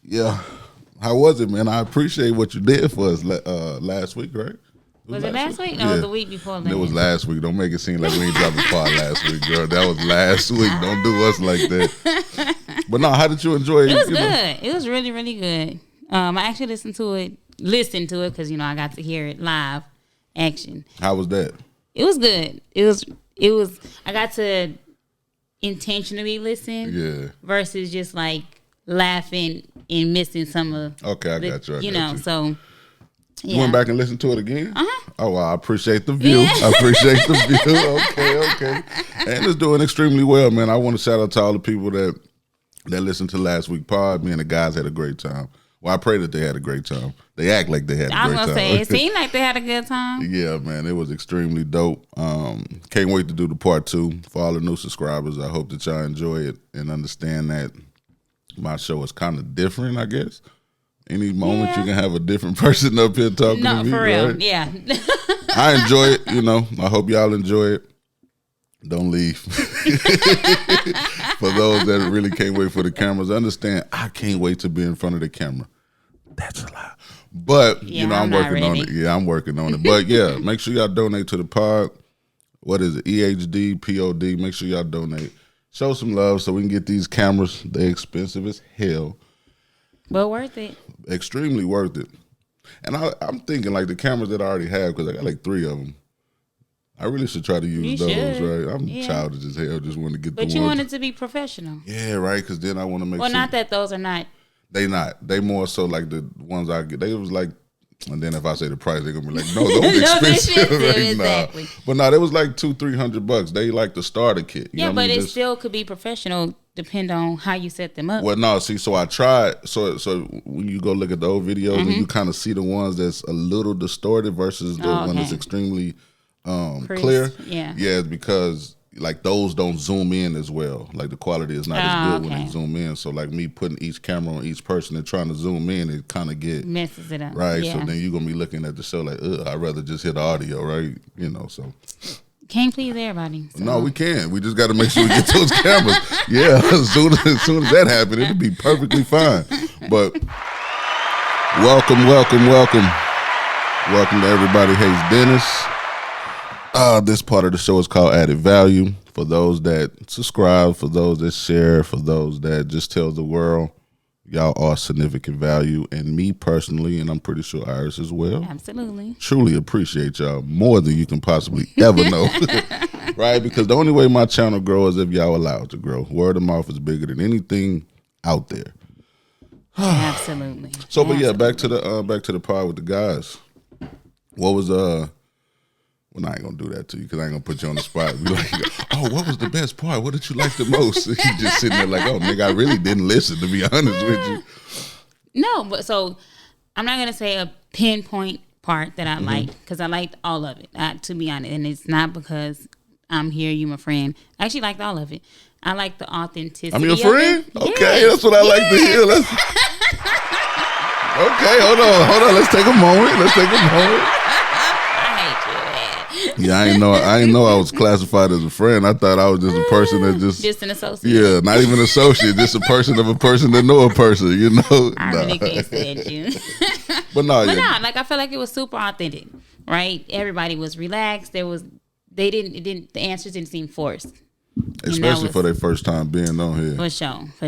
Yeah. How was it, man? I appreciate what you did for us last week, right? Was it last week? No, it was the week before last. It was last week. Don't make it seem like we ain't dropped a pod last week, girl. That was last week. Don't do us like that. But no, how did you enjoy it? It was good. It was really, really good. I actually listened to it because I got to hear it live action. How was that? It was good. It was. I got to intentionally listen. Yeah. Versus just like laughing and missing some of. Okay, I got you. So. Yeah. You went back and listened to it again? Uh-huh. Oh, well, I appreciate the view. Yeah. I appreciate the view. Okay. And it's doing extremely well, man. I want to shout out to all the people that listened to last week's pod. Me and the guys had a great time. Well, I pray that they had a great time. They act like they had a great time. I was going to say, it seemed like they had a good time. Yeah, man. It was extremely dope. Can't wait to do the part 2 for all the new subscribers. I hope that y'all enjoy it and understand that my show is kind of different, I guess. Any moment you can have a different person up here talking to me. No, for real. Right? Yeah. I enjoy it, I hope y'all enjoy it. Don't leave. For those that really can't wait for the cameras, understand I can't wait to be in front of the camera. That's a lie. But, I'm working on it. Yeah, I'm working on it. But, yeah, make sure y'all donate to the pod. What is it? EHD, POD. Make sure y'all donate. Show some love so we can get these cameras. They're expensive as hell. But worth it. Extremely worth it. And I'm thinking like the cameras that I already have, because I got like 3 of them. I really should try to use those, right? I'm childish as hell. Just want to get the ones. But you want it to be professional. Yeah, right? Because then I want to make sure. Well, not that those are not. They not. They more so like the ones I get. They was like, and then if I say the price, they're going to be like, no, those expensive. Right? Exactly. Nah. But no, they was like $200-$300. They like the starter kit. You know but it still could be professional. Depend on how you set them up. Well, no, see, so I tried. So when you go look at the old videos, and you kind of see the ones that's a little distorted versus the one that's extremely clear. Yeah, it's because like those don't zoom in as well. Like the quality is not as good when they zoom in. So like me putting each camera on each person and trying to zoom in, it kind of messes it up. Right. Yeah. So then you're gonna be looking at the show like, I'd rather just hit the audio, right? So. Can't please everybody. So. No, we can. We just got to make sure we get those cameras. Yeah, as soon as that happens, it'll be perfectly fine. But welcome to Everybody Hates Dennis. This part of the show is called Added Value. For those that subscribe, for those that share, for those that just tell the world, y'all are significant value. And me personally, and I'm pretty sure Iris as well. Absolutely. Truly appreciate y'all more than you can possibly ever know. Right? Because the only way my channel grows is if y'all allow it to grow. Word of mouth is bigger than anything out there. Absolutely. So, but yeah, back to the pod with the guys. What was Well, I ain't gonna do that to you because I ain't gonna put you on the spot. Be like, oh, what was the best part? What did you like the most? You just sitting there like, oh, nigga, I really didn't listen, to be honest with you. No, but so I'm not gonna say a pinpoint part that I liked because I liked all of it. To be honest, and it's not because I'm here, you my friend. I actually liked all of it. I like the authenticity. I'm your friend? Yes. Okay, that's what I like to hear. Okay, hold on. Let's take a moment. Yeah, I ain't know I was classified as a friend. I thought I was just a person that just an associate. Yeah, not even an associate, just a person that know a person, I really can't stand you. But no, like I felt like it was super authentic, right? Everybody was relaxed. The answers didn't seem forced. Especially for their first time being on here. For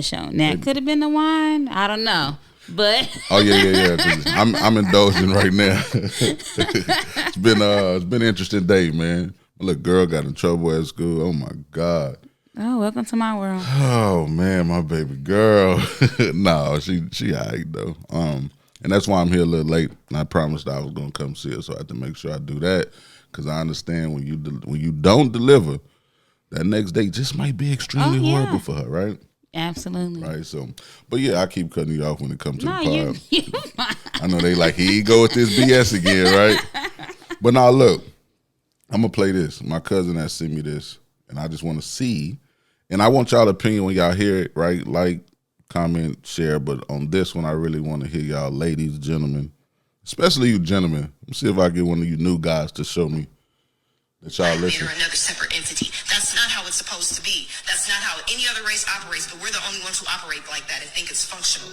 sure. Now it could have been the wine. I don't know. But oh yeah. I'm indulging right now. It's been an interesting day, man. My little girl got in trouble at school. Oh my God. Oh, welcome to my world. Oh man, my baby girl. No, she alright though. And that's why I'm here a little late. And I promised I was gonna come see her, so I had to make sure I do that because I understand when you don't deliver, that next day just might be extremely horrible for her, right? Absolutely. Right, so, but yeah, I keep cutting you off when it comes to the pod. You I know they like, here you go with this BS again, right? But now look, I'm going to play this. My cousin has sent me this, and I just want to see, and I want y'all opinion when y'all hear it, right? Like, comment, share, but on this one, I really want to hear y'all ladies, gentlemen, especially you gentlemen. Let's see if I get one of you new guys to show me that y'all listen. You're another separate entity. That's not how it's supposed to be. That's not how any other race operates, but we're the only ones who operate like that and think it's functional.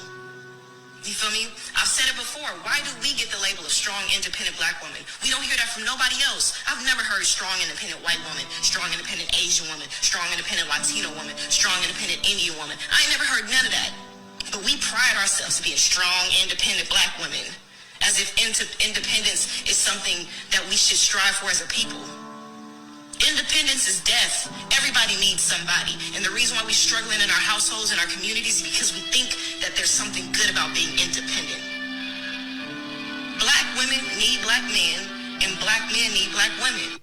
You feel me? I've said it before. Why do we get the label of strong, independent black woman? We don't hear that from nobody else. I've never heard strong, independent white woman, strong, independent Asian woman, strong, independent Latino woman, strong, independent Indian woman. I ain't never heard none of that. But we pride ourselves to being strong, independent black women, as if independence is something that we should strive for as a people. Independence is death. Everybody needs somebody. And the reason why we're struggling in our households and our communities is because we think that there's something good about being independent. Black women need black men, and black men need black women.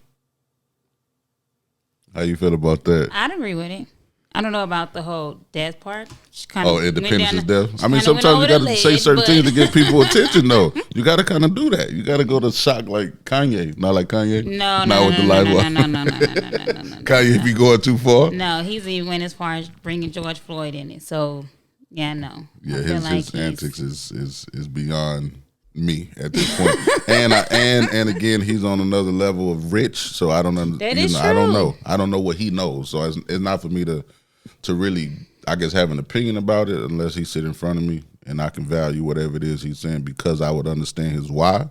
How you feel about that? I'd agree with it. I don't know about the whole death part. Independence is death. I mean, sometimes you got to say certain things to get people attention, though. You got to kind of do that. You got to go to shock like Kanye. Not like Kanye? No. Kanye be going too far? No, he's even went as far as bringing George Floyd in it. So, yeah, no. Yeah, his antics is beyond me at this point. and again, he's on another level of rich, so I don't understand. I don't know. I don't know what he knows. So it's not for me to really, I guess, have an opinion about it unless he sit in front of me and I can value whatever it is he's saying because I would understand his why.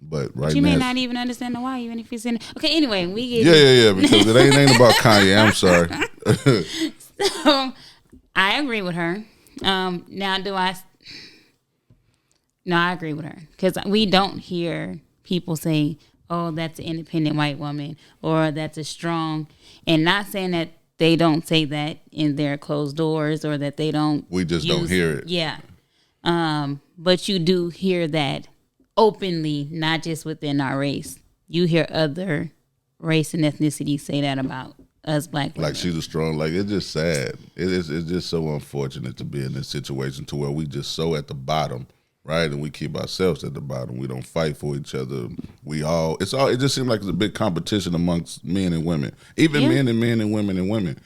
But right now, you may not even understand the why, even if he's in. Okay, anyway, we get yeah, because it ain't about Kanye. I'm sorry. So I agree with her. Now, do I? No, I agree with her because we don't hear people say, "Oh, that's an independent white woman," or "That's a strong," and not saying that they don't say that in their closed doors or that they don't. We just don't hear it. Yeah, but you do hear that openly, not just within our race. You hear other race and ethnicity say that about us black women. Like she's a strong. Like it's just sad. It's just so unfortunate to be in this situation to where we just so at the bottom. Right, and we keep ourselves at the bottom. We don't fight for each other. It just seems like it's a big competition amongst men and women, even men and women and women.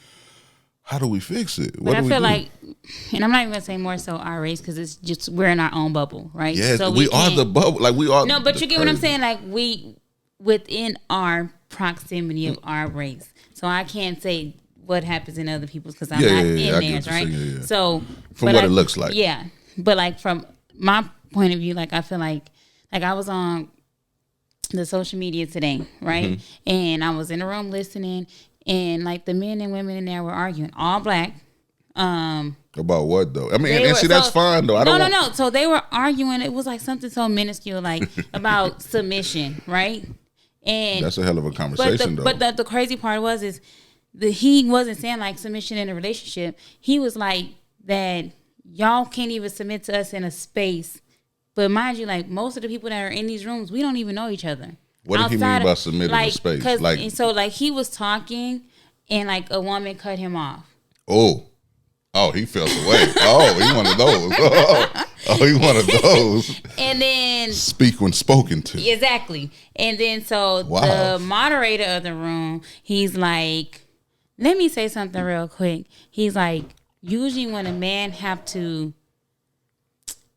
How do we fix it? But I feel like, and I'm not even gonna say more so our race because it's just we're in our own bubble, right? Yeah, so we are the bubble. Like we are. No, but you get what I'm saying. Like we within our proximity of our race. So I can't say what happens in other people's because I'm not in theirs, right? Saying, So from what it looks like, yeah. But like from my point of view, like I feel like I was on the social media today, right? Mm-hmm. And I was in a room listening, and like the men and women in there were arguing, all black. About what though? I mean, that's fine though. No. So they were arguing. It was like something so minuscule, like about submission, right? And that's a hell of a conversation, though. But the crazy part is he wasn't saying like submission in a relationship. He was like that. Y'all can't even submit to us in a space. But mind you, like most of the people that are in these rooms, we don't even know each other. What did he mean by submitting in a space? And so like he was talking and like a woman cut him off. Oh, he felt away. Oh, he one of those. Oh, he one of those. And then speak when spoken to. Exactly. And then so the moderator of the room, he's like, let me say something real quick. He's like, usually when a man have to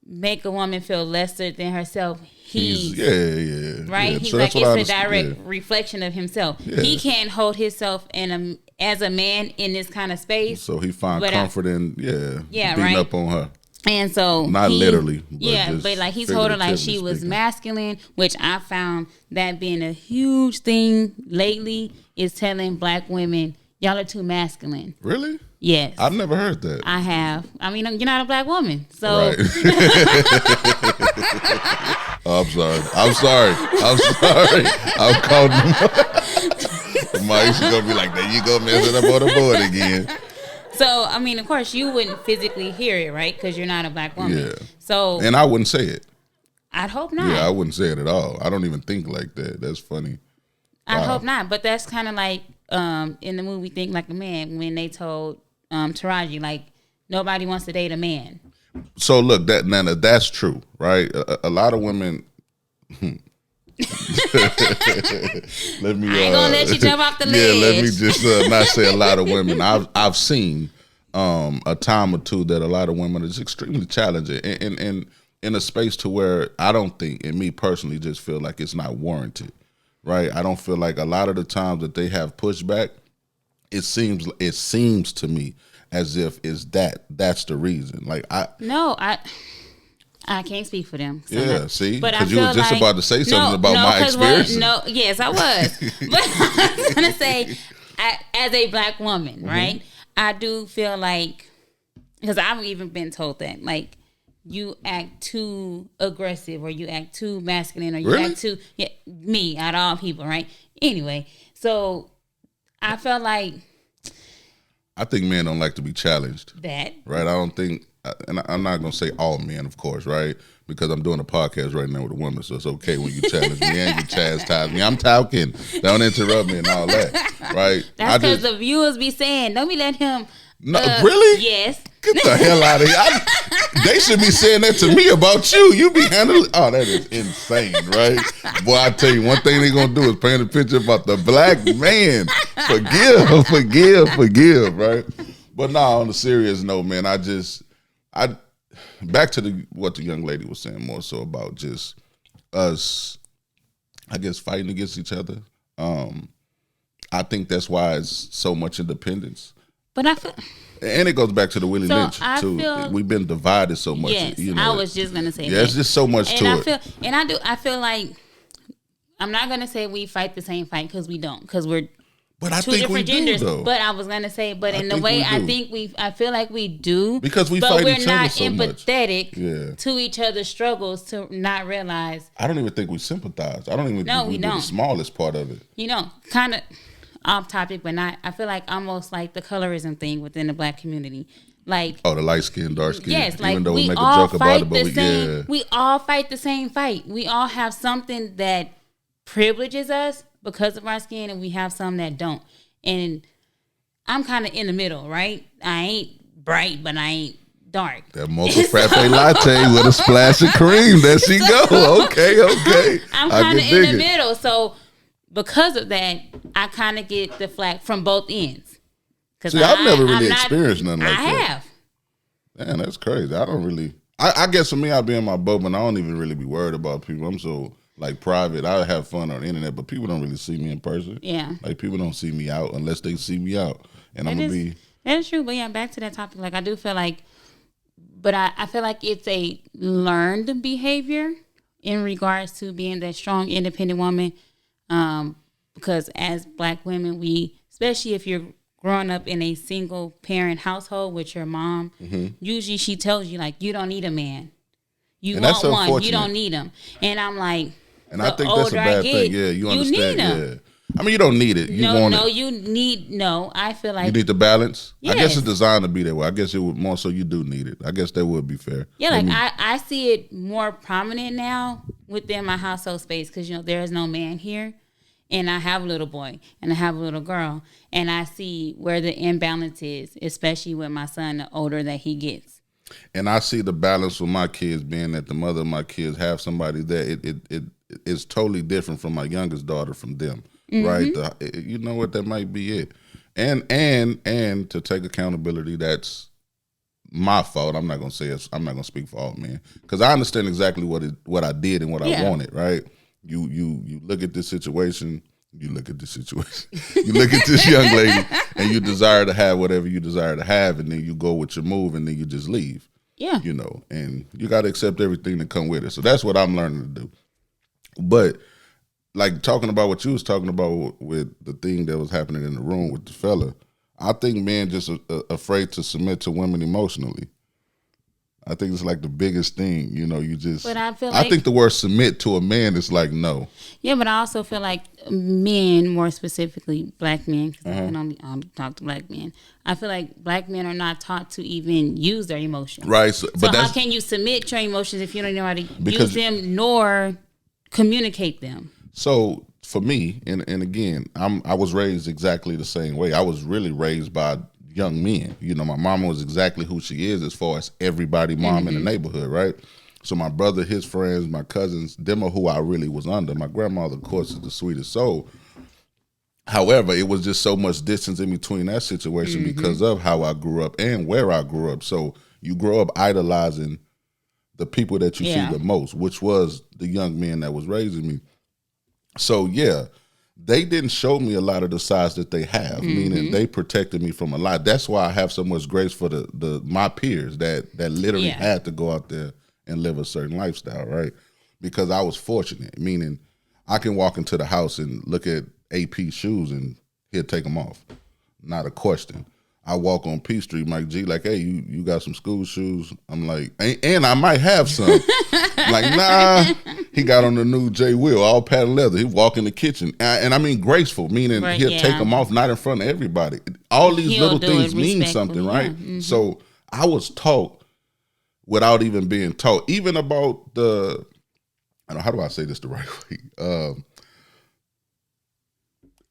make a woman feel lesser than herself, he's right. He's so like it's a direct reflection of himself. Yeah. He can't hold himself as a man in this kind of space. So he find comfort in beating right? up on her. And so not literally, but like he's holding like she was masculine, which I found that being a huge thing lately is telling black women y'all are too masculine. Really? Yes. I've never heard that. I have. I mean, you're not a black woman. So. Right. I'm sorry. I'm calling him. Mike's going to be like, there you go, messing up on the board again. So, I mean, of course, you wouldn't physically hear it, right? Because you're not a black woman. Yeah. So. And I wouldn't say it. I'd hope not. Yeah, I wouldn't say it at all. I don't even think like that. That's funny. I hope not. But that's kind of like in the movie Think Like a Man when they told Taraji, like, nobody wants to date a man. So look, that's true, right? A lot of women. Let me. I ain't gonna let you jump off the ledge. Yeah, let me just not say a lot of women. I've seen a time or two that a lot of women are just extremely challenging, and in a space to where I don't think, and me personally, just feel like it's not warranted, right? I don't feel like a lot of the times that they have pushback. It seems to me as if that's the reason. Like I can't speak for them. So Yeah, see? but I Because you were feel just like, about to say something about my 'cause experience. yes, I was. But I was gonna say, as a black woman, right? I do feel like, because I've even been told that, like, you act too aggressive, or you act too masculine, or you Really? act too me out of all people, right? Anyway, so I felt like I think men don't like to be challenged. that. Right? I don't think, and I'm not gonna say all men, of course, right? Because I'm doing a podcast right now with a woman, so it's okay when you challenge me and you chastise me. I'm talking. Don't interrupt me and all that, right? That's because the viewers be saying, "Don't be let him." No, really? Yes. Get the hell out of here! They should be saying that to me about you. You be handling. Oh, that is insane, right? Boy, I tell you, one thing they gonna do is paint a picture about the black man. Forgive, right? But nah, on the serious note, man, I back to what the young lady was saying, more so about just us, I guess, fighting against each other. I think that's why it's so much independence. But I feel. And it goes back to the Willie So Lynch I too. feel- We've been divided so much. Yes, you know, I was just gonna say. yeah, that. it's just so much to it. I feel like I'm not gonna say we fight the same fight, because we don't, because we're But I two think we different do, genders. though. But I was gonna say, but in the think way we I do. think I feel like we do, Because we but fight we're each other not so much. empathetic Yeah. to each other's struggles to not realize, I don't even think we sympathize. I don't even No, think we we do the don't. smallest part of it. kind of off topic, but not. I feel like almost like the colorism thing within the black community, like. Oh, the light skin, dark skin. Yes, like Even though we we make a all joke about fight it, but the we same. yeah. We all fight the same fight. We all have something that privileges us because of our skin, and we have some that don't. And I'm kind of in the middle, right? I ain't bright, but I ain't dark. That mocha frappe latte with a splash of cream. There she go. Okay. I'm I kind of can in dig the it. middle, so because of that, I kind of get the flack from both ends. See, I've never really experienced nothing like I that. have. Man, that's crazy. I don't really. I guess for me, I be in my boat, but I don't even really be worried about people. I'm so like private. I have fun on the internet, but people don't really see me in person. Yeah. Like people don't see me out unless they see me out, and I'm That gonna is- be. That is true, but yeah, back to that topic. Like I do feel like, but I feel like it's a learned behavior in regards to being that strong, independent woman. Because as black women, we, especially if you're growing up in a single parent household with your mom, usually she tells you like, you don't need a man. You And that's want one, you unfortunate. don't need him. And I'm like, And I the think that's a older I bad get, thing. Yeah, you understand. need him. Yeah. I mean, you don't need it. You want it. I feel like You need the balance. I guess Yes. it's designed to be that way. I guess it would more so you do need it. I guess that would be fair. Yeah, like I see it more prominent now within my household space because there is no man here, and I have a little boy and I have a little girl, and I see where the imbalance is, especially with my son, the older that he gets. And I see the balance with my kids being that the mother of my kids have somebody there. It is totally different from my youngest daughter from them, right? You know what? That might be it. And to take accountability, that's my fault. I'm not gonna say it's, I'm not gonna speak for all men because I understand exactly what I did and what I wanted. Right? You look at this situation. You look at this situation. You look at this young lady, and you desire to have whatever you desire to have, and then you go with your move, and then you just leave. Yeah. And you got to accept everything that come with it. So that's what I'm learning to do. But like talking about what you was talking about with the thing that was happening in the room with the fella, I think men just afraid to submit to women emotionally. I think it's like the biggest thing, you just. But I feel I like- think the word submit to a man is like no. Yeah, but I also feel like men, more specifically black men, because I can only talk to black men. I feel like black men are not taught to even use their emotions. Right. So, So but how that's can you submit your emotions if you don't know how to Because- use them nor communicate them? so for me, and again, I was raised exactly the same way. I was really raised by young men. My mama was exactly who she is as far as everybody mom in the neighborhood, right? So my brother, his friends, my cousins, them are who I really was under. My grandmother, of course, is the sweetest soul. However, it was just so much distance in between that situation because of how I grew up and where I grew up. So you grow up idolizing the people that you Yeah. see the most, which was the young men that was raising me. So yeah, they didn't show me a lot of the sides that they have, meaning they protected me from a lot. That's why I have so much grace for my peers that literally Yeah. had to go out there and live a certain lifestyle, right? Because I was fortunate, meaning I can walk into the house and look at AP shoes and he'll take them off. Not a question. I walk on P Street, Mike G, like, hey, you got some school shoes? I'm like, and I might have some. Like, nah. He got on the new J. Will, all patent leather. He walk in the kitchen. And I mean graceful, meaning Right, he'll yeah. take them off, not in front of everybody. All these He'll little do things it mean respectfully, something, right? yeah. Mhm. So I was taught without even being taught, even about the, I don't know, how do I say this the right way?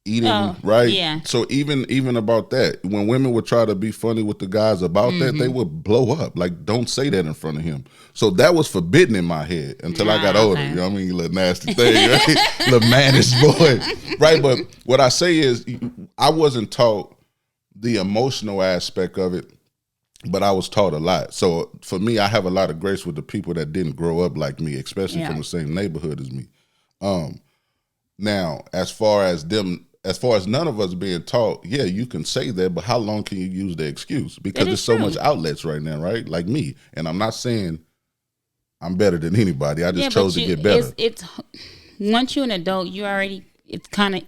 Eating, right? yeah. So even about that, when women would try to be funny with the guys about that, they would blow up. Like, don't say that in front of him. So that was forbidden in my head until I got older. Okay. You know what I mean? You little nasty thing, right? Little mannish boy, right? But what I say is, I wasn't taught the emotional aspect of it, but I was taught a lot. So for me, I have a lot of grace with the people that didn't grow up like me, especially Yeah. from the same neighborhood as me. Now, as far as none of us being taught, yeah, you can say that, but how long can you use the excuse? Because That there's is so true. much outlets right now, right? Like me. And I'm not saying I'm better than anybody. I just Yeah, chose but to get better. It's once you're an adult, you already, it's kind of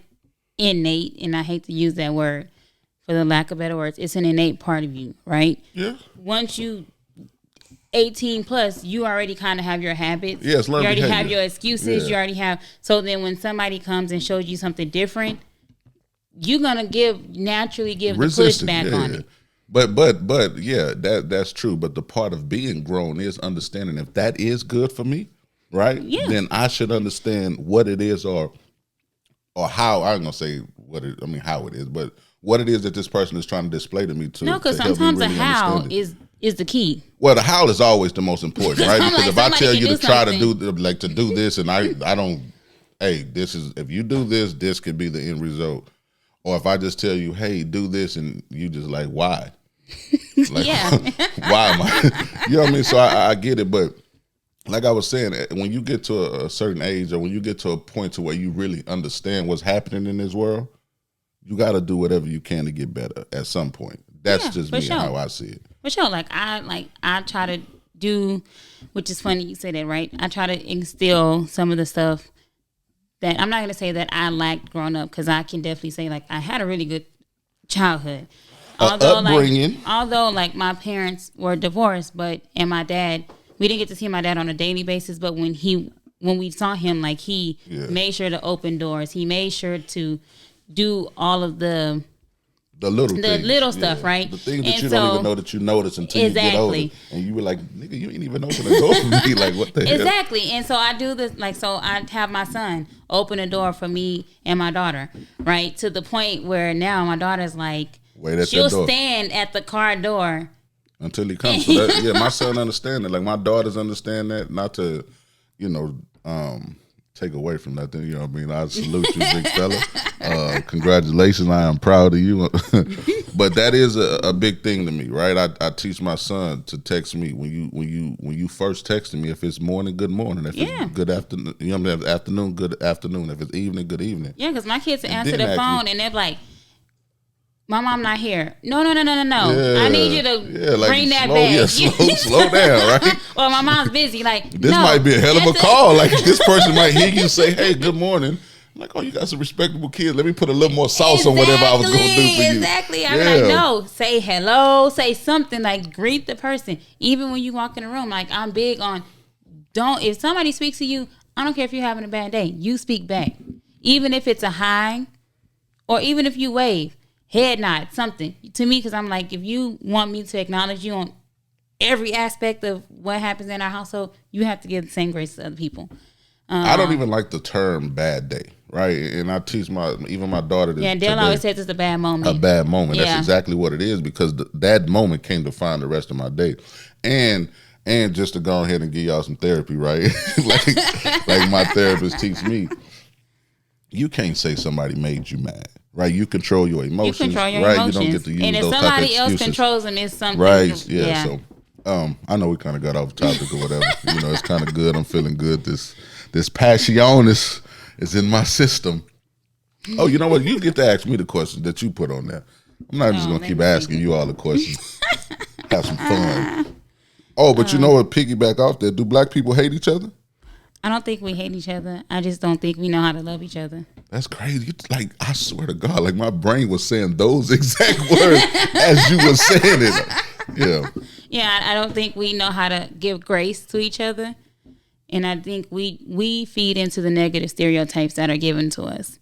innate, and I hate to use that word for the lack of better words. It's an innate part of you, right? Yeah. Once you 18 plus, you already kind of have your habits. Yeah, it's you learned already have behavior. your excuses. Yeah. You already have. So then when somebody comes and shows you something different, you're gonna naturally give the pushback on it. But yeah, that's true. But the part of being grown is understanding if that is good for me, right? Yeah. Then I should understand what it is or how. I'm gonna say how it is, but what it is that this person is trying to display to me to. No, because to help me sometimes really the how understand it. is the key. Well, the how is always the most important, right? I'm Because like, if I somebody tell can you to do try to something. to do this, and I don't, hey, this is, if you do this, this could be the end result. Or if I just tell you, hey, do this, and you just like, why? Like, Yeah. why am I? You know what I mean? So I get it, but like I was saying, when you get to a certain age, or when you get to a point to where you really understand what's happening in this world, you got to do whatever you can to get better at some point. That's Yeah, just for me sure. and how I see it. For sure. I try to do, which is funny you say that, right? I try to instill some of the stuff that I'm not going to say that I lacked growing up, because I can definitely say like I had a really good childhood. Upbringing. Although my parents were divorced, and my dad, we didn't get to see my dad on a daily basis, but when we saw him, like he made sure to open doors. He made sure to do all of the little stuff, right? The things that And you don't so- even know that you notice until you get older. Exactly. And you were like, nigga, you ain't even open the door for me. Like, what the hell? Exactly. And so I do this, so I have my son open a door for me and my daughter, right? To the point where now my daughter's like, Wait at she'll that door stand at the car door. until he comes. So that, my son understand that. Like, my daughters understand that. Not to, take away from nothing. You know what I mean? I salute you, big fella. Congratulations. I am proud of you. But that is a big thing to me, right? I teach my son to text me when you first texting me. If it's morning, good morning. If it's good afternoon, afternoon, good afternoon. If it's evening, good evening. Yeah, because my kids answer then the ask phone me- and they're like, my mom not here. No. I need you to bring that slow, back. Yeah, slow down, right? Or my mom's busy. Like, This no, might be a hell of a that's it. call. Like, this person might hear you say, hey, good morning. I'm like, oh, you got some respectable kids. Let me put a little more sauce on whatever I was going to do for you. Exactly. I'm like, no, say hello, say something, like greet the person. Even when you walk in the room, like I'm big on, if somebody speaks to you, I don't care if you're having a bad day, you speak back. Even if it's a hi, or even if you wave, head nod, something. To me, because I'm like, if you want me to acknowledge you on every aspect of what happens in our household, you have to give the same grace to other people. I don't even like the term bad day, right? And I teach even my daughter this. Yeah, Dale always says it's a bad moment. A bad moment. Yeah. That's exactly what it is, because that moment came to define the rest of my day. And just to go ahead and give y'all some therapy, right? like my therapist teach me, you can't say somebody made you mad, right? You control your emotions, You control your right? emotions. You don't get to use and if those type of somebody else excuses. controls them, it's something. Right, yeah. So I know we kind of got off topic or whatever. It's kind of good. I'm feeling good. This passion is in my system. Oh, you know what? You get to ask me the questions that you put on there. I'm not just going to keep asking you all the questions. Have some fun. Oh, but you know what? Piggyback off that. Do black people hate each other? I don't think we hate each other. I just don't think we know how to love each other. That's crazy. Like, I swear to God, like my brain was saying those exact words as you were saying it. Yeah. Yeah, I don't think we know how to give grace to each other. And I think we feed into the negative stereotypes that are given to us.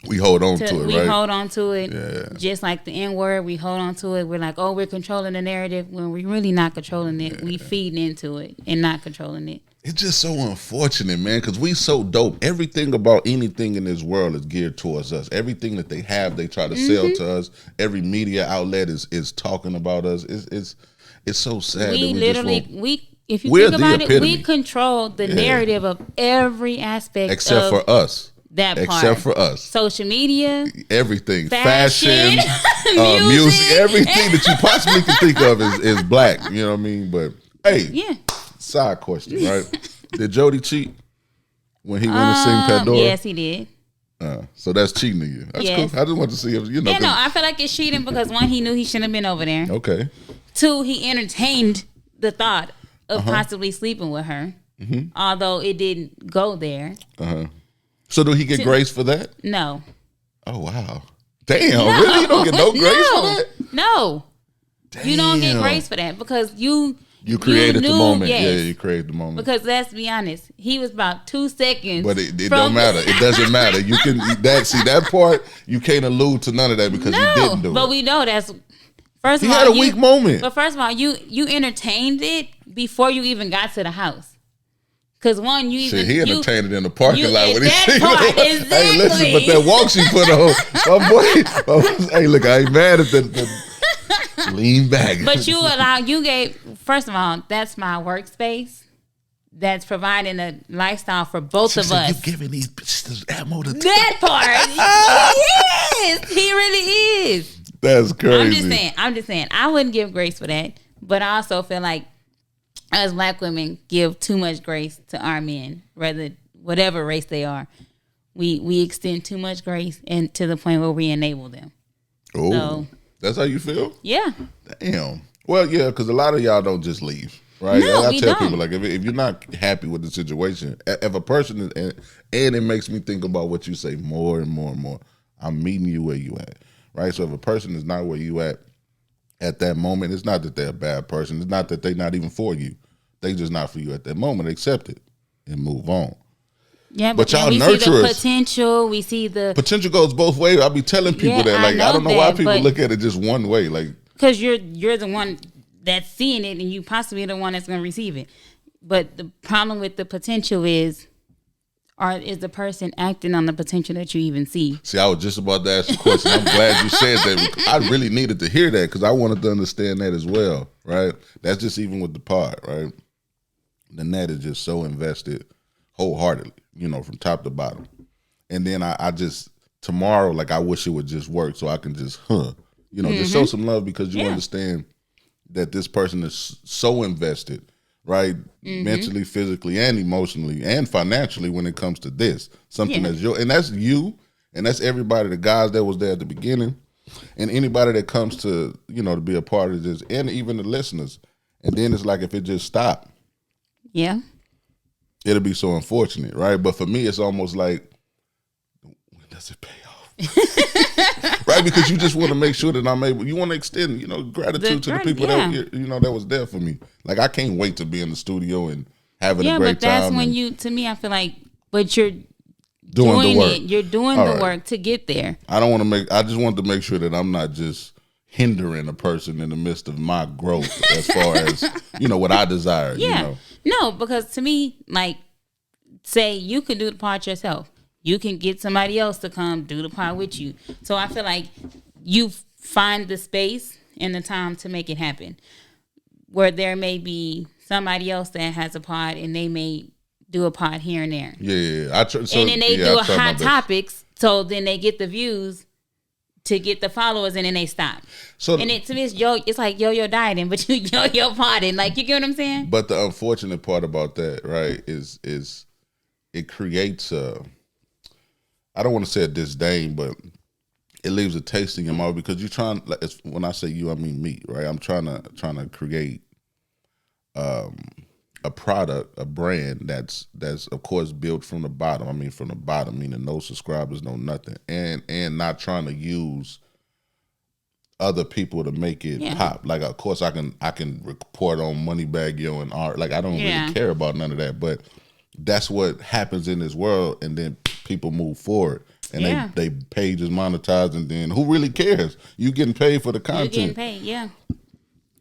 We hold on to it, right? We hold on to it. Yeah. Just like the N-word, we hold on to it. We're like, oh, we're controlling the narrative when we're really not controlling it. We feeding into it and not controlling it. It's just so unfortunate, man, because we so dope. Everything about anything in this world is geared towards us. Everything that they have, they try to sell to us. Every media outlet is talking about us. It's so sad. We that literally, if you we're think about the it, epitome. we control the narrative of every aspect except for us. That part. Except for us. Social media. Everything. Fashion. Music. Everything that you possibly can think of is black. You know what I mean? But, hey. Yeah. Side question, right? Did Jody cheat when he went and sing Pandora? Yes, he did. So that's cheating to you. That's Yes. cool. I just want to see if, you know. Yeah, no, I feel like it's cheating because one, he knew he shouldn't have been over there. Okay. Two, he entertained the thought of possibly sleeping with her, although it didn't go there. So do he get grace for that? No. Oh, wow. Damn, really? You don't get no grace for that? No. Damn. You don't get grace for that because you created knew, the moment. yes. Yeah, you created the moment. Because let's be honest, he was about 2 seconds. But it don't matter. It doesn't matter. You can that part, you can't allude to none of that because he didn't do it. But we know that's first He of all. had a weak moment. But first of all, you entertained it before you even got to the house. Cause one, you even he entertained it in the parking lot when he seen it. Exactly. Hey, listen, but that walk she put on, my boy. Hey, look, I ain't mad at the lean back. But you gave, first of all, that's my workspace. That's providing a lifestyle for both of us. You giving these bitches ammo to that part, yes, he really is. That's crazy. I'm just saying, I wouldn't give grace for that. But I also feel like us black women give too much grace to our men, whatever race they are. We extend too much grace and to the point where we enable them. Oh, So, that's how you feel? yeah. Damn. Well, yeah, because a lot of y'all don't just leave, right? No, I we tell don't. people, like, if you're not happy with the situation, if a person is, and it makes me think about what you say more and more and more. I'm meeting you where you at, right? So if a person is not where you at that moment, it's not that they're a bad person. It's not that they're not even for you. They just not for you at that moment. Accept it and move on. Yeah, But y'all we see the nurturers. potential. We see the Potential goes both ways. I be telling people Yeah, that, like, I I don't know know why that, people but- look at it just one way. Like, because you're the one that's seeing it, and you possibly the one that's going to receive it. But the problem with the potential is the person acting on the potential that you even see? see, I was just about to ask the question. I'm glad you said that. Because I really needed to hear that because I wanted to understand that as well, right? That's just even with the pod, right? The net is just so invested wholeheartedly, from top to bottom. And then I just, tomorrow, like, I wish it would just work so I can just, just show some love because you understand that this person is so invested, right? Mentally, physically, and emotionally, and financially when it comes to this. Something that's and that's you, and that's everybody, the guys that was there at the beginning, and anybody that comes to, to be a part of this, and even the listeners. And then it's like if it just stopped, Yeah. it'll be so unfortunate, right? But for me, it's almost like, when does it pay off? Right? Because you just want to make sure that I'm able, you want to extend, gratitude to the people that, that was there for me. Like, I can't wait to be in the studio and having a great time. Yeah, but that's when to me, I feel like, but you're doing the work. You're doing the work to get there. I just want to make sure that I'm not just hindering a person in the midst of my growth as far as, what I desire, Yeah. No, because to me, like, say you can do the part yourself. You can get somebody else to come do the part with you. So I feel like you find the space and the time to make it happen. Where there may be somebody else that has a pod and they may do a pod here and there. Yeah. And then they do a hot topics, so then they get the views to get the followers, and then they stop. So, and to me, it's like yo-yo dieting, but you yo-yo potting. Like, you get what I'm saying? But the unfortunate part about that, right, is it creates I don't want to say a disdain, but it leaves a taste in your mouth because you're trying. Like, when I say you, I mean me, right? I'm trying to create a product, a brand that's of course built from the bottom. I mean, from the bottom, meaning no subscribers, no nothing, and not trying to use other people to make it pop. Like, of course, I can report on Moneybagg Yo and art. Like, I don't really care about none of that, but that's what happens in this world, and then people move forward. And they page is monetized, and then who really cares? You getting paid for the content. You getting paid, yeah.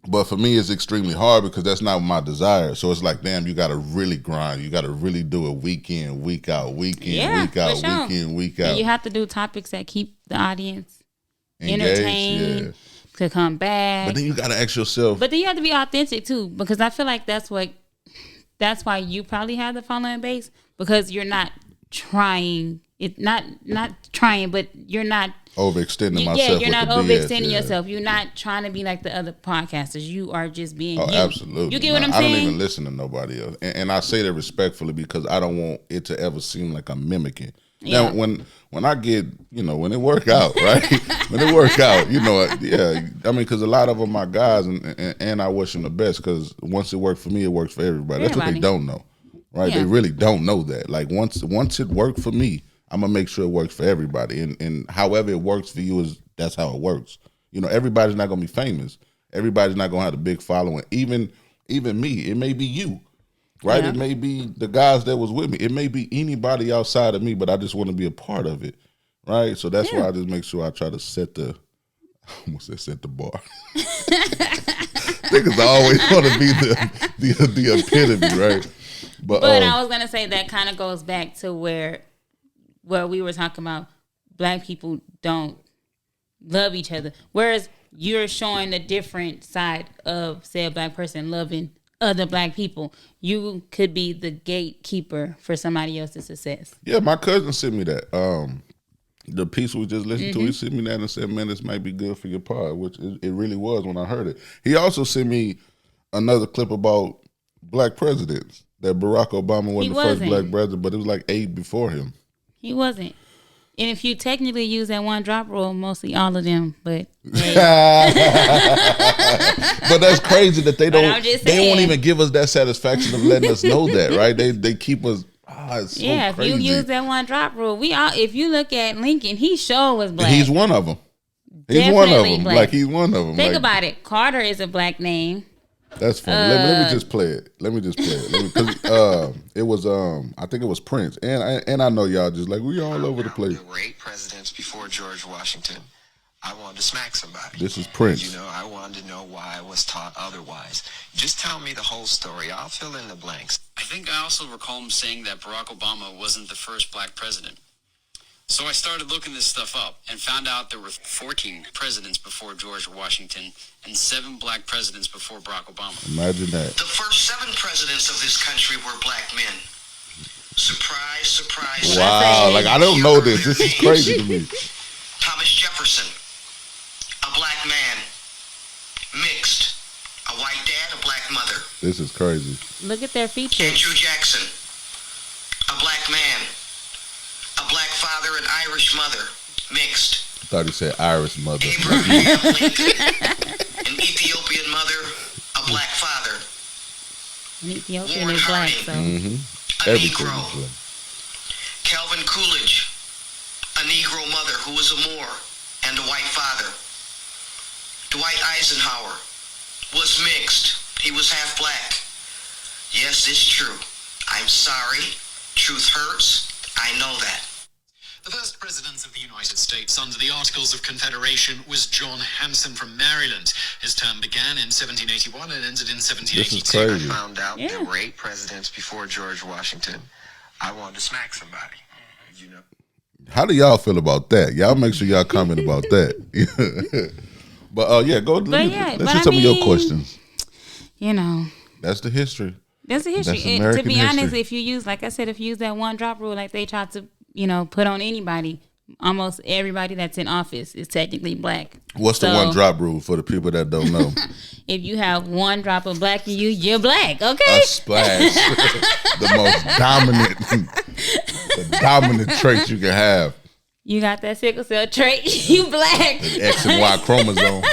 But for me, it's extremely hard because that's not my desire. So it's like, damn, you got to really grind. You got to really do it week in, week out, week in, week out, week in, week out. And you have to do topics that keep the audience engaged, entertained, to come back. But then you got to ask yourself. But then you have to be authentic too, because I feel like that's why you probably have the following base, because you're not trying. It's not trying, but you're not overextending myself. Yeah, you're not overextending BS, yourself. You're not trying to be like the other podcasters. You are just being you. Absolutely. You get what I'm saying? I don't even listen to nobody else. And I say that respectfully because I don't want it to ever seem like I'm mimicking. Now, when I get, when it work out, right? When it work out, I mean, because a lot of them are guys, and I wish them the best, because once it worked for me, it works for everybody. That's what they don't know, right? Yeah. They really don't know that. Like, once it worked for me, I'm gonna make sure it works for everybody, and however it works for you that's how it works. Everybody's not gonna be famous. Everybody's not gonna have a big following. Even me, it may be you, right? Yeah. It may be the guys that was with me. It may be anybody outside of me, but I just want to be a part of it, right? So that's why I just make sure I try to set the bar. Niggas always want to be the epitome, right? But I was gonna say that kind of goes back to where we were talking about black people don't love each other. Whereas you're showing a different side of, say, a black person loving other black people. You could be the gatekeeper for somebody else's success. Yeah, my cousin sent me that. The piece we just listened to, he sent me that and said, man, this might be good for your pod, which it really was when I heard it. He also sent me another clip about black presidents, that Barack Obama wasn't the first black president, but it was like 8 before him. He wasn't. And if you technically use that one drop rule, mostly all of them, but hey. But that's crazy that they won't even give us that satisfaction of letting us know that, right? They keep us it's so if crazy. You use that one drop rule, if you look at Lincoln, he sure was black. He's one of them. He's one of them. Black. Like, he's one of them. Think about it. Carter is a black name. That's funny. Let me just play it. Because it was I think it was Prince, and I know y'all just like, we all over the place. There were 8 presidents before George Washington. I wanted to smack somebody. This is Prince. I wanted to know why I was taught otherwise. Just tell me the whole story. I'll fill in the blanks. I think I also recall him saying that Barack Obama wasn't the first black president. So I started looking this stuff up and found out there were 14 presidents before George Washington and 7 black presidents before Barack Obama. Imagine that. The first 7 presidents of this country were black men. Surprise, surprise. Wow, like, I don't know this. This is crazy to me. Thomas Jefferson, a black man, mixed. A white dad, a black mother. This is crazy. Look at their features. Andrew Jackson, a black man, a black father, an Irish mother, mixed. I thought he said Irish mother. Abraham Lincoln, an Ethiopian mother, a black father. An Ethiopian is black, so. A Negro. Calvin Coolidge, a Negro mother who was a Moor, and a white father. Dwight Eisenhower was mixed. He was half black. Yes, it's true. I'm sorry. Truth hurts. I know that. The first president of the United States under the Articles of Confederation was John Hanson from Maryland. His term began in 1781 and ended in 1782. This is crazy. I found out there were 8 presidents before George Washington. I wanted to smack somebody. How do y'all feel about that? Y'all make sure y'all comment about that. But go. Let's get some of your questions. That's the history. That's the history. That's to be honest, history. if you use that one drop rule, like they try to, put on anybody, almost everybody that's in office is technically black. What's the one drop rule for the people that don't know? If you have one drop of black in you, you're black. Okay. A splash. The most dominant trait you can have. You got that sickle cell trait. You black. The X and Y chromosome.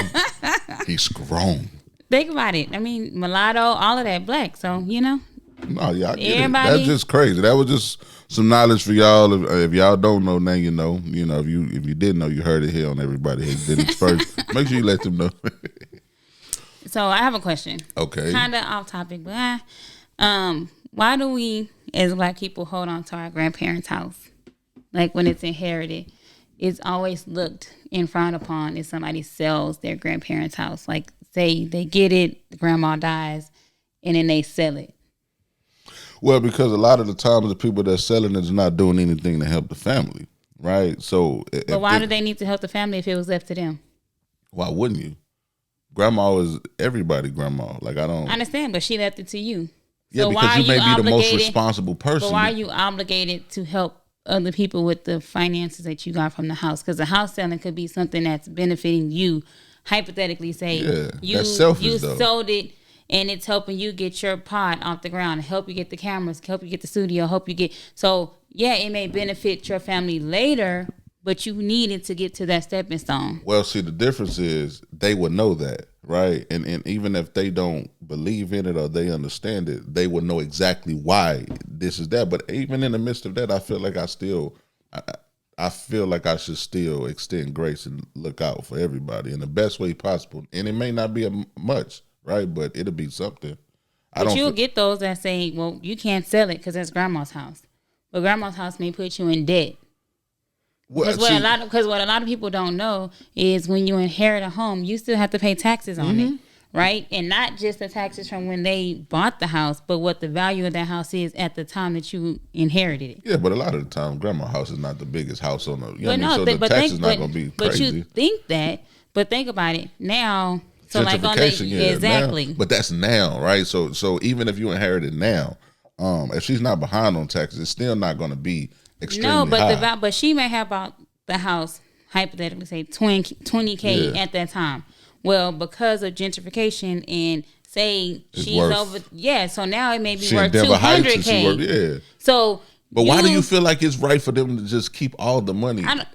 He's grown. Think about it. I mean, mulatto, all of that black. So, No, yeah, I get Everybody- it. That's just crazy. That was just some knowledge for y'all. If y'all don't know, now you know. If you didn't know, you heard it here on Everybody Hates Dennis First. Make sure you let them know. So I have a question. Okay. Kind of off topic, but why do we, as black people, hold on to our grandparents' house? Like when it's inherited, it's always looked and frowned upon if somebody sells their grandparents' house. Like say they get it, the grandma dies, and then they sell it. Well, because a lot of the times the people that's selling it is not doing anything to help the family, right? So, But why do they need to help the family if it was left to them? Why wouldn't you? Grandma is everybody. Grandma, like I don't. I understand, but she left it to you. Yeah, So because why you are may be the most obligated- responsible person. But why are you obligated to help other people with the finances that you got from the house? Because the house selling could be something that's benefiting you. Hypothetically, say that's selfish, you though. sold it and it's helping you get your pod off the ground, help you get the cameras, help you get the studio, help you get. So yeah, it may benefit your family later, but you needed to get to that stepping stone. Well, see, the difference is they would know that, right? And even if they don't believe in it or they understand it, they would know exactly why this is that. But even in the midst of that, I feel like I feel like I should still extend grace and look out for everybody in the best way possible. And it may not be much, right? But it'll be something. But you'll get those that say, well, you can't sell it because it's grandma's house. But grandma's house may put you in debt. Because what a lot of people don't know is when you inherit a home, you still have to pay taxes on it, right? And not just the taxes from when they bought the house, but what the value of that house is at the time that you inherited it. Yeah, but a lot of the time, grandma's house is not the biggest house on the. So the tax is not going to be but crazy. you think that, but think about it now. So like on Gentrification, exactly. Now, but that's now, right? So even if you inherit it now, if she's not behind on taxes, it's still not going to be extremely high. But she may have bought the house, hypothetically say 20K at that time. Well, because of gentrification and say It's she's worth- over, so now it may be She in worth Denver Heights and she 200K. worth, So, But why do you feel like it's right for them to just keep all the money? I don't-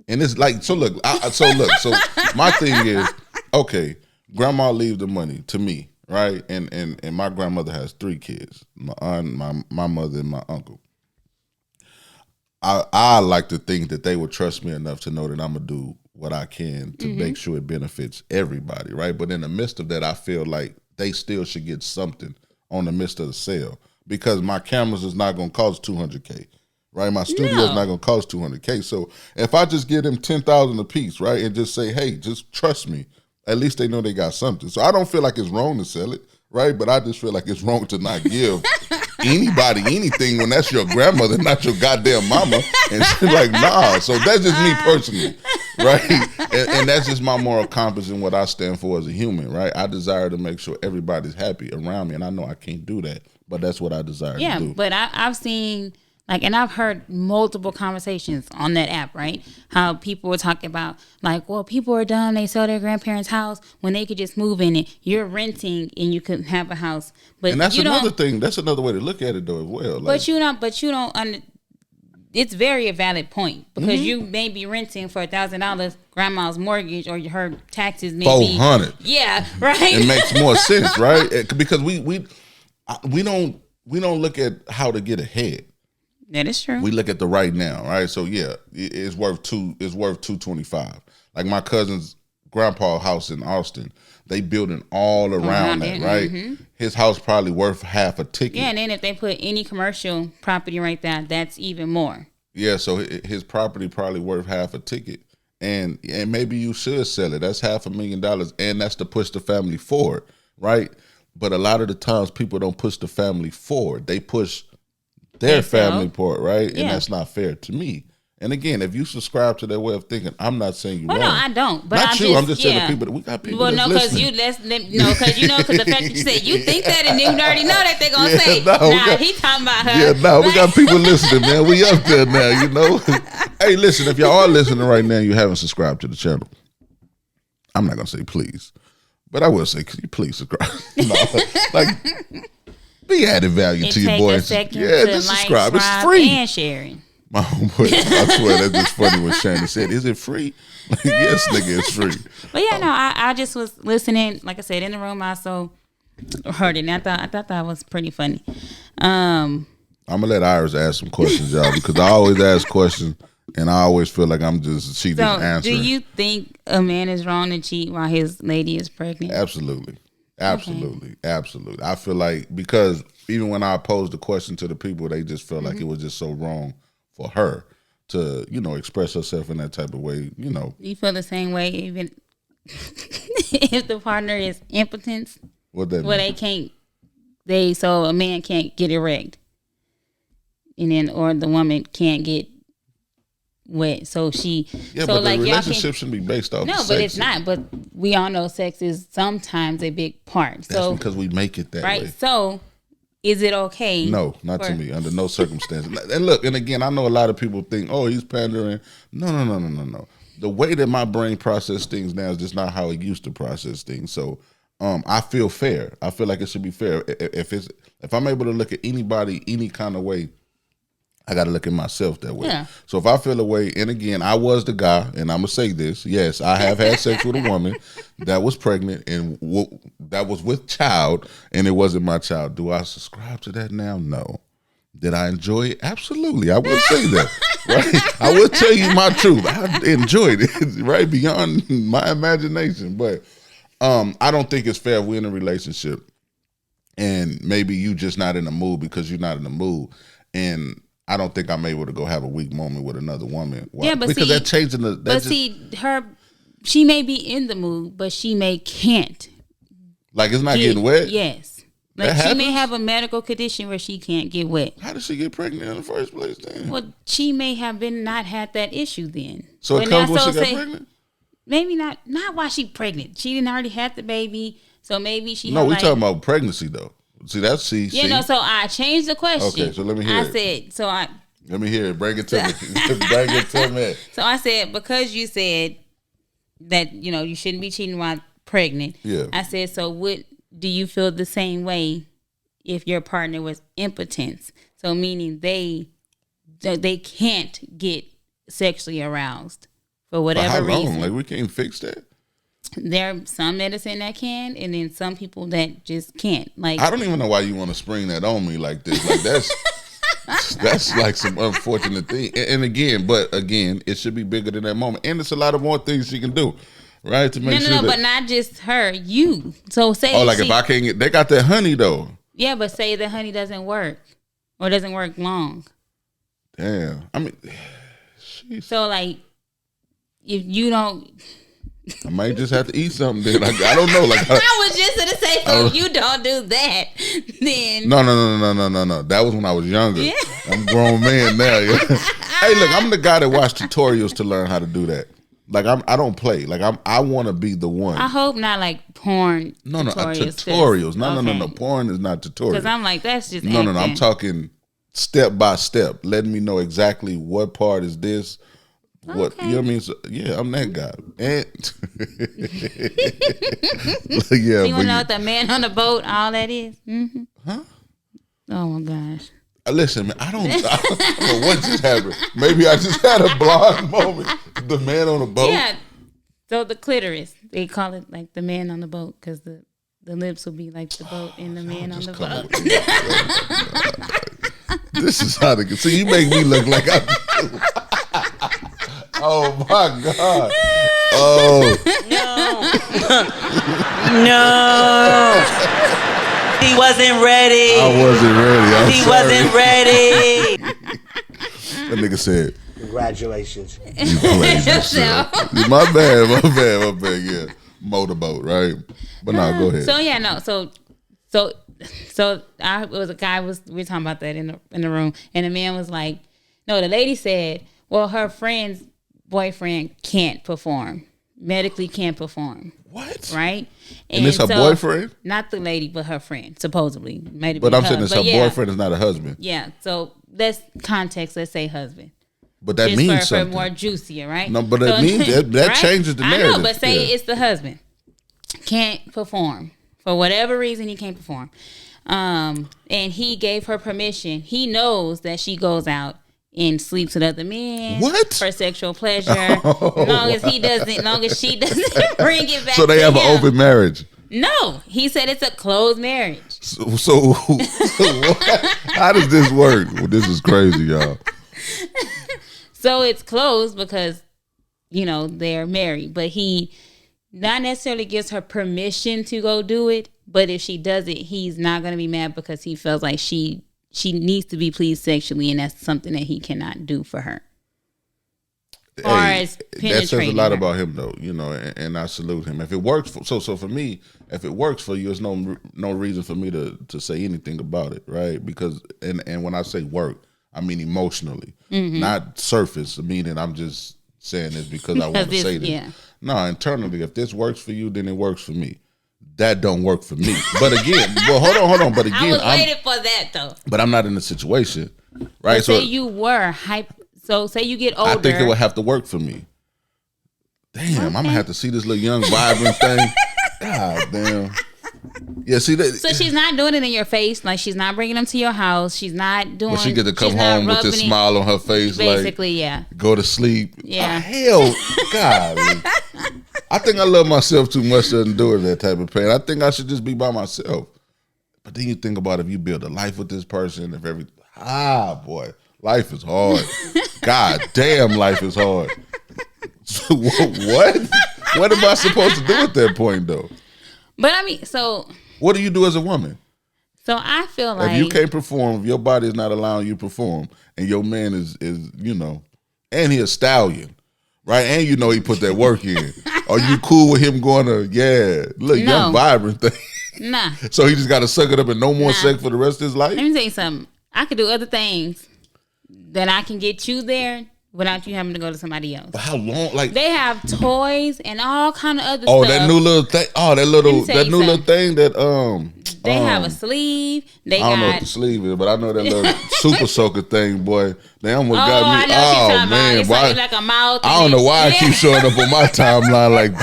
And it's like, so my thing is, okay, grandma leaves the money to me, right? And my grandmother has 3 kids, my aunt, my mother, and my uncle. I like to think that they would trust me enough to know that I'm going to do what I can to make sure it benefits everybody, right? But in the midst of that, I feel like they still should get something on the midst of the sale because my cameras is not going to cost $200K, right? My studio is not going to cost $200K. So if I just give them $10,000 a piece, right, and just say, hey, just trust me, at least they know they got something. So I don't feel like it's wrong to sell it, right? But I just feel like it's wrong to not give anybody anything when that's your grandmother, not your goddamn mama. And she's like, nah. So that's just me personally, right? And that's just my moral compass and what I stand for as a human, right? I desire to make sure everybody's happy around me. And I know I can't do that, but that's what I desire to do. Yeah, but I've seen, and I've heard multiple conversations on that app, right? How people were talking about, well, people are dumb. They sell their grandparents' house when they could just move in it. You're renting and you could have a house. But And that's you another don't, thing. That's another way to look at it, though, as well. But you don't, it's very a valid point because you may be renting for $1,000 grandma's mortgage or her taxes may be $400. Yeah, right. It makes more sense, right? Because we don't look at how to get ahead. That is true. We look at the right now, right? So yeah, it's worth $225. Like my cousin's grandpa house in Austin, they building all around that, it, right? His house probably worth half a ticket. Yeah, and then if they put any commercial property right there, that's even more. Yeah, so his property probably worth half a ticket. And maybe you should sell it. That's $500,000, and that's to push the family forward, right? But a lot of the times people don't push the family forward. They push their family part, right? And that's not fair to me. And again, if you subscribe to their way of thinking, I'm not saying you wrong. No, I don't. But not you. I'm just saying the people that we got people. Well, no, because because the fact that you said you think that, and you already know that they're gonna say, he talking about her. Yeah, we got people listening, man. We up there now, Hey, listen, if y'all are listening right now, and you haven't subscribed to the channel. I'm not gonna say please, but I will say, could you please subscribe? Be added value to your boys. Take a second to just subscribe. It's free. And sharing. My homeboy, I swear that's just funny when Shannon said, "Is it free?" Like, yes, nigga, it's free. But yeah, no, I just was listening. Like I said, in the room, I also heard it. And I thought that was pretty funny. I'm gonna let Iris ask some questions, y'all, because I always ask questions, and I always feel like she just answering. Do you think a man is wrong to cheat while his lady is pregnant? Absolutely. I feel like, because even when I posed the question to the people, they just felt like it was just so wrong for her to, express herself in that type of way. You feel the same way, even if the partner is impotent? What that Well, mean? so a man can't get erect, and then or the woman can't get wet. So but the relationship shouldn't be based off. No, sex. but it's not. But we all know sex is sometimes a big part. That's because we make it that right. way. So is it okay? No, not to me. Under no circumstance. And look, and again, I know a lot of people think, "Oh, he's pandering." No. The way that my brain processes things now is just not how it used to process things. So, I feel fair. I feel like it should be fair. If I'm able to look at anybody any kind of way, I got to look at myself that way. Yeah. So if I feel a way, and again, I was the guy, and I'm going to say this. Yes, I have had sex with a woman that was pregnant and that was with child, and it wasn't my child. Do I subscribe to that now? No. Did I enjoy it? Absolutely. I would say that. Right? I would tell you my truth. I enjoyed it, right? Beyond my imagination. But I don't think it's fair if we're in a relationship and maybe you just not in the mood because you're not in the mood. And I don't think I'm able to go have a weak moment with another woman. Why? Yeah, but because see, that changing the. That she may be in the mood, but she can't. Like it's not getting wet. Yes, That she may happens? have a medical condition where she can't get wet. How did she get pregnant in the first place? Then? Well, she may have not had that issue then. So it comes when she got pregnant. Maybe not while she pregnant. She didn't already have the baby, so maybe she. No, we talking about pregnancy though. See, that's So I changed the question. Okay, so let me hear it. Let me hear it. Bring it to me. Bring it to me. So I said, because you said that, you shouldn't be cheating while pregnant. Yeah. I said, so do you feel the same way if your partner was impotent? So meaning they can't get sexually aroused for whatever For how long? reason. Like we can't fix that. There are some medicine that can, and then some people that just can't. Like, I don't even know why you want to spring that on me like this. Like that's like some unfortunate thing. And again, it should be bigger than that moment. And there's a lot of more things she can do, right? To make sure but not just her, you. So say, if I can't they got that honey though. Yeah, but say the honey doesn't work or doesn't work long. Damn, I mean, geez. So like, if you don't. I might just have to eat something then. I don't know. Like I was just gonna say, so if you don't do that, then no. That was when I was younger. Yeah. I'm a grown man now. Yeah. Hey, look, I'm the guy that watched tutorials to learn how to do that. Like I don't play. Like I want to be the one. I hope not like porn. No, tutorials. No. Porn is not tutorials. Because I'm like, that's just no. I'm talking step by step, letting me know exactly what part is this. What you know what I mean? So, yeah, I'm that guy. And yeah, so you wanna know what the man on the boat, all that is? Mm-hmm. Huh? Oh my gosh. Listen, man, I don't know what just happened. Maybe I just had a blonde moment. The man on the boat. Yeah. So the clitoris, they call it like the man on the boat because the lips will be like the boat and the man on the boat. This is how to see. You make me look like I. Oh my God! Oh no! He wasn't ready. I wasn't ready. He wasn't ready. That nigga said, "Congratulations." You played yourself. My bad. Yeah, motorboat, right? But no, go ahead. So yeah, no. So it was a guy we were talking about that in the room, and the man was like, no, the lady said, well, her friend's boyfriend can't perform, medically can't perform. What? Right? And it's her boyfriend? Not the lady, but her friend, supposedly. But I'm saying it's her boyfriend, is not a husband. Yeah. So that's context. Let's say husband. But that means something. For more juicier, right? No, but it means that right? Changes the narrative. I know, but say it's the husband can't perform for whatever reason. He can't perform, and he gave her permission. He knows that she goes out and sleeps with other men. What? For sexual pleasure. Long as she doesn't bring it back. So they to have him. an open marriage. No, he said it's a closed marriage. So what? How does this work? Well, this is crazy, y'all. So it's closed because, they're married. But he not necessarily gives her permission to go do it. But if she does it, he's not going to be mad because he feels like she needs to be pleased sexually, and that's something that he cannot do for her. As that says a lot about him, though, and I salute him. If it works, so for me, if it works for you, there's no reason for me to say anything about it, right? Because and when I say work, I mean emotionally, not surface. Meaning, I'm just saying this because I want to say this. Yeah. No, internally, if this works for you, then it works for me. That don't work for me. But again, hold on. But again, I was waiting for that though. But I'm not in the situation, right? But say you were hype. So say you get older. I think it would have to work for me. Damn, I'm gonna have to see this little young vibrant thing. God damn. Yeah, see that. So she's not doing it in your face. Like she's not bringing them to your house. She's not doing. But she get to come home with this smile on her face. Basically, like, yeah. Go to sleep. Yeah. Hell, God. I think I love myself too much to endure that type of pain. I think I should just be by myself. But then you think about if you build a life with this person, if everything. Boy, life is hard. God damn, life is hard. So what? What am I supposed to do at that point, though? But I mean, so what do you do as a woman? So I feel like if you can't perform, if your body is not allowing you to perform, and your man is and he a stallion, right? And he put that work in. Are you cool with him going to young vibrant thing? Nah. So he just got to suck it up and no more sex for the rest of his life? Let me tell you something. I could do other things that I can get you there without you having to go to somebody else. But how long? Like they have toys and all kind of other stuff. That new little thing. Oh, that little little thing that They have a sleeve. I don't know what the sleeve is, but I know that little super soaker thing, boy. They almost got me. I know what you're talking about. It's why? like a mouth. I don't know why I keep showing up on my timeline like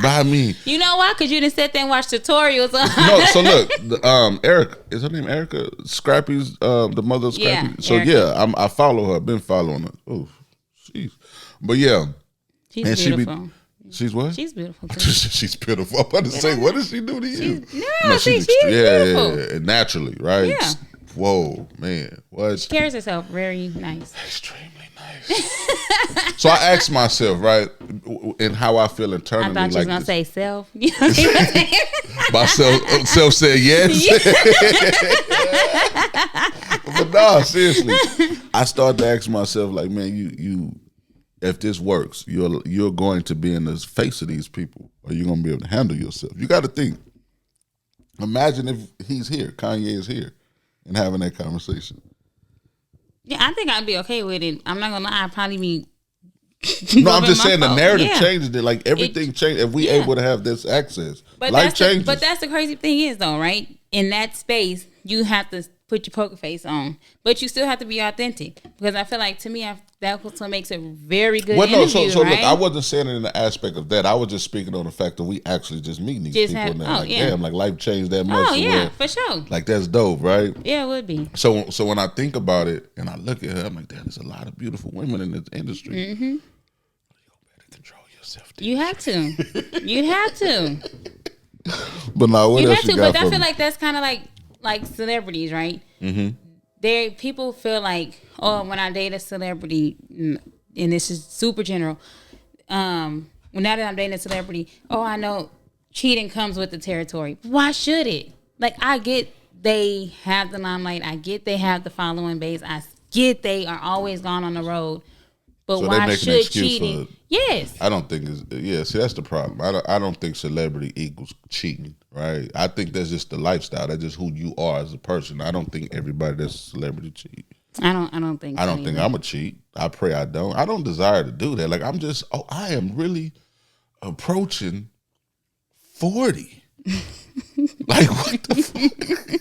buy me. You know why? Because you didn't sit there and watch tutorials. No, so look, Erica, is her name Erica? Scrappy's the mother of Scrappy. Yeah, so Erica. I follow her. Been following her. Oh, jeez. But yeah, she's and beautiful. She's what? She's beautiful too. She's pitiful. I'm about to say, what does she do to you? She's beautiful. Yeah, naturally, right? Yeah. Whoa, man. What? She carries herself very nice. Extremely nice. So I asked myself, right, and how I feel internally. I thought you was going to say self. You know what I'm saying? My self said yes. But no, seriously. I started to ask myself, like, man, you if this works, you're going to be in the face of these people. Are you going to be able to handle yourself? You got to think. Imagine if he's here, Kanye is here, and having that conversation. Yeah, I think I'd be okay with it. I'm not going to lie. I'd probably be... No, I'm just saying the narrative changes it. Like everything changed. If we able to have this access, life changes. But that's the crazy thing is though, right? In that space, you have to put your poker face on, but you still have to be authentic because I feel like to me that's what makes it very good. Interview, so right? look, I wasn't saying it in the aspect of that. I was just speaking on the fact that we actually just meeting these people now. Damn, like life changed that much. Oh yeah, for sure. Like that's dope, right? Yeah, it would be. So when I think about it and I look at her, I'm like, damn, there's a lot of beautiful women in this industry. Mm-hmm. You better control yourself. You have to. You'd have to. But now what else you got? But I feel like that's kind of like celebrities, right? Mm-hmm. People feel like, oh, when I date a celebrity, and this is super general. Now that I'm dating a celebrity, oh, I know cheating comes with the territory. Why should it? Like, I get they have the limelight. I get they have the following base. I get they are always gone on the road. But so why should cheating? Yes. I don't think see, that's the problem. I don't think celebrity equals cheating, right? I think that's just the lifestyle. That's just who you are as a person. I don't think everybody that's a celebrity cheat. I don't think I'm a cheat. I pray I don't. I don't desire to do that. Like I am really approaching 40. Like what the fuck?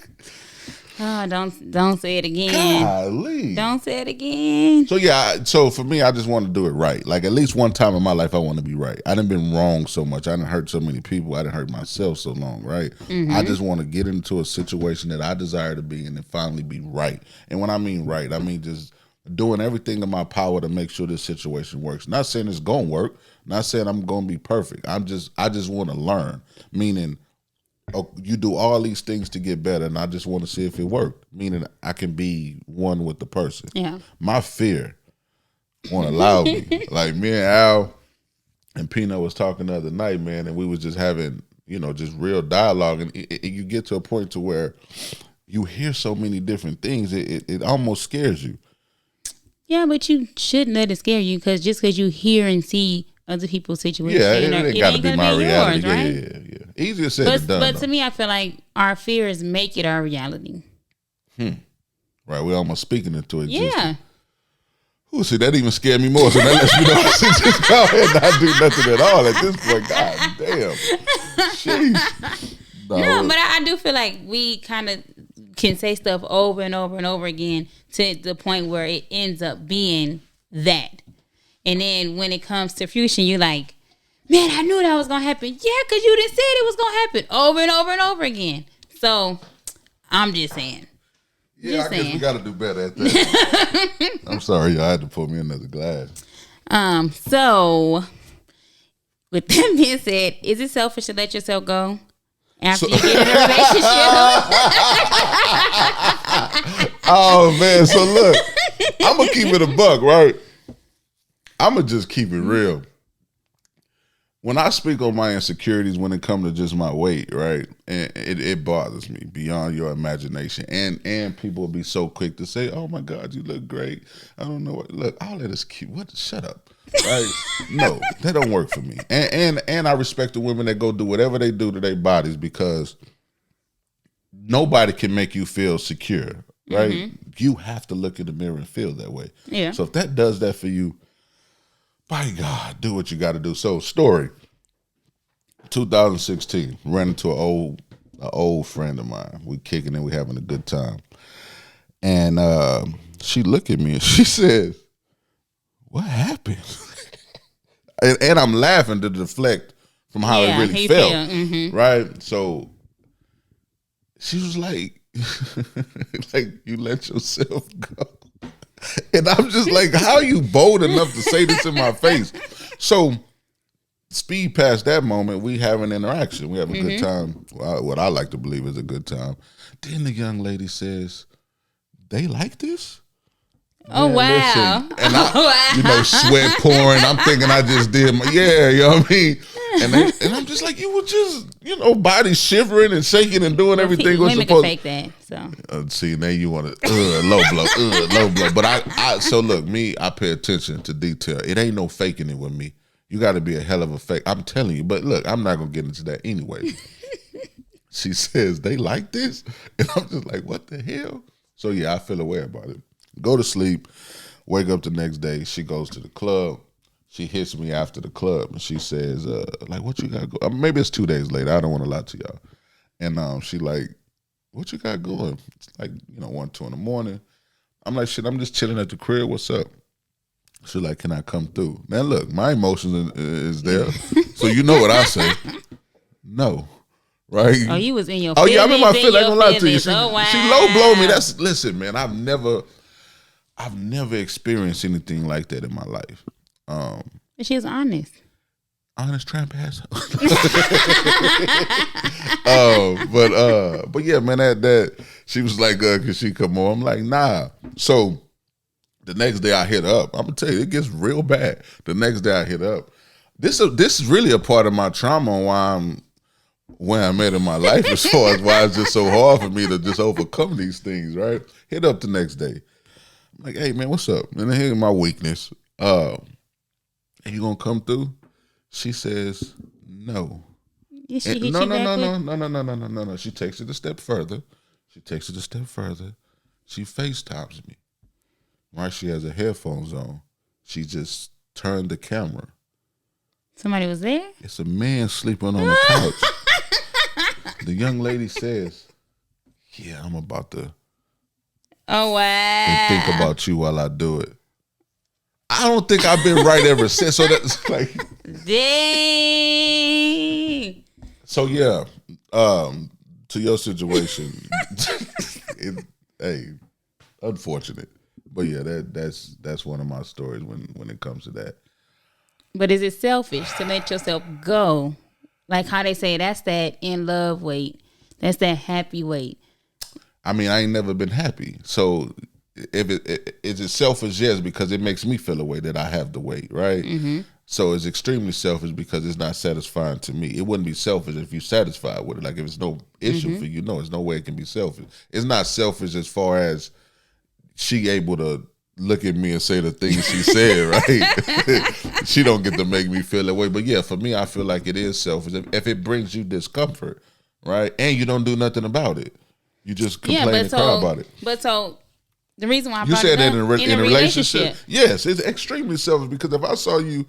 Oh, don't say it again. Golly. Don't say it again. So yeah, so for me, I just want to do it right. Like at least one time in my life, I want to be right. I done been wrong so much. I done hurt so many people. I done hurt myself so long, right? Mm-hmm. I just want to get into a situation that I desire to be in and finally be right. And when I mean right, I mean just doing everything in my power to make sure this situation works. Not saying it's gonna work. Not saying I'm gonna be perfect. I just want to learn. Meaning, you do all these things to get better, and I just want to see if it worked. Meaning, I can be one with the person. Yeah. My fear won't allow me. Like me and Al and Peanut was talking the other night, man, and we was just having, just real dialogue, and you get to a point to where you hear so many different things, it almost scares you. Yeah, but you shouldn't let it scare you, because just because you hear and see other people's situations, it ain't got to be my reality. Yours, right? Yeah. Easier said than done. But to me, I feel like our fears make it our reality. Right, we're almost speaking into existence. Yeah. Ooh, see, that even scared me more. So that lets me know I should just go ahead and not do nothing at all at this point. God damn. Jeez. No, but I do feel like we kind of can say stuff over and over and over again to the point where it ends up being that. And then when it comes to fruition, you're like, man, I knew that was going to happen. Yeah, because you didn't say it was going to happen over and over and over again. So I'm just saying. Yeah, I guess we got to do better at that. I'm sorry, y'all. I had to pour me another glass. So with that being said, is it selfish to let yourself go after you get in a relationship? Oh, man. So look, I'm going to keep it a buck, right? I'm going to just keep it real. When I speak on my insecurities when it comes to just my weight, right, and it bothers me beyond your imagination. And people will be so quick to say, oh, my God, you look great. I don't know what. Look, all that is cute. What? Shut up. Right? No, that don't work for me. And I respect the women that go do whatever they do to their bodies, because nobody can make you feel secure, right? Mm-hmm. You have to look in the mirror and feel that way. Yeah. So if that does that for you, by God, do what you got to do. So, story. 2016, ran into an old friend of mine. We kicking it, we having a good time. And she looked at me and she said, what happened? and I'm laughing to deflect from how it really felt. Mm-hmm. Right? So, she was like, you let yourself go. And I'm just like, how are you bold enough to say this in my face? So, speed past that moment, we have an interaction. We have a good time. What I like to believe is a good time. Then the young lady says, they like this? Oh, man, wow. Listen. And I, sweat pouring. I'm thinking I just did my, you know what I mean? And I'm just like, you were just, body shivering and shaking and doing everything was supposed to. Women can fake that, so. See, now you want to, low blow. But so look, I pay attention to detail. It ain't no faking it with me. You got to be a hell of a fake. I'm telling you. But look, I'm not going to get into that anyway. She says, they like this? And I'm just like, what the hell? So yeah, I feel aware about it. Go to sleep, wake up the next day. She goes to the club. She hits me after the club, and she says, what you got going? Maybe it's 2 days later. I don't want to lie to y'all. And she like, what you got going? It's like, 1, 2 in the morning. I'm like, shit, I'm just chilling at the crib. What's up? She's like, can I come through? Now, look, my emotions is there. So you know what I say. No. Right? Oh, you was in your feelings. Oh, yeah, I'm in my feelings. I ain't gonna lie to you. She low blow me. Listen, man, I've never experienced anything like that in my life. She was honest. Honest tramp asshole. But yeah, man, that she was like, can she come on? I'm like, nah. So the next day I hit her up. I'm gonna tell you, it gets real bad. The next day I hit her up. This is really a part of my trauma on why I'm where I'm at in my life, as far as why it's just so hard for me to just overcome these things, right? Hit up the next day. I'm like, hey man, what's up? And here's my weakness. Are you gonna come through? She says, no. Did she hit no. She takes it a step further. She FaceTimes me. Right? She has her headphones on. She just turned the camera. Somebody was there? It's a man sleeping on the couch. The young lady says, yeah, I'm about to think about you while I do it. I don't think I've been right ever since. So that's like, dang. So yeah, to your situation, hey, unfortunate. But yeah, that's one of my stories when it comes to that. But is it selfish to let yourself go? Like how they say, that's that in love weight. That's that happy weight. I mean, I ain't never been happy. So if is it selfish? Yes, because it makes me feel a way that I have the weight, right? Mm-hmm. So it's extremely selfish because it's not satisfying to me. It wouldn't be selfish if you're satisfied with it. Like if it's no issue for you, no, there's no way it can be selfish. It's not selfish as far as she able to look at me and say the things she said, right? She don't get to make me feel that way. But yeah, for me, I feel like it is selfish if it brings you discomfort, right? And you don't do nothing about it. You just complain and cry about it. But so the reason why I you brought said it that up, in a relationship, yes, it's extremely selfish because if I saw you,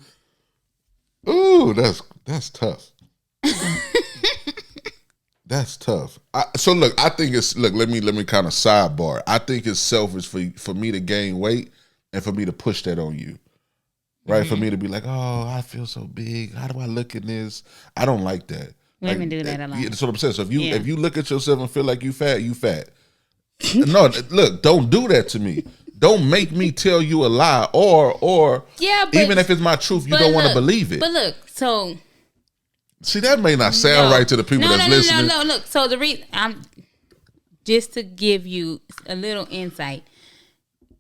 ooh, that's tough. That's tough. So look, I think it's let me kind of sidebar. I think it's selfish for me to gain weight and for me to push that on you, right? For me to be like, oh, I feel so big. How do I look in this? I don't like that. Women do that a lot. Yeah, that's what I'm saying. So if you look at yourself and feel like you fat, you fat. No, look, don't do that to me. Don't make me tell you a lie, or even if it's my truth, you don't want to believe it. But look, so see, that may not sound right to the people that's listening. No. Look, so the reason I'm just to give you a little insight.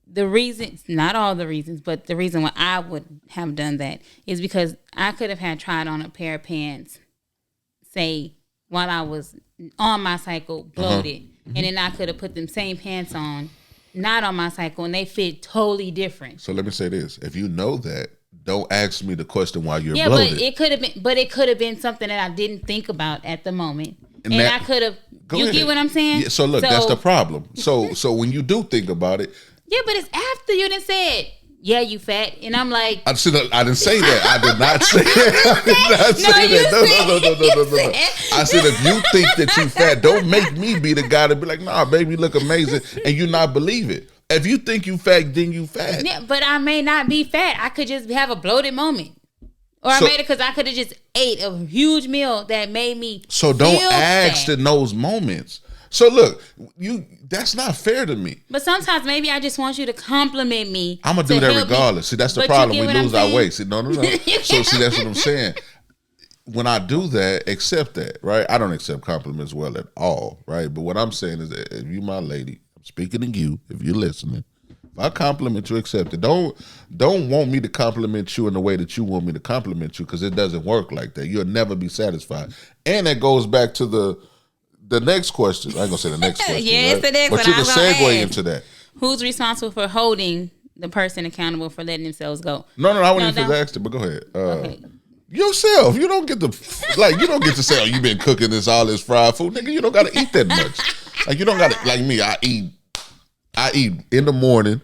The reason, not all the reasons, but the reason why I would have done that is because I could have had tried on a pair of pants, say while I was on my cycle, bloated. And then I could have put them same pants on, not on my cycle, and they fit totally different. So let me say this: if you know that, don't ask me the question why you're bloated. bloated. But it could have been something that I didn't think about at the moment, and I could have. You ahead. Get what I'm saying? Yeah, so look, that's the problem. So when you do think about it, yeah, but it's after you done said, yeah, you fat, and I'm like, I didn't say that. I did not say that. I did not say that. No. I said if you think that you fat, don't make me be the guy to be like, nah, baby, you look amazing, and you not believe it. If you think you fat, then you fat. Yeah, but I may not be fat. I could just have a bloated moment, or I made it because I could have just ate a huge meal that made me. So don't ask in those moments. So look, that's not fair to me. But sometimes maybe I just want you to compliment me. I'm gonna do that regardless. See, that's the problem. We lose our weight. See, no. So see, that's what I'm saying. When I do that, accept that, right? I don't accept compliments well at all, right? But what I'm saying is that if you my lady, I'm speaking to you, if you're listening, if I compliment you, accept it. Don't want me to compliment you in the way that you want me to compliment you, because it doesn't work like that. You'll never be satisfied. And that goes back to the next question. I ain't gonna say the next question. Yeah, it's the next one. But you can segue into that. Who's responsible for holding the person accountable for letting themselves go? No, I wouldn't even ask it, but go ahead. Okay. Yourself. You don't get to say, oh, you been cooking all this fried food. Nigga, you don't gotta eat that much. Like you don't gotta, like me, I eat in the morning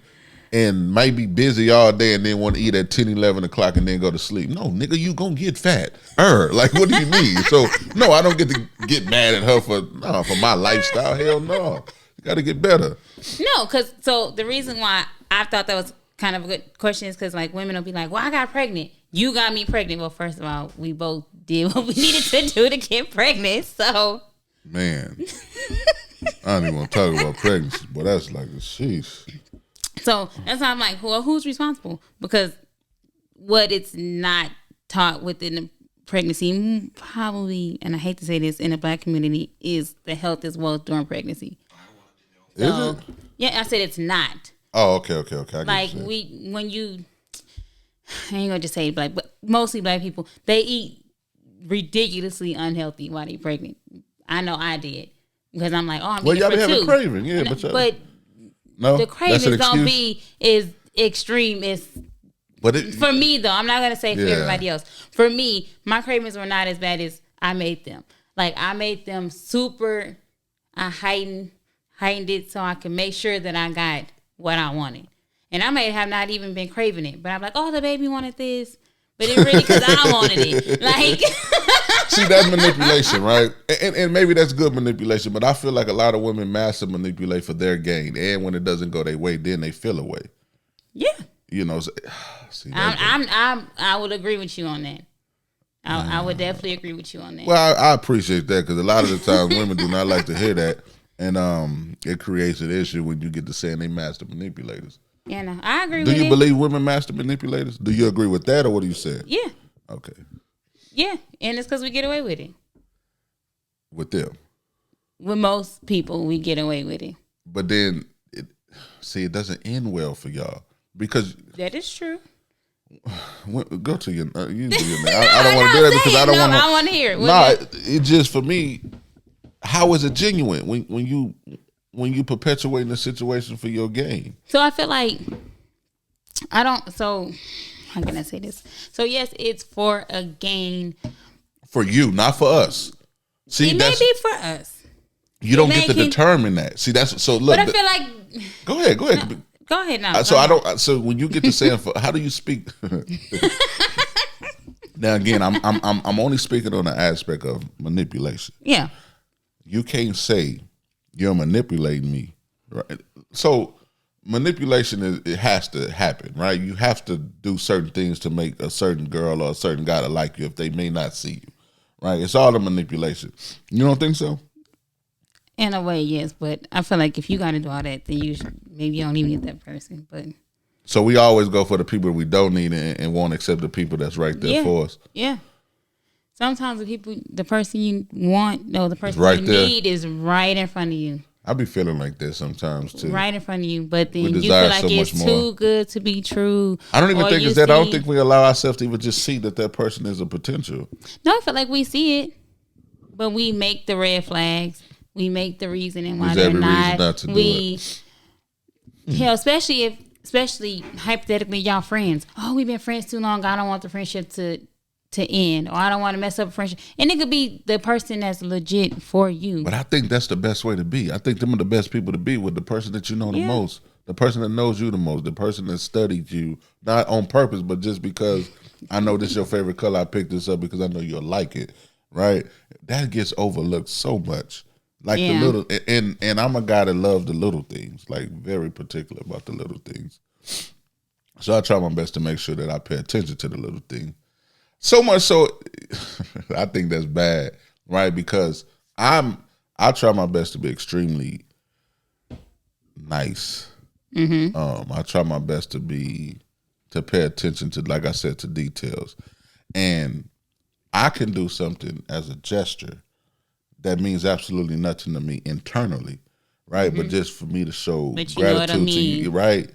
and might be busy all day and then want to eat at 10, 11 o'clock and then go to sleep. No, nigga, you gonna get fat. Like, what do you mean? So, no, I don't get to get mad at her for my lifestyle. Hell no. You got to get better. No, so the reason why I thought that was kind of a good question is because, like, women will be like, well, I got pregnant. You got me pregnant. Well, first of all, we both did what we needed to do to get pregnant, so. Man. I don't even want to talk about pregnancy, but that's like a sheesh. So that's why I'm like, well, who's responsible? Because what it's not taught within the pregnancy, probably, and I hate to say this, in the Black community, is the health is wealth during pregnancy. Is it? Yeah, I said it's not. Oh, okay. Like when you, I ain't gonna just say black, but mostly black people, they eat ridiculously unhealthy while they're pregnant. I know I did because I'm like, oh, I'm eating for two. Well, y'all be having craving, yeah, but no, the cravings don't be as extreme as. For me though, I'm not gonna say for everybody else. For me, my cravings were not as bad as I made them. Like I made them super. I heightened it so I could make sure that I got what I wanted. And I may have not even been craving it, but I'm like, oh, the baby wanted this, but it really because I wanted it. Like, see, that's manipulation, right? And maybe that's good manipulation, but I feel like a lot of women massive manipulate for their gain, and when it doesn't go their way, then they feel away. Yeah, you know. See, I would agree with you on that. I would definitely agree with you on that. Well, I appreciate that because a lot of the times women do not like to hear that, and it creates an issue when you get to saying they master manipulators. Yeah, no, I agree Do with you it. believe women master manipulators? Do you agree with that, or what do you say? Yeah, Okay, yeah, and it's because we get away with it. with them. With most people, we get away with it. But then, it doesn't end well for y'all because That is true. go to your. You do your I don't want to do that because I don't want to. I want to hear it. Nah, it just for me. How is it genuine when you perpetuating the situation for your gain? So I feel like I don't. So how can I say this? So yes, it's for a gain. For you, not for us. See, It may that's be for us, you don't get to making- determine that. See, that's so. Look, but I feel like. go ahead. Go ahead now. So I don't. So when you get to saying, for, how do you speak? Now again, I'm only speaking on the aspect of manipulation. Yeah. You can't say you're manipulating me, right? So manipulation it has to happen, right? You have to do certain things to make a certain girl or a certain guy to like you if they may not see you, right? It's all the manipulation. You don't think so? In a way, yes, but I feel like if you got to do all that, then maybe you don't even get that person. But So we always go for the people we don't need and won't accept the people that's right there yeah, for us. yeah. Sometimes the person you want, no, the person right you there. need is right in front of you, I be feeling like that sometimes too. right in front of you. But then We you desire feel like so it's much more. too good to be true. I don't even or think you it's that. I don't see- think we allow ourselves to even just see that person is a potential. No, I feel like we see it, but we make the red flags. We make the reasoning why There's they're every reason not. not to do Hell, especially hypothetically, y'all friends. Oh, we've been friends too long. I don't want the friendship to end, or I don't want to mess up a friendship. And it could be the person that's legit for you. But I think that's the best way to be. I think them are the best people to be with, the person that you know the Yeah. most, the person that knows you the most, the person that studied you, not on purpose, but just because I know this is your favorite color, I picked this up because I know you'll like it, right? That gets overlooked so much. Like Yeah. the little, and I'm a guy that loves the little things, like very particular about the little things. So I try my best to make sure that I pay attention to the little thing. So much so, I think that's bad, right? Because I try my best to be extremely nice. I try my best to pay attention to, like I said, to details, and I can do something as a gesture that means absolutely nothing to me internally, right? But just for me to show But you know what I gratitude to mean. you, right?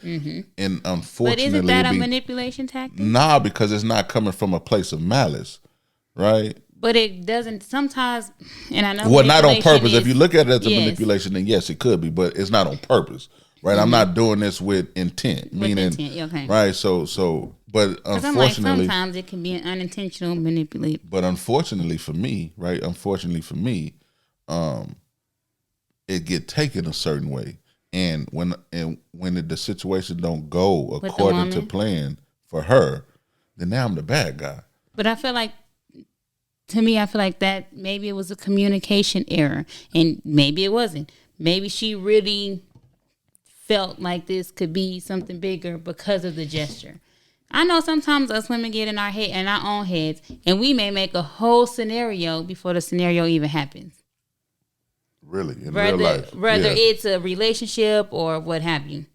And unfortunately, But isn't that a it be- manipulation tactic? Nah, because it's not coming from a place of malice, right? But it doesn't sometimes, and I know. Well, not on manipulation purpose. If you look at it as a yes. manipulation, then yes, it could be, but it's not on purpose, right? I'm not doing this with intent, meaning, intent, okay. right? So, but 'Cause I'm like, unfortunately, sometimes it can be an unintentional manipulation. but unfortunately for me, right? Unfortunately for me, it get taken a certain way, and when the situation don't go the according to woman? plan for her, then now I'm the bad guy. But I feel like, to me, I feel like that maybe it was a communication error, and maybe it wasn't. Maybe she really felt like this could be something bigger because of the gesture. I know sometimes us women get in our head, in our own heads, and we may make a whole scenario before the scenario even happens. Really, in real life, Whether yeah. it's a relationship or what have you.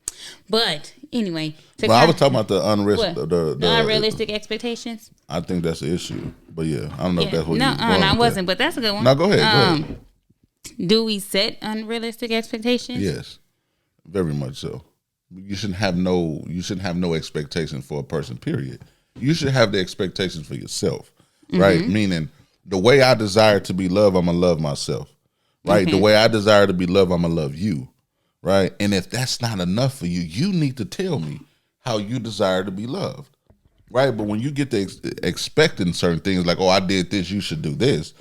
But anyway, Well, I was talking about the unrealistic. what? The unrealistic expectations. I think that's the issue. But yeah, I don't know if that's what no, you was going I with wasn't, but that's a good one. No, go ahead. Do we set unrealistic expectations? Yes, very much so. You shouldn't have no expectation for a person. Period. You should have the expectations for yourself, right? Mm-hmm. Meaning, the way I desire to be loved, I'm gonna love myself, right? Okay. The way I desire to be loved, I'm gonna love you, right? And if that's not enough for you, you need to tell me how you desire to be loved, right? But when you get to expecting certain things, like, oh, I did this, you should do this.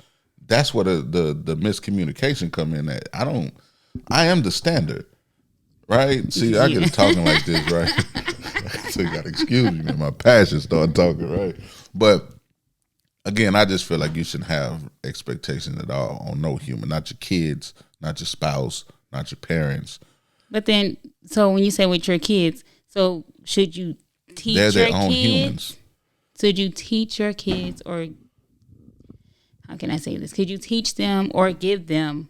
That's where the miscommunication come in at. I am the standard. Right? See, I get talking like this, right? So you gotta excuse me, man. My passion start talking, right? But again, I just feel like you shouldn't have expectations at all on no human, not your kids, not your spouse, not your parents. But then, so when you say with your kids, so should you teach They're their your own kids? humans. Should you teach your kids, or how can I say this? Could you teach them or give them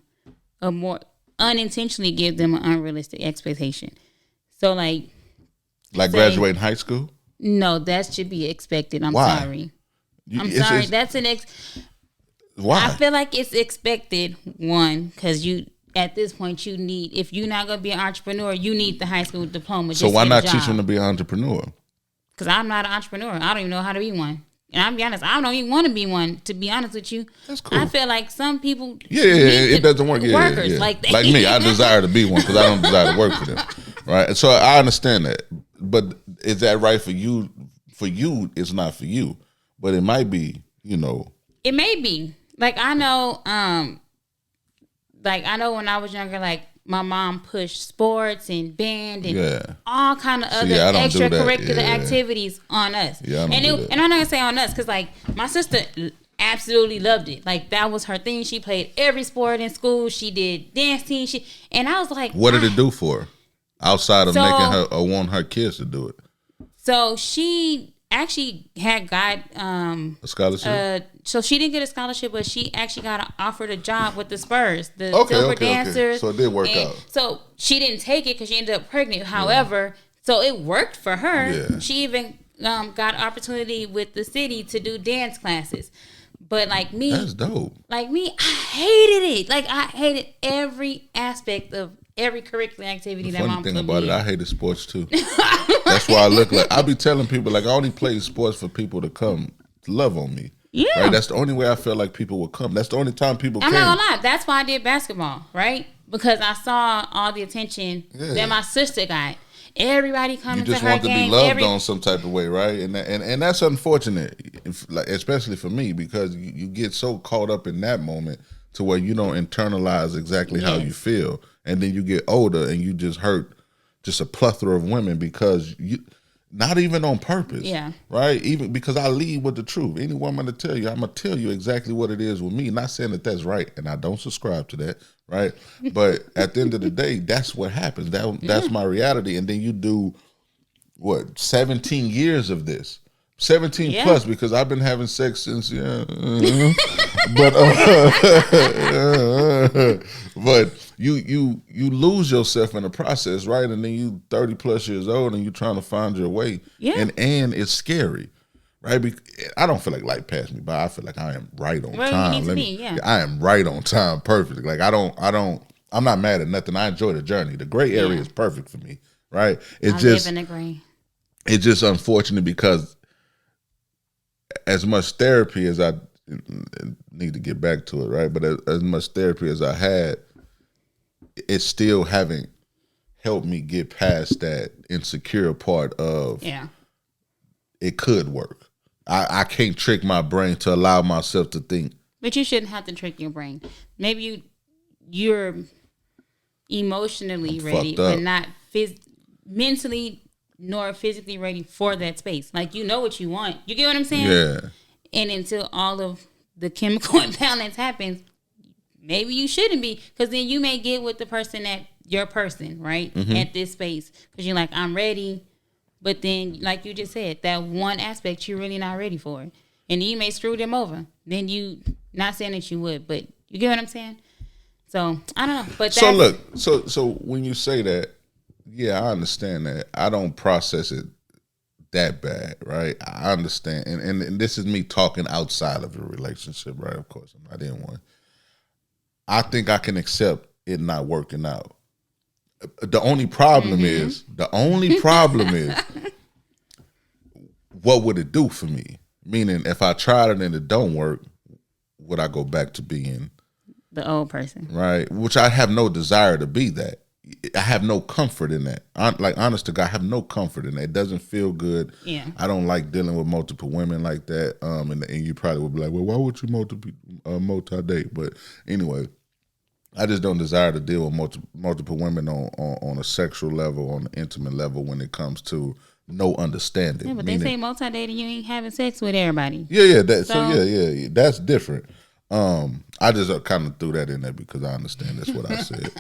unintentionally give them an unrealistic expectation? So like, Like say- graduating high school? No, that should be expected. I'm Why? sorry. I'm It's- sorry. it's- That's an Why? I feel like it's expected, one, because you at this point you need, if you're not gonna be an entrepreneur, you need the high school diploma. So why not teach them to be an entrepreneur? Because I'm not an entrepreneur. I don't even know how to be one. And I'll be honest, I don't even want to be one, to be honest with you. That's cool. I feel like some people Yeah, need it to- doesn't work. Workers, yeah. like Like me, I desire to be one because I don't desire to work for them, right? So I understand that, but is that right for you? For you, it's not for you, but it might be. It may be. Like I know when I was younger, like my mom pushed sports and band and Yeah. all kind of other See, I don't do that. extracurricular Yeah. activities on us. Yeah, I don't and do that. and I'm not gonna say on us because like my sister absolutely loved it. Like that was her thing. She played every sport in school. She did dance team. And I was like, What did it do for her outside of So- making her or wanting her kids to do it? So she actually had got A scholarship. so she didn't get a scholarship, but she actually got offered a job with the Spurs, the Okay, Silver okay. Dancers. So it did work And out. So she didn't take it because she ended up pregnant. However, so it worked for her. Yeah. She even got opportunity with the city to do dance classes. But like me, That's dope. I hated it. Like I hated every aspect of every curricular activity that Funny mom thing put about me it, I in. hated sports too. That's why I look like I be telling people like I only play sports for people to come love on me. Yeah. Right? That's the only way I feel like people will come. That's the only time people I'm came. not gonna lie. That's why I did basketball, right? Because I saw all the attention Yeah. that my sister got. Everybody You coming to just her want to be game. loved on some type of way, right? And that's unfortunate, like especially for me, because you get so caught up in that moment to where you don't internalize exactly how you Yes. feel, and then you get older and you just hurt just a plethora of women because you. Not even on purpose. Yeah. Right? Even because I lead with the truth. Any woman to tell you, I'm going to tell you exactly what it is with me. Not saying that that's right, and I don't subscribe to that, right? But at the end of the day, that's what happens. That's my reality. And then you do, 17 years of this. 17 Yeah. plus, because I've been having sex since, but you lose yourself in the process, right? And then you 30 plus years old and you trying to find your way. Yeah. And it's scary, right? I don't feel like life passed me by. I feel like I am right on Where you time. need to be, yeah. I am right on time, perfectly. Like I'm not mad at nothing. I enjoy the journey. The gray area Yeah. is perfect for me, right? I live in the gray. It's just unfortunate because as much therapy as I need to get back to it, right? But as much therapy as I had, it still haven't helped me get past that insecure part of Yeah. it could work. I can't trick my brain to allow myself to think. But you shouldn't have to trick your brain. Maybe you're emotionally I'm ready, fucked up. but not mentally nor physically ready for that space. Like you know what you want. You get what I'm saying? Yeah. And until all of the chemical imbalance happens, maybe you shouldn't be, because then you may get with the person that your person, right? Mm-hmm. At this space, because you're like, I'm ready, but then, like you just said, that one aspect you're really not ready for, and then you may screw them over. Then you, not saying that you would, but you get what I'm saying. So I don't know, but So that's, look, so when you say that, yeah, I understand that. I don't process it that bad, right? I understand, and this is me talking outside of a relationship, right? Of course, I'm not in one. I think I can accept it not working out. The only problem is, what would it do for me? Meaning, if I tried it and it don't work, would I go back to being the old person. right? Which I have no desire to be that. I have no comfort in that. Like, honest to God, I have no comfort in that. It doesn't feel good. Yeah. I don't like dealing with multiple women like that. And you probably would be like, well, why would you multi-date? But anyway, I just don't desire to deal with multiple women on a sexual level, on an intimate level when it comes to no understanding. Yeah, but they say multi-dating, you ain't having sex with everybody. Yeah. So- Yeah. That's different. I just kind of threw that in there because I understand that's what I said.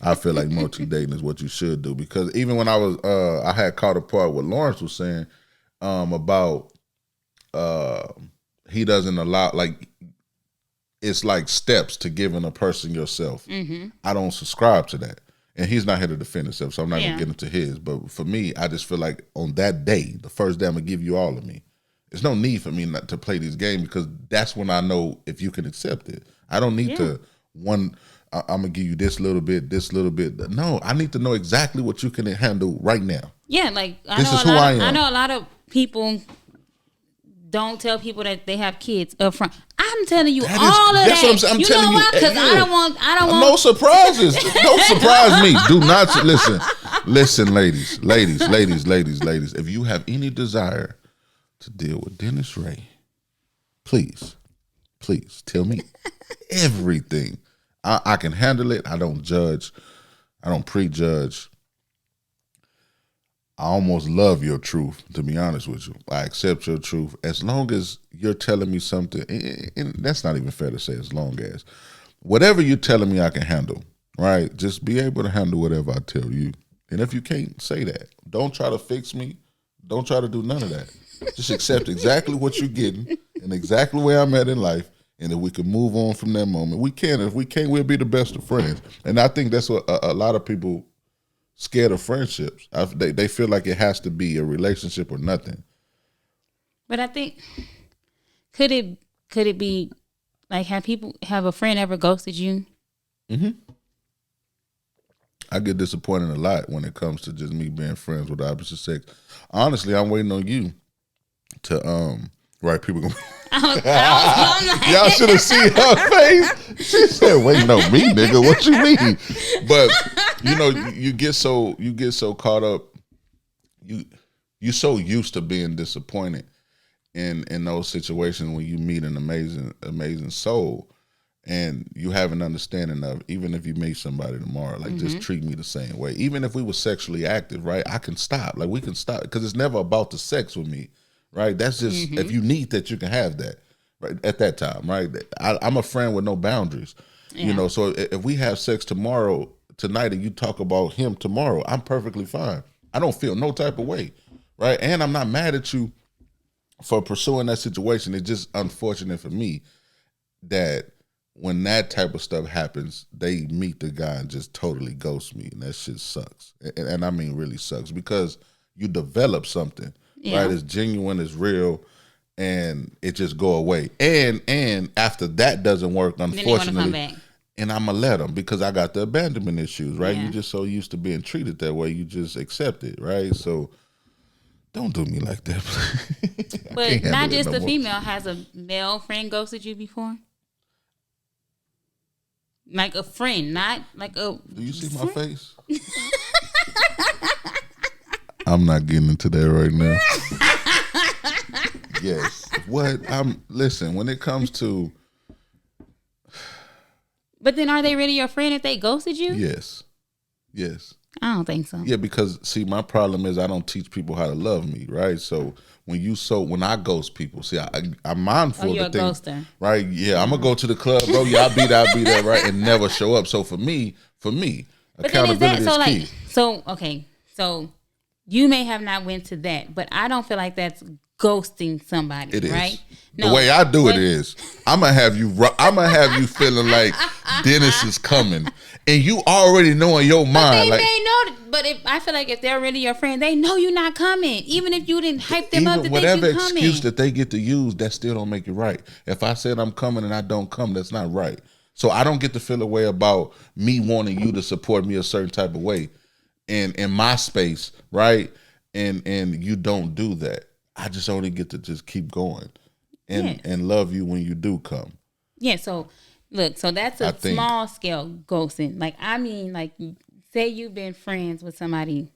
I feel like multi-dating is what you should do, because even when I had caught apart what Lawrence was saying about he doesn't allow, like, it's like steps to giving a person yourself. Mm-hmm. I don't subscribe to that. And he's not here to defend himself, so I'm not Yeah. gonna get into his. But for me, I just feel like on that day, the first day I'm gonna give you all of me. There's no need for me not to play this game because that's when I know if you can accept it. I don't need to I'm gonna give you this little bit. No, I need to know exactly what you can handle right now. Yeah, like This is who I am. I know a lot of people don't tell people that they have kids up front. I'm telling you That is- all of that's that. what I'm saying. I'm you telling know you, why? Because yeah. I don't want. No surprises. Don't surprise me. Do not listen, ladies. If you have any desire to deal with Dennis Ray, please tell me everything. I can handle it. I don't judge. I don't prejudge. I almost love your truth, to be honest with you. I accept your truth as long as you're telling me something, and that's not even fair to say as long as. Whatever you're telling me I can handle, right? Just be able to handle whatever I tell you. And if you can't, say that. Don't try to fix me. Don't try to do none of that. Just accept exactly what you're getting and exactly where I'm at in life. And if we can move on from that moment, we can. If we can't, we'll be the best of friends. And I think that's what a lot of people scared of friendships. They feel like it has to be a relationship or nothing. But I think could it be like have a friend ever ghosted you? I get disappointed a lot when it comes to just me being friends with the opposite sex. Honestly, I'm waiting on you to right people gonna y'all should have seen her face. She said, "Waiting on me, nigga. What you mean?" But you know, you get so caught up. You so used to being disappointed in those situations when you meet an amazing soul, and you have an understanding of, even if you meet somebody tomorrow, like just treat me the same way. Even if we were sexually active, right? I can stop. Like we can stop because it's never about the sex with me, right? That's just if you need that, you can have that, right? At that time, right? I'm a friend with no boundaries, you know. So if we have sex tonight, and you talk about him tomorrow, I'm perfectly fine. I don't feel no type of way, right? And I'm not mad at you for pursuing that situation. It's just unfortunate for me that when that type of stuff happens, they meet the guy and just totally ghost me, and that shit sucks. And I mean really sucks because you develop something, right? It's genuine, it's real, and it just go away. And after that doesn't work, unfortunately, come back. and I'm gonna let them because I got the abandonment issues, right? Yeah. You're just so used to being treated that way, you just accept it, right? So don't do me like that. But not just the female. Has a male friend ghosted you before? Like a friend, not like a. Do you see my face? I'm not getting into that right now. Yes. Listen, when it comes to. But then are they really your friend if they ghosted you? Yes. I don't think so. Yeah, because see, my problem is I don't teach people how to love me, right? So when I ghost people, see, I'm mindful you're of the a things, ghoster. right? Yeah, I'm gonna go to the club, bro. Yeah, I'll be there, right, and never show up. So for me, But then accountability is that key. So you may have not went to that, but I don't feel like that's ghosting somebody, It is. right? The way I do it is I'm gonna have you feeling like Dennis is coming, and you already know in your mind, like, they know. But I feel like if they're really your friend, they know you're not coming, even if you didn't hype them up to think whatever you coming. excuse that they get to use, that still don't make it right. If I said I'm coming and I don't come, that's not right. So I don't get to feel a way about me wanting you to support me a certain type of way in my space, right? And you don't do that. I just only get to just keep going and love you when you do come. Yeah, so look, so that's a small scale ghosting. Like, I mean, like, say you've been friends with somebody,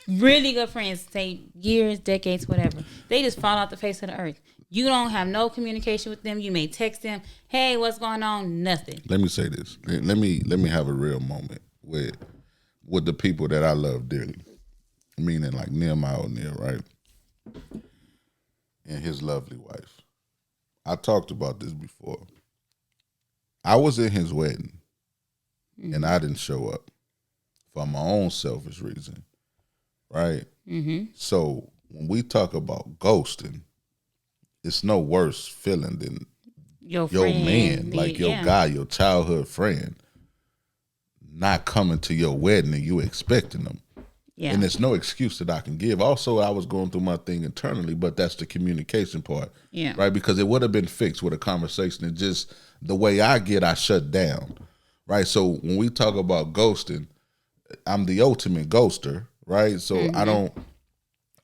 really good friends, say years, decades, whatever. They just fall off the face of the earth. You don't have no communication with them. You may text them, hey, what's going on? Nothing. Let me say this. Let me have a real moment with the people that I love dearly. Meaning like Nehemiah O'Neal, right? And his lovely wife. I talked about this before. I was in his wedding and I didn't show up for my own selfish reason, right? So when we talk about ghosting, it's no worse feeling than Your your friend, man, like your guy, your childhood friend, not coming to your wedding and you expecting them. Yeah. And there's no excuse that I can give. Also, I was going through my thing internally, but that's the communication part. Yeah. Right? Because it would have been fixed with a conversation. It's just the way I shut down. Right? So when we talk about ghosting, I'm the ultimate ghoster. Right? So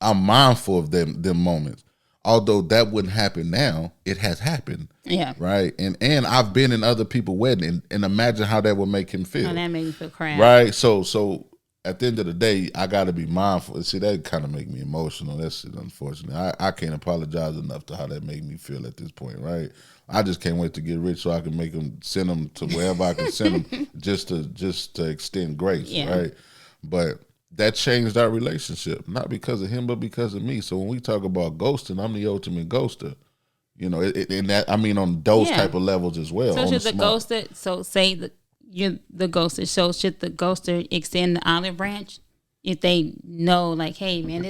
I'm mindful of them moments. Although that wouldn't happen now, it has happened. Yeah. Right? And I've been in other people's wedding and imagine how that would make him feel. Oh, that made me feel crap. Right? So at the end of the day, I got to be mindful. See, that kind of make me emotional. That's shit, unfortunate. I can't apologize enough to how that made me feel at this point, right? I just can't wait to get rich so I can make them, send them to wherever I can send them just to extend grace, right? But that changed our relationship, not because of him, but because of me. So when we talk about ghosting, I'm the ultimate ghoster. You know, and that, I mean, on those type of levels as well. So should the ghoster, say that you're the ghoster, so should the ghoster extend the olive branch if they know, like, hey man,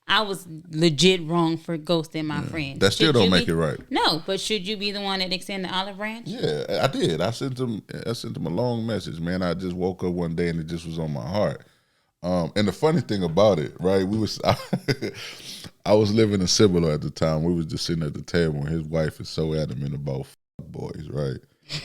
I was legit wrong for ghosting my friend. That still don't make it right. No, but should you be the one that extend the olive branch? Yeah, I did. I sent him a long message, man. I just woke up one day and it just was on my heart. And the funny thing about it, right? I was living in Cibolo at the time. We was just sitting at the table, and his wife is so adamant about boys, right?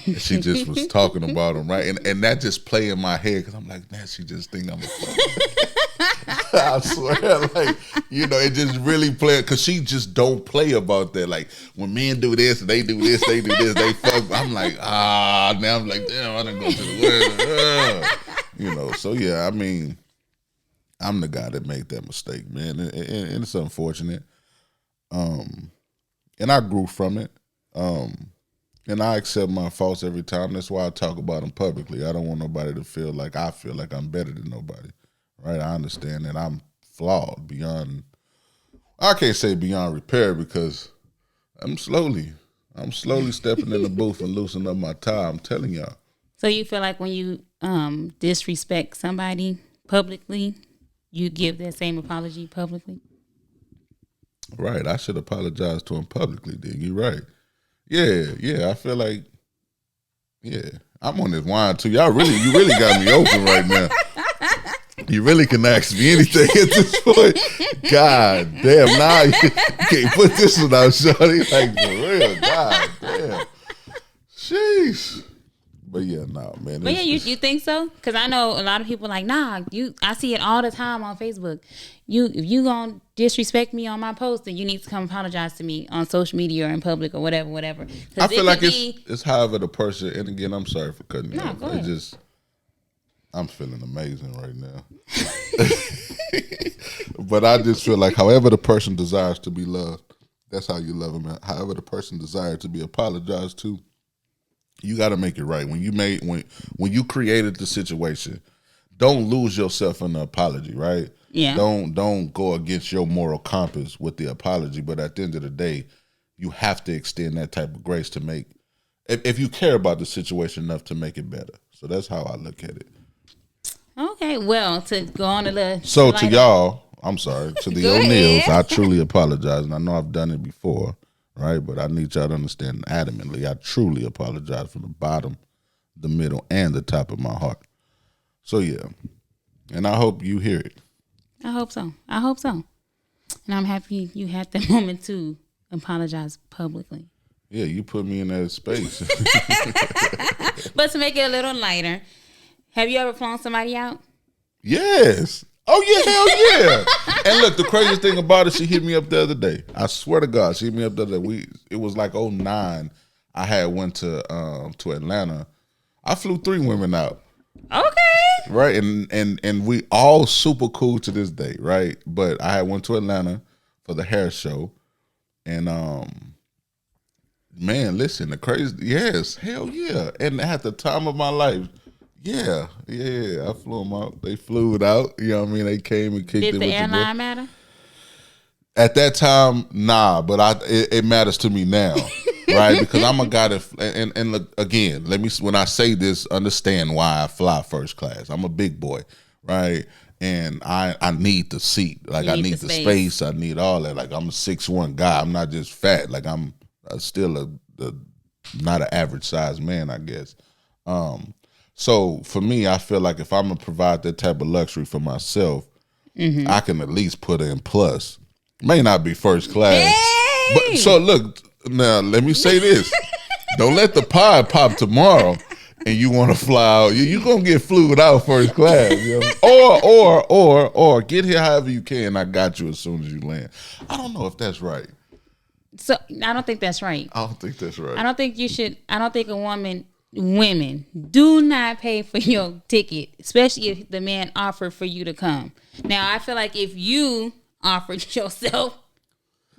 And she just was talking about them, right? And that just play in my head because I'm like, man, she just think I'm a fuck. I swear, like, you know, it just really play because she just don't play about that. Like when men do this, they do this, they do this, they fuck. I'm like, now I'm like, damn, I didn't go to the wedding. You know, so yeah, I mean, I'm the guy that made that mistake, man, and it's unfortunate. And I grew from it. And I accept my faults every time. That's why I talk about them publicly. I don't want nobody to feel like I feel like I'm better than nobody, right? I understand that I'm flawed beyond, I can't say beyond repair because I'm slowly stepping in the booth and loosening up my tie. I'm telling y'all. So you feel like when you disrespect somebody publicly, you give that same apology publicly? Right. I should apologize to him publicly, then. You're right. Yeah. I feel like, I'm on this wine too. You really got me open right now. You really can ask me anything at this point. God damn, now you can't put this one out, shorty. Like, for real, God damn. Jeez. But yeah, nah, man. But yeah, you think so? Because I know a lot of people like, nah, I see it all the time on Facebook. If you gonna disrespect me on my post, then you need to come apologize to me on social media or in public or whatever. I feel like it's however the person, and again, I'm sorry for cutting you off. Go ahead. I'm feeling amazing right now. But I just feel like however the person desires to be loved, that's how you love them. However the person desires to be apologized to, you got to make it right. When you created the situation, don't lose yourself in the apology, right? Yeah. Don't go against your moral compass with the apology. But at the end of the day, you have to extend that type of grace to make, if you care about the situation enough to make it better. So that's how I look at it. Okay, well, to go on a little. So to y'all, I'm sorry, to the Go O'Neills, ahead. I truly apologize, and I know I've done it before. Right, but I need y'all to understand adamantly, I truly apologize from the bottom, the middle, and the top of my heart. So yeah, and I hope you hear it. I hope so. And I'm happy you had that moment to apologize publicly. Yeah, you put me in that space. But to make it a little lighter, have you ever flown somebody out? Yes. Oh yeah, hell yeah. And look, the craziest thing about it, she hit me up the other day. I swear to God, she hit me up the other day. It was like 2009. I had went to Atlanta. I flew 3 women out. Okay. Right, and we all super cool to this day, right? But I had went to Atlanta for the hair show, and man, listen, the crazy, yes, hell yeah. And at the time of my life, yeah, I flew them out. They flew it out. You know what I mean? They came and kicked it with Did the airline matter? At that time, nah, but it matters to me now, right? Because I'm a guy that, and look, again, when I say this, understand why I fly first class. I'm a big boy, right? And I need the seat. Like, I need the space. I need all that. Like, I'm a 6'1" guy. I'm not just fat. Like, I'm still not an average size man, I guess. So for me, I feel like if I'm gonna provide that type of luxury for myself, I can at least put in plus. May not be first class, but so look now. Let me say this: don't let the pod pop tomorrow, and you want to fly out. You gonna get flued out first class, you know? or get here however you can. I got you as soon as you land. I don't know if that's right. So I don't think that's right. I don't think that's right. I don't think you should. I don't think women do not pay for your ticket, especially if the man offered for you to come. Now, I feel like if you offered yourself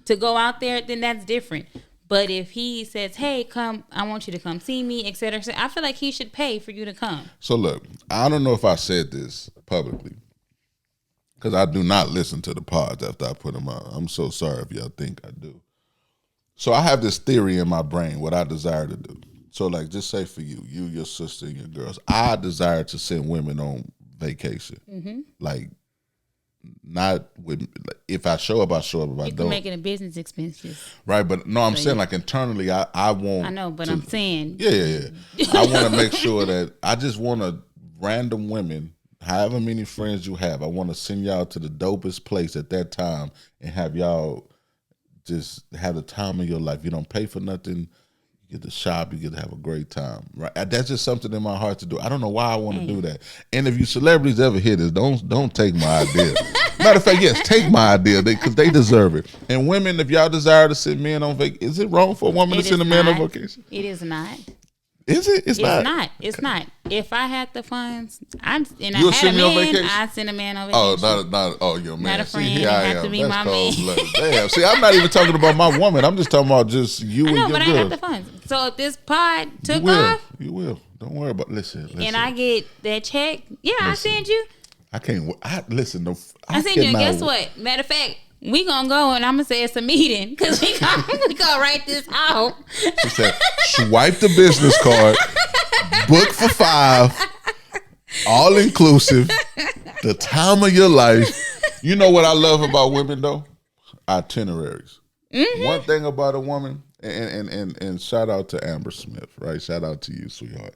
to go out there, then that's different. But if he says, "Hey, come, I want you to come see me," etc., I feel like he should pay for you to come. So look, I don't know if I said this publicly because I do not listen to the pods after I put them out. I'm so sorry if y'all think I do. So I have this theory in my brain what I desire to do. So like, just say for you, your sister, and your girls, I desire to send women on vacation. Like, not with, if I show up, I show up. If I You don't, can make it a business expenses. right? But no, I'm saying like internally, I want. I know, but to, I'm saying, yeah. I want to make sure that I just want to random women, however many friends you have, I want to send y'all to the dopest place at that time and have y'all just have the time of your life. You don't pay for nothing. You get to shop. You get to have a great time. Right? That's just something in my heart to do. I don't know why I want to do that. And if you celebrities ever hear this, don't take my idea. Matter of fact, yes, take my idea because they deserve it. And women, if y'all desire to send men on vacation, is it wrong for a woman to send a man on vacation? It is not. Is it? It's not. It's not. If I had the funds, I You'll had send a me on man, vacation? I'd send a man on Oh, vacation. your man. Not a friend. See, here It I have am. to be That's my cold man. blooded. Damn. See, I'm not even talking about my woman. I'm just talking about just you I and know, your but I girl. got the funds. So if this pod took You will. off You will. Don't worry about. Listen. and I get that check, I send you. I can't. Listen. I send you. And guess what? Matter of fact, we gonna go and I'm gonna say it's a meeting because we gonna write this out. She said, swipe the business card, book for 5, all inclusive, the time of your life. You know what I love about women though? Itineraries. One thing about a woman, and shout out to Amber Smith, right? Shout out to you, sweetheart.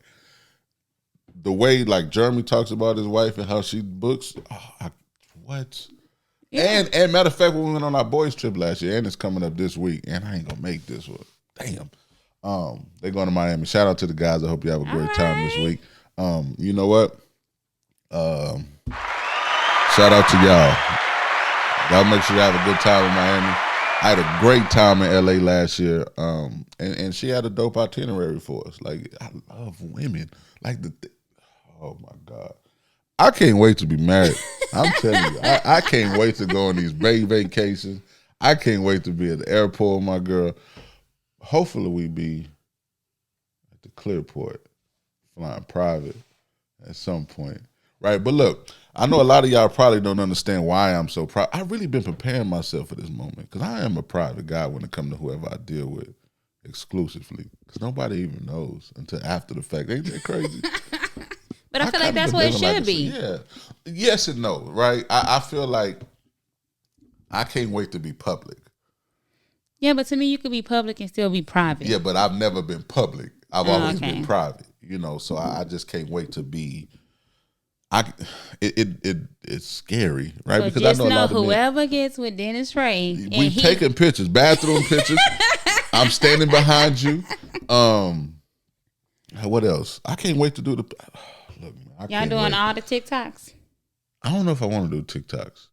The way like Jeremy talks about his wife and how she books, what? Yeah. And matter of fact, when we went on our boys trip last year, and it's coming up this week, and I ain't gonna make this one. Damn. They're going to Miami. Shout out to the guys. I hope you have a great time this week. You know what? Shout out to y'all. Y'all make sure you have a good time in Miami. I had a great time in LA last year. And she had a dope itinerary for us. Like, I love women. Like oh my God. I can't wait to be married. I'm telling you, I can't wait to go on these big vacations. I can't wait to be at the airport with my girl. Hopefully we be at the Clearport, flying private at some point. Right? But look, I know a lot of y'all probably don't understand why I'm so proud. I've really been preparing myself for this moment because I am a private guy when it comes to whoever I deal with exclusively because nobody even knows until after the fact. Ain't that crazy? But I feel like that's what it should be. Yeah. Yes and no, right? I feel like I can't wait to be public. Yeah, but to me, you could be public and still be private. Yeah, but I've never been public. I've always okay. been private, you know, so I just can't wait to be. It's scary, right? So because just I know a know lot of whoever gets with Dennis Ray, we taking pictures, bathroom pictures. I'm standing behind you. What else? I can't wait to do the. Look, man, y'all doing all the TikToks. I don't know if I want to do TikToks.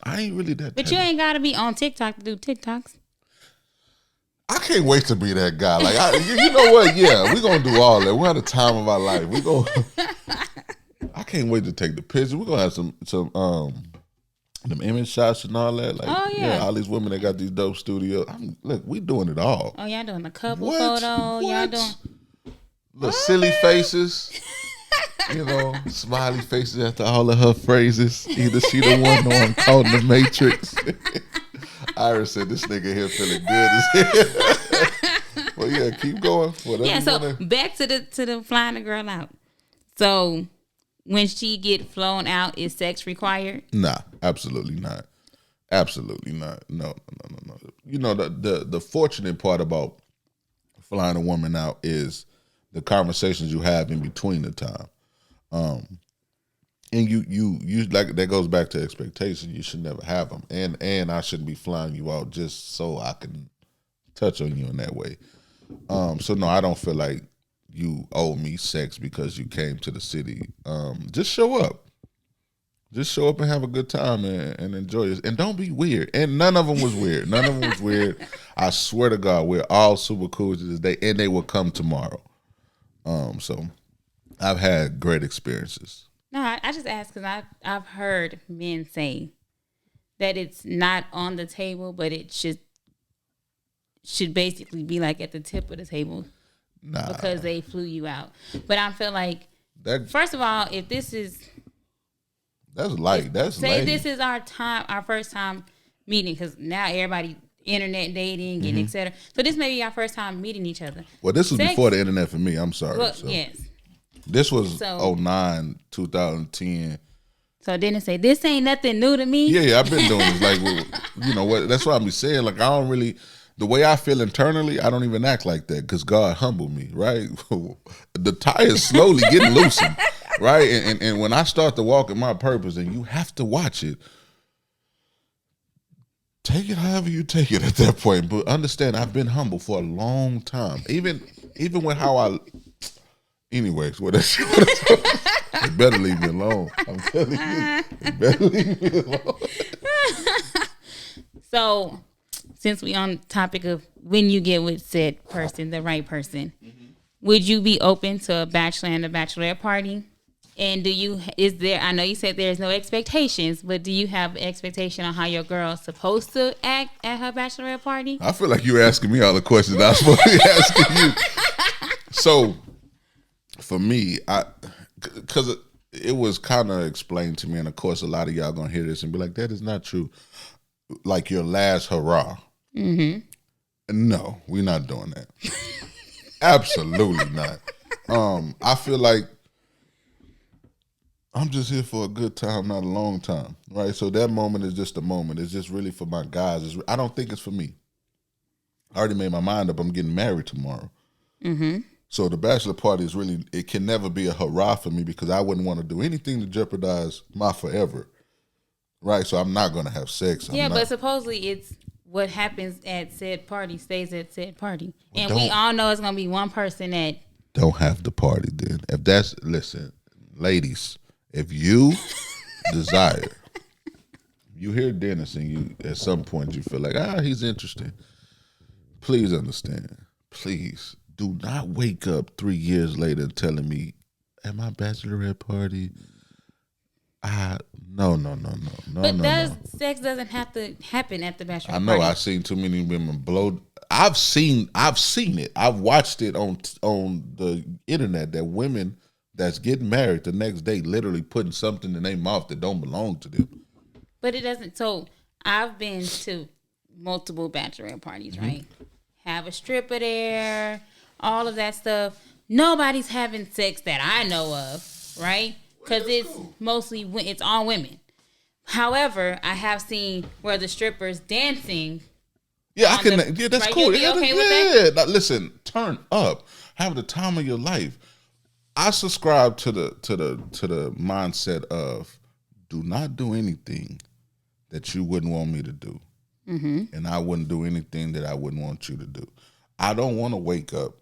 I ain't really that. But you ain't got to be on TikTok to do TikToks. I can't wait to be that guy. Like, you know what? Yeah, we're gonna do all that. We're at the time of our life. We go. I can't wait to take the picture. We're gonna have some them image shots and all that. Like, oh yeah, all these women that got these dope studios. Look, we doing it all. Oh, y'all doing the couple photo. Y'all doing little silly faces. You know, smiley faces after all of her phrases. Either she the one or I'm caught in the Matrix. Iris said, "This nigga here feeling good as hell." Well, yeah, keep going. Whatever. Yeah. So back to the flying the girl out. So when she get flown out, is sex required? Nah, absolutely not. Absolutely not. No. You know the fortunate part about flying a woman out is the conversations you have in between the time. And you like that goes back to expectations. You should never have them, and I shouldn't be flying you out just so I can touch on you in that way. So no, I don't feel like you owe me sex because you came to the city. Just show up. Just show up and have a good time and enjoy it. And don't be weird. And none of them was weird. None of them was weird. I swear to God, we're all super cool to this day, and they will come tomorrow. So I've had great experiences. No, I just asked because I've heard men say that it's not on the table, but it should basically be like at the tip of the table. Nah. Because they flew you out. But I feel like, first of all, if this is... That's light. That's say lame. This is our first time meeting, because now everybody internet dating and et cetera. So this may be our first time meeting each other. Well, this was before the internet for me. I'm sorry. Well, so. Yes. This was 09, 2010. So then it say, this ain't nothing new to me. Yeah, I've been doing this. Like, well, you know what? That's what I'm saying. Like, I don't really, the way I feel internally, I don't even act like that because God humbled me, right? The tire's slowly getting loosened, right? And when I start to walk in my purpose, and you have to watch it, take it however you take it at that point. But understand, I've been humble for a long time. Even with how I... Anyways, what else? You better leave me alone. I'm telling you, you better leave me alone. So, since we on the topic of when you get with said person, the right person, would you be open to a bachelor and a bachelorette party? And I know you said there's no expectations, but do you have expectation on how your girl's supposed to act at her bachelorette party? I feel like you're asking me all the questions I was supposed to be asking you. So, for me, because it was kind of explained to me, and of course, a lot of y'all gonna hear this and be like, "That is not true." Like your last hurrah. No, we're not doing that. Absolutely not. I feel like I'm just here for a good time, not a long time, right? So that moment is just a moment. It's just really for my guys. I don't think it's for me. I already made my mind up. I'm getting married tomorrow. So the bachelor party is really, it can never be a hurrah for me because I wouldn't want to do anything to jeopardize my forever. Right? So I'm not going to have sex. But supposedly it's what happens at said party stays at said party. And we all know it's going to be one person that... Don't have the party then. Listen, ladies, if you desire, you hear Dennis and you, at some point you feel like, he's interesting. Please understand. Please. Do not wake up 3 years later telling me, at my bachelorette party, no. Sex doesn't have to happen at the bachelorette party. I know. I've seen too many women blow. I've seen it. I've watched it on the internet that women that's getting married the next day literally putting something in their mouth that don't belong to them. But it doesn't. So I've been to multiple bachelorette parties, right? Have a stripper there. All of that stuff. Nobody's having sex that I know of, right? Because it's all women. However, I have seen where the strippers dancing. Yeah, that's right? cool. You'll be okay with that? Now, listen, turn up. Have the time of your life. I subscribe to the mindset of do not do anything that you wouldn't want me to do, and I wouldn't do anything that I wouldn't want you to do. I don't want to wake up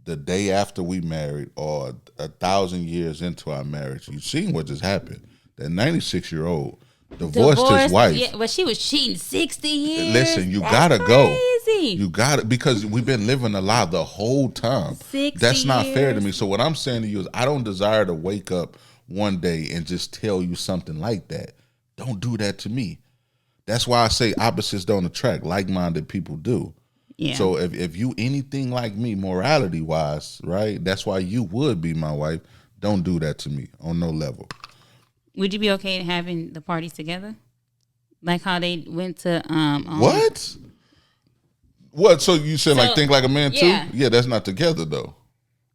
the day after we married or 1,000 years into our marriage. You've seen what just happened. That 96-year-old divorced his wife. Yeah, but she was cheating 60 years. Listen, you gotta go. You gotta, because we've been living a lie the whole time. 60 That's not fair to years. me. So what I'm saying to you is I don't desire to wake up one day and just tell you something like that. Don't do that to me. That's why I say opposites don't attract. Like-minded people do. Yeah. So if you anything like me, morality wise, right? That's why you would be my wife. Don't do that to me on no level. Would you be okay having the parties together? Like how they went to What? What? So you said like think like a man yeah. too? Yeah, that's not together though.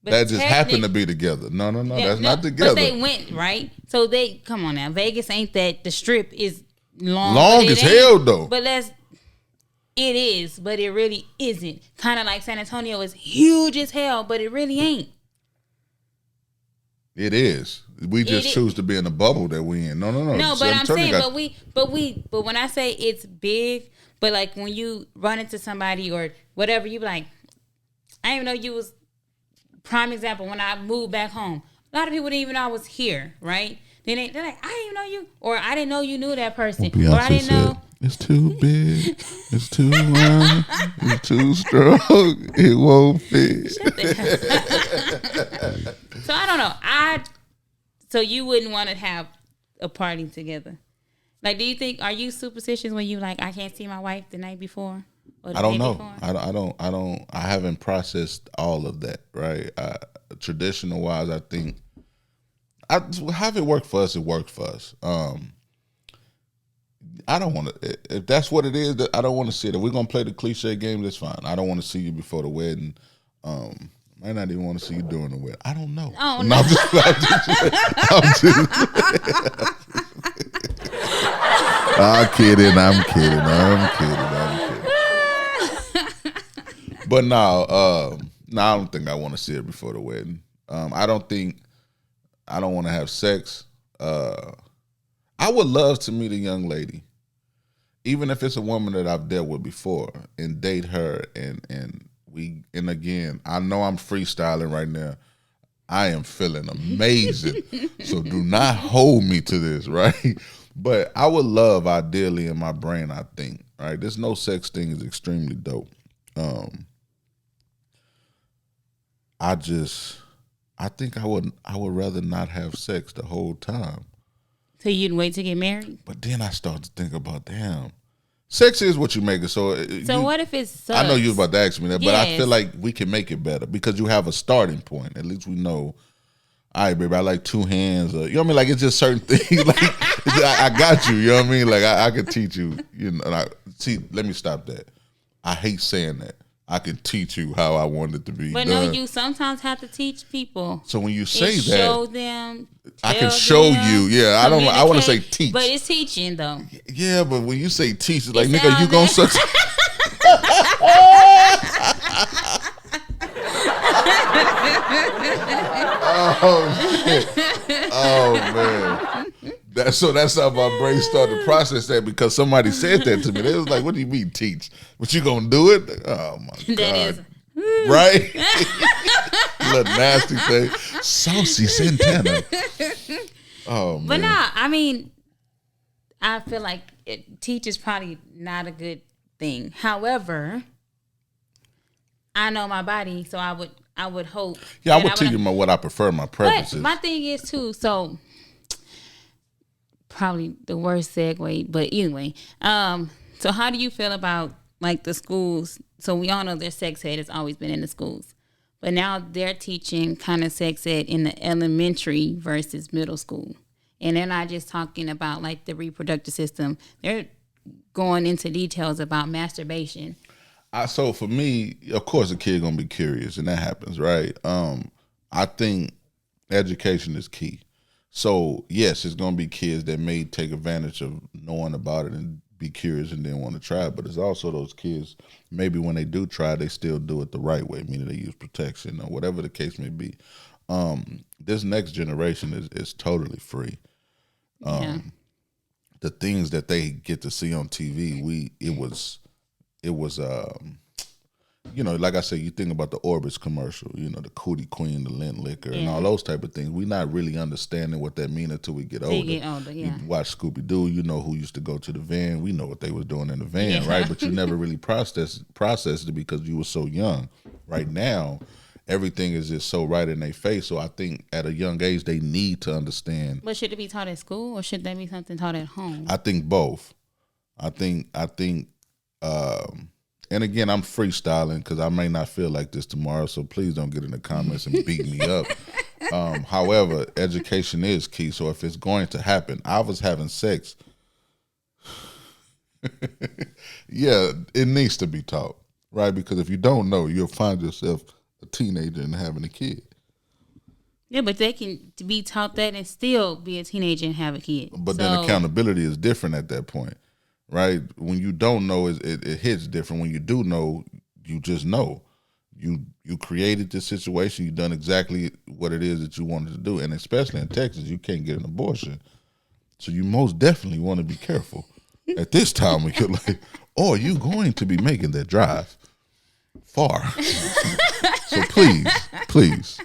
But that just happened to be together. No, that's not But together. they went, right? So come on now. Vegas ain't that, the strip is long. Long as hell though. But let's it is, but it really isn't. Kind of like San Antonio is huge as hell, but it really ain't. It is. We just choose to be in the bubble that we in. No. No, but I'm saying, got, but when I say it's big, but like when you run into somebody or whatever, you be like, I didn't even know you was. Prime example, when I moved back home, a lot of people didn't even know I was here, right? They're like, I didn't even know you, or I didn't know you knew that person, Beyonce or I didn't know. It's too big, it's too wide, it's too strong, it won't fit. So I don't know. So you wouldn't want to have a party together? Like, do you think, are you superstitious when you like, I can't see my wife the night before? Or the I don't day know. before? I haven't processed all of that, right? Traditional wise, I think have it work for us, it worked for us. I don't want to, if that's what it is, that I don't want to see it. If we're going to play the cliche game, that's fine. I don't want to see you before the wedding. Might not even want to see you during the wedding. I don't know. Oh, no. I'm kidding. But no, I don't think I want to see it before the wedding. I don't want to have sex. I would love to meet a young lady, even if it's a woman that I've dealt with before, and date her. And again, I know I'm freestyling right now. I am feeling amazing. So do not hold me to this, right? But I would love, ideally in my brain, I think, right? There's no sex thing is extremely dope. I think I would rather not have sex the whole time. So you'd wait to get married? But then I start to think about, damn, sex is what you make it. So what if it sucks? I know you was about to ask me that, but I Yes. feel like we can make it better because you have a starting point. At least we know, all right, baby, I like two hands. You know what I mean? Like, it's just certain things. Like, I got you. You know what I mean? Like, I could teach you. You know, let me stop that. I hate saying that. I can teach you how I want it to be But done. no, you sometimes have to teach people. So when you say And that, show them. I can tell show them, you. Yeah, I don't. I want to say communicate. teach. But it's teaching though. Yeah, but when you say teach, it's like, It nigga, you sounds gonna like- suck. Oh shit! Oh man! That's how my brain started to process that because somebody said that to me. They was like, "What do you mean teach? But you gonna do it?" Oh my god! That is. Right? Little nasty thing. Saucy Santana. Oh man! But nah, I mean, I feel like teach is probably not a good thing. However, I know my body, so I would hope. Yeah, I that would tell you what I prefer, my preferences. But my thing is too. So probably the worst segue, but anyway. So how do you feel about like the schools? So we all know there's sex ed has always been in the schools, but now they're teaching kind of sex ed in the elementary versus middle school, and they're not just talking about like the reproductive system. They're going into details about masturbation. So for me, of course, a kid gonna be curious, and that happens, right? I think education is key. So yes, it's gonna be kids that may take advantage of knowing about it and be curious and then want to try it. But it's also those kids, maybe when they do try, they still do it the right way, meaning they use protection or whatever the case may be. This next generation is totally free. Yeah. The things that they get to see on TV, it was you know, like I said, you think about the Orbis commercial, you know, the Cootie Queen, the Lint Liquor, and all those type of things. We're not really understanding what that means until we get older. Yeah. You watch Scooby Doo, you know who used to go to the van. We know what they was doing in the van, right? But you never really processed it because you were so young. Right now, everything is just so right in their face. So I think at a young age they need to understand. But should it be taught at school or should that be something taught at home? I think both. I think and again, I'm freestyling because I may not feel like this tomorrow, so please don't get in the comments and beat me up. However, education is key. So if it's going to happen, I was having sex. Yeah, it needs to be taught, right? Because if you don't know, you'll find yourself a teenager and having a kid. Yeah, but they can be taught that and still be a teenager and have a kid. But then accountability is different at that point, right? When you don't know, it hits different. When you do know, you just know. You created this situation. You done exactly what it is that you wanted to do, and especially in Texas, you can't get an abortion, so you most definitely want to be careful at this time of your life, or you going to be making that drive far. So please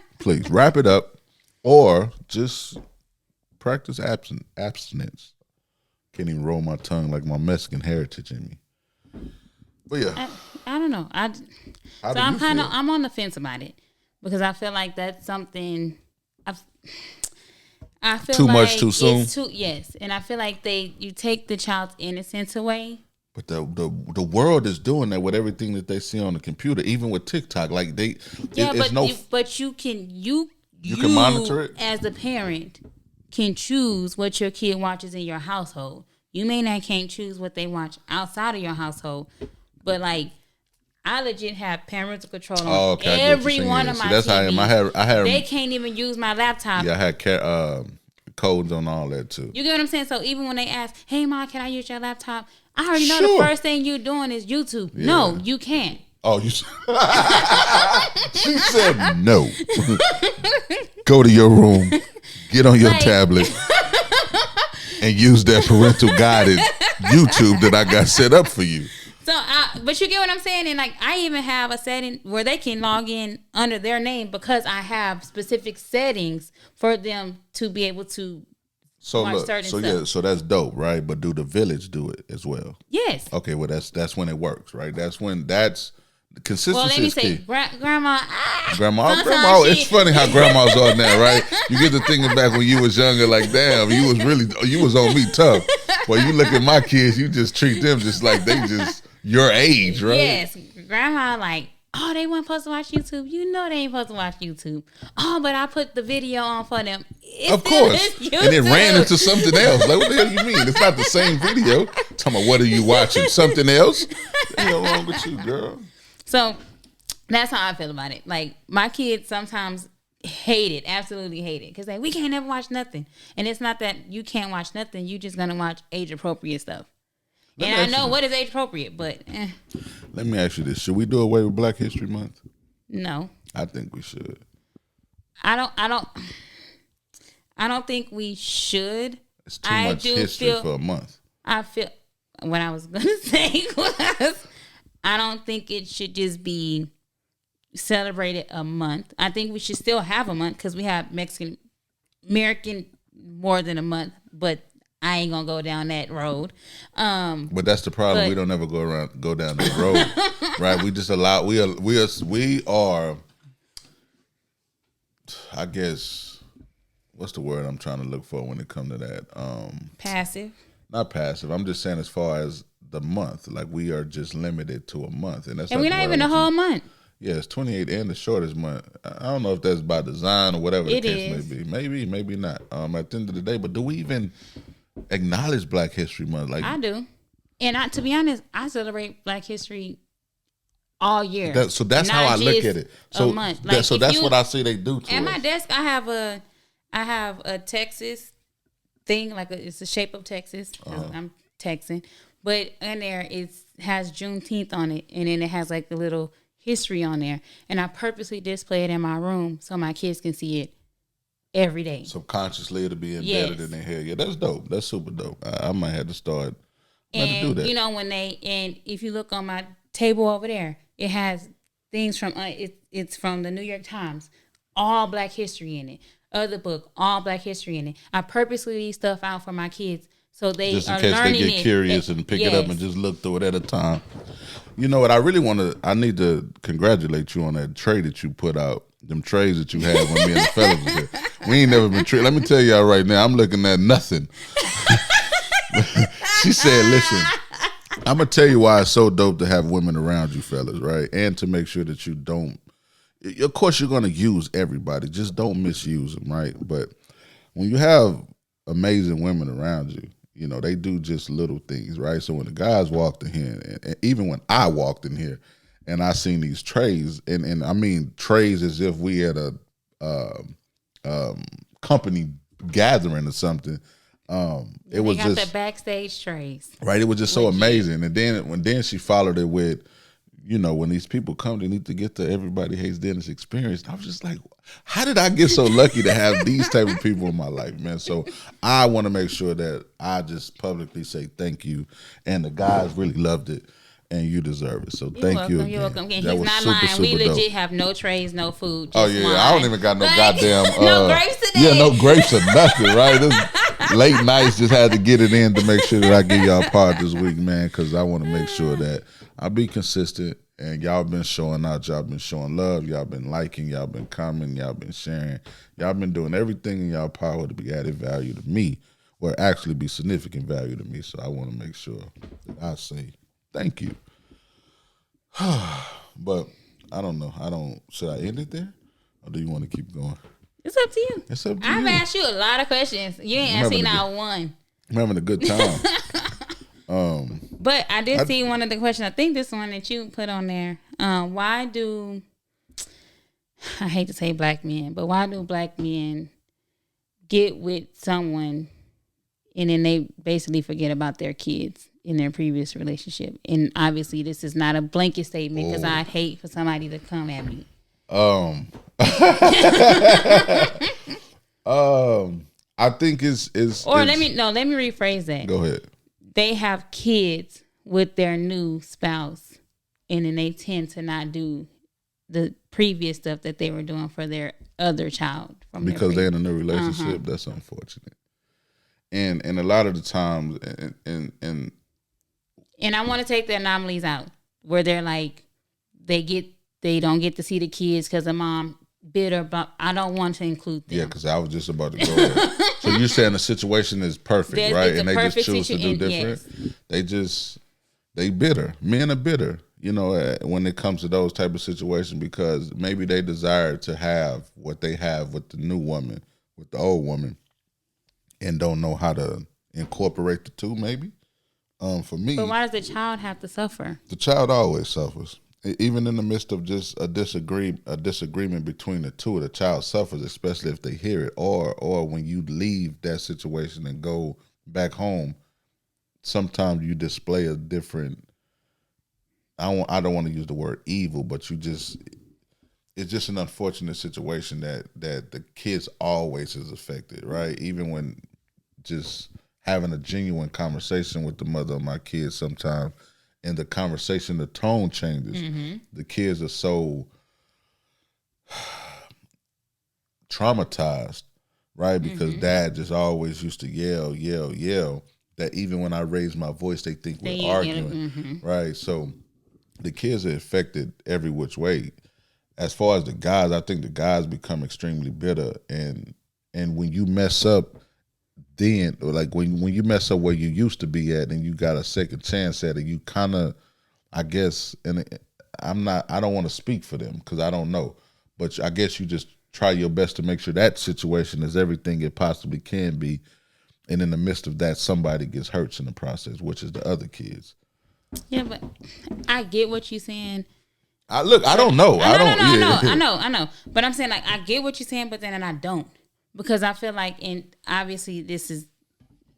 wrap it up, or just practice abstinence. Can't even roll my tongue like my Mexican heritage in me. But yeah, I don't know. I'm on the fence about it because I feel like that's something. I feel too like much too soon. Yes, and I feel like you take the child's innocence away. But the world is doing that with everything that they see on the computer, even with TikTok. Like but you can monitor it as a parent. Can choose what your kid watches in your household. You may not can't choose what they watch outside of your household, but like I legit have parental control on every one of my that's TVs. how I had. They can't even use my laptop. Yeah, I had codes on all that too. You get what I'm saying? So even when they ask, "Hey, Mom, can I use your laptop?" I already know Sure. the first thing you're doing is YouTube. Yeah. No, you can't. Oh, you. She said no. Go to your room, get on your tablet, and use that parental guided YouTube that I got set up for you. So, but you get what I'm saying? And like, I even have a setting where they can log in under their name because I have specific settings for them to be able to watch certain stuff. Yeah, so that's dope, right? But do the village do it as well? Yes. Okay, well that's when it works, right? That's consistency. Well, let me is say, key. Grandma. Grandma. It's funny how grandmas are now, right? You get to thinking back when you was younger, like, damn, you was on me tough. Well, you look at my kids, you just treat them just like they just your age, right? Yes, Grandma like, oh, they weren't supposed to watch YouTube. You know they ain't supposed to watch YouTube. Oh, but I put the video on for them. Of course. And it ran into something else. Like, what the hell you mean? It's not the same video. Talking about what are you watching? Something else? What's wrong with you, girl? So that's how I feel about it. Like my kids sometimes hate it, absolutely hate it, because we can't never watch nothing. And it's not that you can't watch nothing. You just gonna watch age appropriate stuff. And I know what is age appropriate, but let me ask you this: should we do away with Black History Month? No, I think we should. I don't think we should. It's too much history for a month. I feel what I was gonna say was I don't think it should just be celebrated a month. I think we should still have a month because we have Mexican American more than a month, but I ain't gonna go down that road. But that's the problem. We don't ever go down that road, right? We just allow. We are. I guess. What's the word I'm trying to look for when it comes to that? Passive. Not passive. I'm just saying as far as the month, like we are just limited to a month, and we're not even a whole month. Yeah, it's 28 and the shortest month. I don't know if that's by design or whatever the case may be. Maybe not. At the end of the day, but do we even acknowledge Black History Month? Like I do, and to be honest, I celebrate Black History all year. So that's how I look at it. So a month. Like so that's what I see they do to at us. my desk. I have a Texas thing, like it's the shape of Texas. I'm Texan, but in there it has Juneteenth on it, and then it has like the little history on there, and I purposely display it in my room so my kids can see it every day. Subconsciously, it'll be embedded in their head. Yeah, that's dope. That's super dope. I might have to start. And to do that. you know if you look on my table over there, it has things from it's from the New York Times, all Black history in it. Other book, all Black history in it. I purposely leave stuff out for my kids so they just in are case learning they get curious and pick it up and just look through it at a time. You know what? I need to congratulate you on that tray that you put out. Them trays that you had when me and the fellas was here. We ain't never been treated. Let me tell y'all right now, I'm looking at nothing. She said, listen, I'm going to tell you why it's so dope to have women around you fellas, right? And to make sure that you don't, of course you're going to use everybody. Just don't misuse them, right? But when you have amazing women around you, you know, they do just little things, right? So when the guys walked in here, and even when I walked in here and I seen these trays, and I mean trays as if we had a company gathering or something, It was They got just the backstage trays. right. It was just so Legit. amazing. And then she followed it with, when these people come, they need to get the Everybody Hates Dennis experience. And I was just like, how did I get so lucky to have these type of people in my life, man? So I want to make sure that I just publicly say thank you. And the guys really loved it, and you deserve it. So thank you again. You're welcome. Again, That he's was not super, lying. We super dope. legit have no trays, no food. Oh Just yeah, wine. I don't even got no Like, goddamn no grapes today. Yeah, no grapes or nothing, right? This late nights, just had to get it in to make sure that I give y'all a part this week, man, because I want to make sure that I be consistent, and y'all been showing out, y'all been showing love, y'all been liking, y'all been commenting, y'all been sharing, y'all been doing everything in y'all power to be added value to me, or actually be significant value to me. So I want to make sure that I say thank you. But I don't know. Should I end it there, or do you want to keep going? It's up to you. It's up to I've you. asked you a lot of questions. You ain't asked me not one. I'm having a good time. But I did see one of the questions. I think this one that you put on there. Why do, I hate to say black men, but why do black men get with someone and then they basically forget about their kids in their previous relationship? And obviously this is not a blanket statement, because I'd hate for somebody to come at me. I think it's Let me rephrase that. Go ahead. They have kids with their new spouse, and then they tend to not do the previous stuff that they were doing for their other child. Because they're in a new relationship. That's unfortunate. And a lot of the times, and I want to take the anomalies out where they're like, they don't get to see the kids because the mom bitter, but I don't want to include them. yeah, because I was just about to go there. So you're saying the situation is perfect, It's right? a And they just perfect choose to do situation, different. They bitter. Men are bitter, when it comes to those type of situations, because maybe they desire to have what they have with the new woman, with the old woman, and don't know how to incorporate the two, maybe. For me, But why does the child have to suffer? the child always suffers. Even in the midst of just a disagreement between the two, the child suffers, especially if they hear it, or when you leave that situation and go back home. Sometimes you display a different. I don't want to use the word evil, but it's just an unfortunate situation that the kids always is affected, right? Even when just having a genuine conversation with the mother of my kids sometimes. In the conversation, the tone changes. Mm-hmm. The kids are so traumatized, right? Because dad just always used to yell, that even when I raise my voice, they think we're arguing, right? So the kids are affected every which way. As far as the guys, I think the guys become extremely bitter. And when you mess up, then like when you mess up where you used to be at and you got a second chance at it, you kind of, I guess, and I don't want to speak for them because I don't know, but I guess you just try your best to make sure that situation is everything it possibly can be, and in the midst of that, somebody gets hurt in the process, which is the other kids. Yeah, but I get what you're saying. I don't know. I know. But I'm saying, like, I get what you're saying, but then I don't. Because I feel like, and obviously this is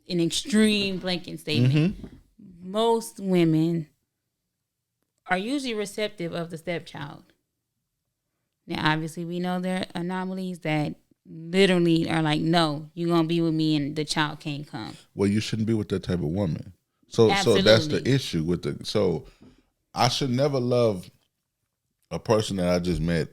an extreme blanket statement, most women are usually receptive of the stepchild. Now, obviously, we know there are anomalies that literally are like, no, you're going to be with me and the child can't come. Well, you shouldn't be with that type of woman. So that's the issue with so I should never love a person that I just met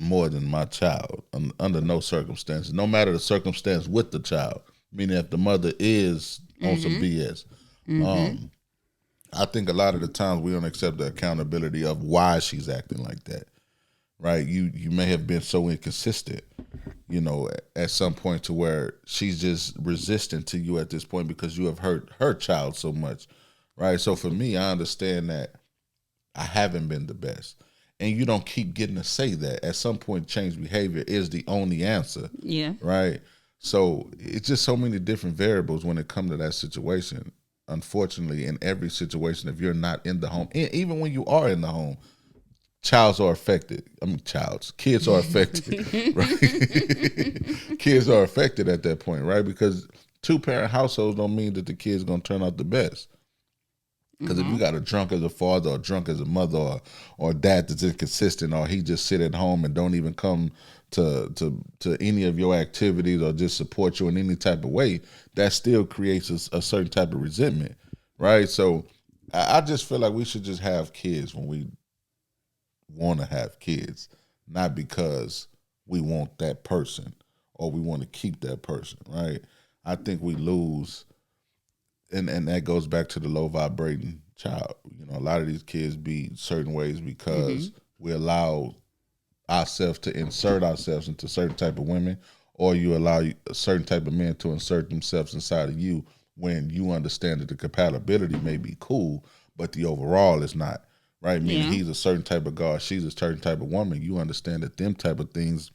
more than my child under no circumstances, no matter the circumstance with the child, meaning if the mother is on some BS. I think a lot of the times we don't accept the accountability of why she's acting like that, right? You may have been so inconsistent, at some point to where she's just resistant to you at this point because you have hurt her child so much, right? So for me, I understand that I haven't been the best. And you don't keep getting to say that. At some point, change behavior is the only answer. Yeah. Right? So it's just so many different variables when it comes to that situation. Unfortunately, in every situation, if you're not in the home, even when you are in the home, kids are affected, right? Kids are affected at that point, right? Because 2-parent households don't mean that the kid's gonna turn out the best. Because if you got a drunk as a father or drunk as a mother or a dad that's inconsistent or he just sit at home and don't even come to any of your activities or just support you in any type of way, that still creates a certain type of resentment, right? So I just feel like we should just have kids when we want to have kids, not because we want that person or we want to keep that person, right? I think we lose, and that goes back to the low vibrating child. You know, a lot of these kids be certain ways because we allow ourselves to insert ourselves into certain type of women, or you allow a certain type of men to insert themselves inside of you when you understand that the compatibility may be cool, but the overall is not, right? Meaning he's a certain type of guy, she's a certain type of woman. You understand that them type of things,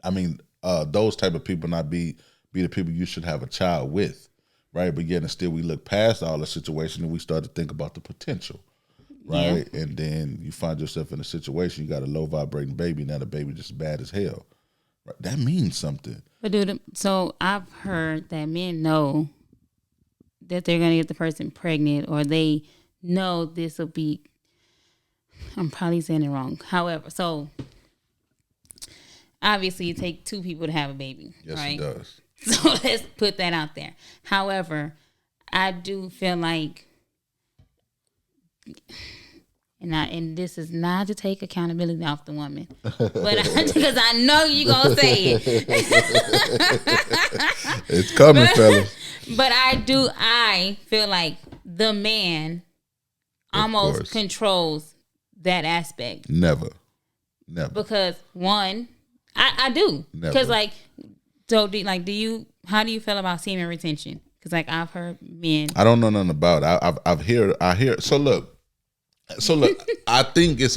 those type of people not be the people you should have a child with, right? But yet and still we look past all the situation and we start to think about the potential, right? Yeah. And then you find yourself in a situation, you got a low vibrating baby, now the baby just bad as hell. Right? That means something. But dude, so I've heard that men know that they're gonna get the person pregnant, or they know this will be, I'm probably saying it wrong. However, so obviously it takes 2 people to have a baby, yes, right? It does. So let's put that out there. However, I do feel like, and this is not to take accountability off the woman, but because I know you're gonna say it. It's coming, fellas. But I feel like the man almost controls that aspect. Never. Because one, I do. Because like, so how do you feel about semen retention? Because like I've heard men. I don't know nothing about it. I hear. So look, I think it's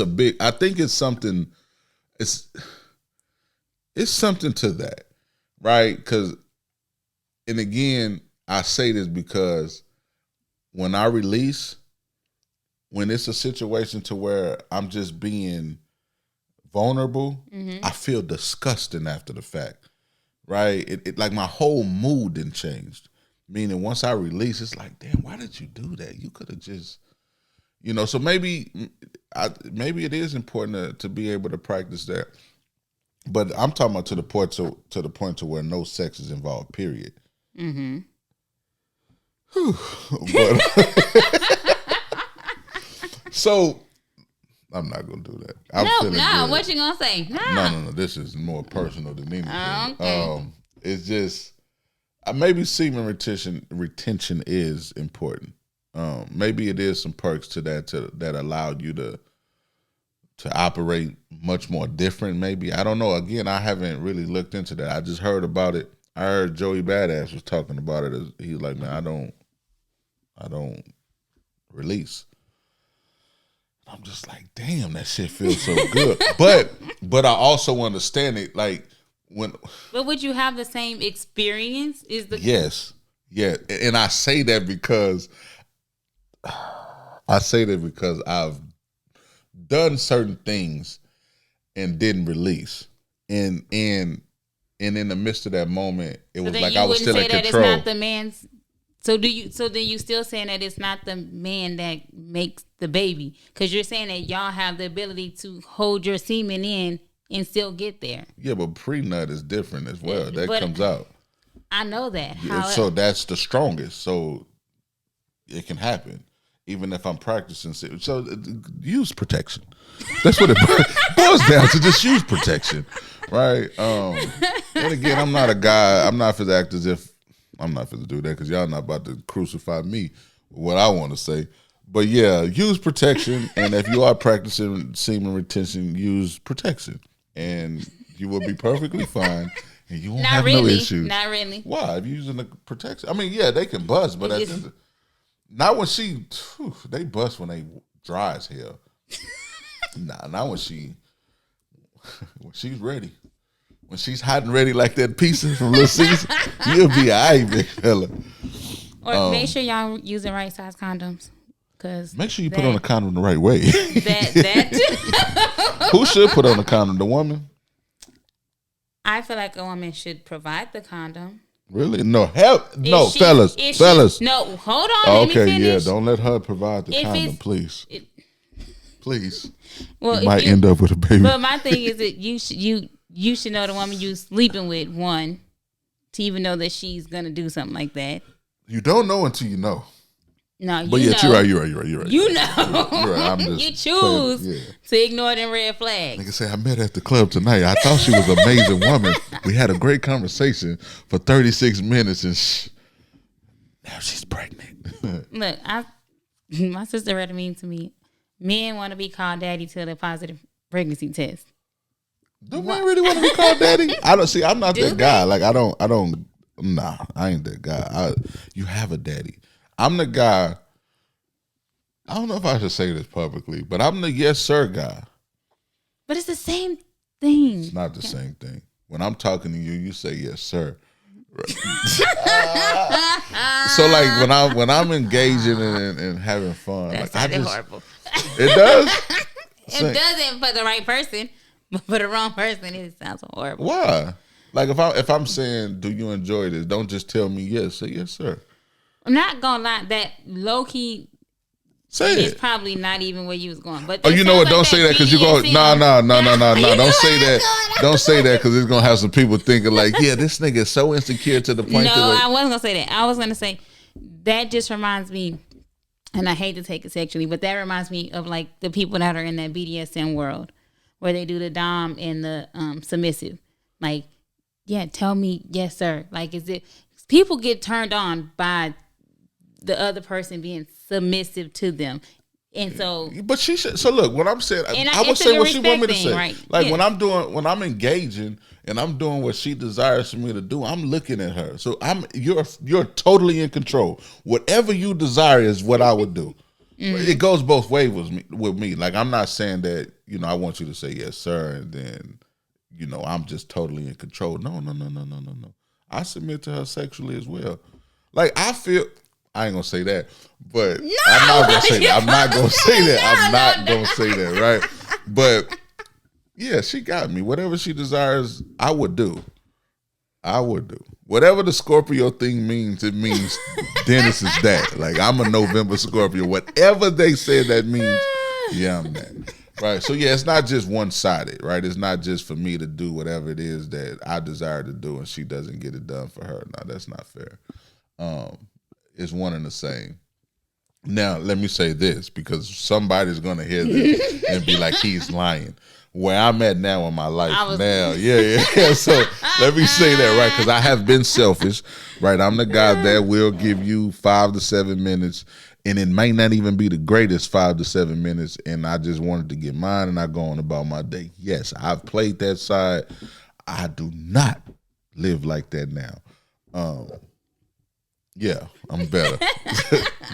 something. It's something to that, right? Because, and again, I say this because when I release, when it's a situation to where I'm just being vulnerable, I feel disgusting after the fact, right? It like my whole mood didn't change. Meaning once I release, it's like, damn, why did you do that? You could have just, so maybe it is important to be able to practice that. But I'm talking about to the point to where no sex is involved, period. Mm-hmm. So I'm not gonna do that. What you gonna say? No. This is more personal than anything. Okay. It's just maybe semen retention is important. Maybe it is some perks to that that allowed you to operate much more different. Maybe, I don't know. Again, I haven't really looked into that. I just heard about it. I heard Joey Badass was talking about it. He was like, man, I don't release. I'm just like, damn, that shit feels so good. But I also understand it, like when. But would you have the same experience? Yes, yeah, and I say that because I've done certain things and didn't release, and in the midst of that moment, it was like I was still in control. It's not the man's. So then you still saying that it's not the man that makes the baby? Because you're saying that y'all have the ability to hold your semen in and still get there. Yeah, but pre-nut is different as well. That comes out. I know that. So that's the strongest. So it can happen, even if I'm practicing. So use protection. That's what it boils down to. Just use protection, right? And again, I'm not a guy. I'm not for the act as if. I'm not going to do that because y'all not about to crucify me with what I want to say. But yeah, use protection. And if you are practicing semen retention, use protection. And you will be perfectly fine. And you won't have no issues. Not really. Why? If you're using the protection. I mean, yeah, they can bust, but not when they bust when they dry as hell. Not when she's ready. When she's hot and ready like that pizza from Little Caesar, you'll be all right, big fella. Or make sure y'all using right size condoms. Make sure you put on a condom the right way. That Who should put on a condom? The woman? I feel like a woman should provide the condom. Really? No, help. No, If she- fellas. if she- Fellas. No, hold on. Let me Okay, yeah. finish. Don't let her provide the If condom, it's- please. Please. Well, You if might you- end up with a baby. But my thing is that you should know the woman you sleeping with, one, to even know that she's gonna do something like that. You don't know until you know. No, you But yeah, know. you're right. You know. You're right. I'm just You choose playing, yeah. to ignore them red flags. Nigga say, I met her at the club tonight. I thought she was an amazing woman. We had a great conversation for 36 minutes and now she's pregnant. Look, my sister read a meme to me. Men want to be called daddy till the positive pregnancy test. Do men really want to be called daddy? I don't see. I'm not Do that guy. Like I don't. Nah, I ain't that guy. You have a daddy. I'm the guy. I don't know if I should say this publicly, but I'm the yes sir guy. But it's the same thing. It's not the same thing. When I'm talking to you, you say yes sir. Right. So like when I'm engaging and having fun, That like I sounded just horrible. it does. It doesn't for the right person, but for the wrong person, it sounds horrible. Why? Like if I'm saying, do you enjoy this? Don't just tell me yes. Say yes sir. I'm not gonna lie, that low key Say is it. probably not even where you was going. But Oh, you know what? Don't say that because you go. No. You Don't know say where I'm that. going. Don't say that because it's gonna have some people thinking like, yeah, this nigga is so insecure to the point No, that I wasn't gonna say that. I was gonna say that just reminds me, and I hate to take it sexually, but that reminds me of like the people that are in that BDSM world where they do the dom and the submissive. Like, yeah, tell me yes, sir. Like, is it people get turned on by the other person being submissive to them, and so But she should. So look, what I'm saying, And I would it's say a what she want me to respect say. thing, right? Like Yeah. when I'm engaging and I'm doing what she desires for me to do, I'm looking at her. So you're totally in control. Whatever you desire is what I would do. It goes both ways with me. Like I'm not saying that I want you to say yes, sir, and then I'm just totally in control. No. I submit to her sexually as well. Like I ain't gonna say that, but I'm not gonna say that. I'm not gonna say that. I'm not gonna say that, right? But yeah, she got me. Whatever she desires, I would do. Whatever the Scorpio thing means, it means Dennis is that. Like I'm a November Scorpio. Whatever they say that means, yeah, I'm that. Right. So yeah, it's not just one-sided, right? It's not just for me to do whatever it is that I desire to do and she doesn't get it done for her. No, that's not fair. It's one and the same. Now, let me say this because somebody's gonna hear this and be like, he's lying. Where I'm at now in my life now, yeah. So let me say that, right? Because I have been selfish, right? I'm the guy that will give you 5 to 7 minutes, and it might not even be the greatest 5 to 7 minutes, and I just wanted to get mine, and I go on about my day. Yes, I've played that side. I do not live like that now. Yeah, I'm better.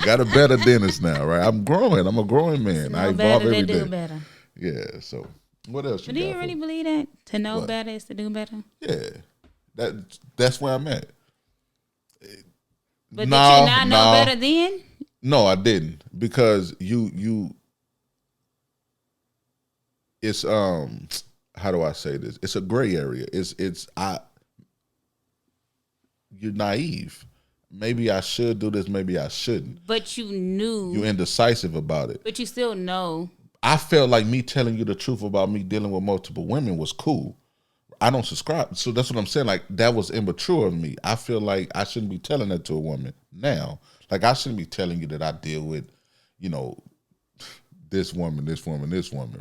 Got a better Dennis now, right? I'm growing. I'm a growing man. I evolve every day. Do better. Yeah. So, what else? But do you got really for me? believe that to know What? better is to do better? Yeah, that's where I'm at. But No, did you not know no. better then? No, I didn't because you. It's how do I say this? It's a gray area. You're naive. Maybe I should do this. Maybe I shouldn't. But you knew. You're indecisive about it. But you still know. I felt like me telling you the truth about me dealing with multiple women was cool. I don't subscribe. So that's what I'm saying. Like, that was immature of me. I feel like I shouldn't be telling that to a woman now. Like, I shouldn't be telling you that I deal with, this woman,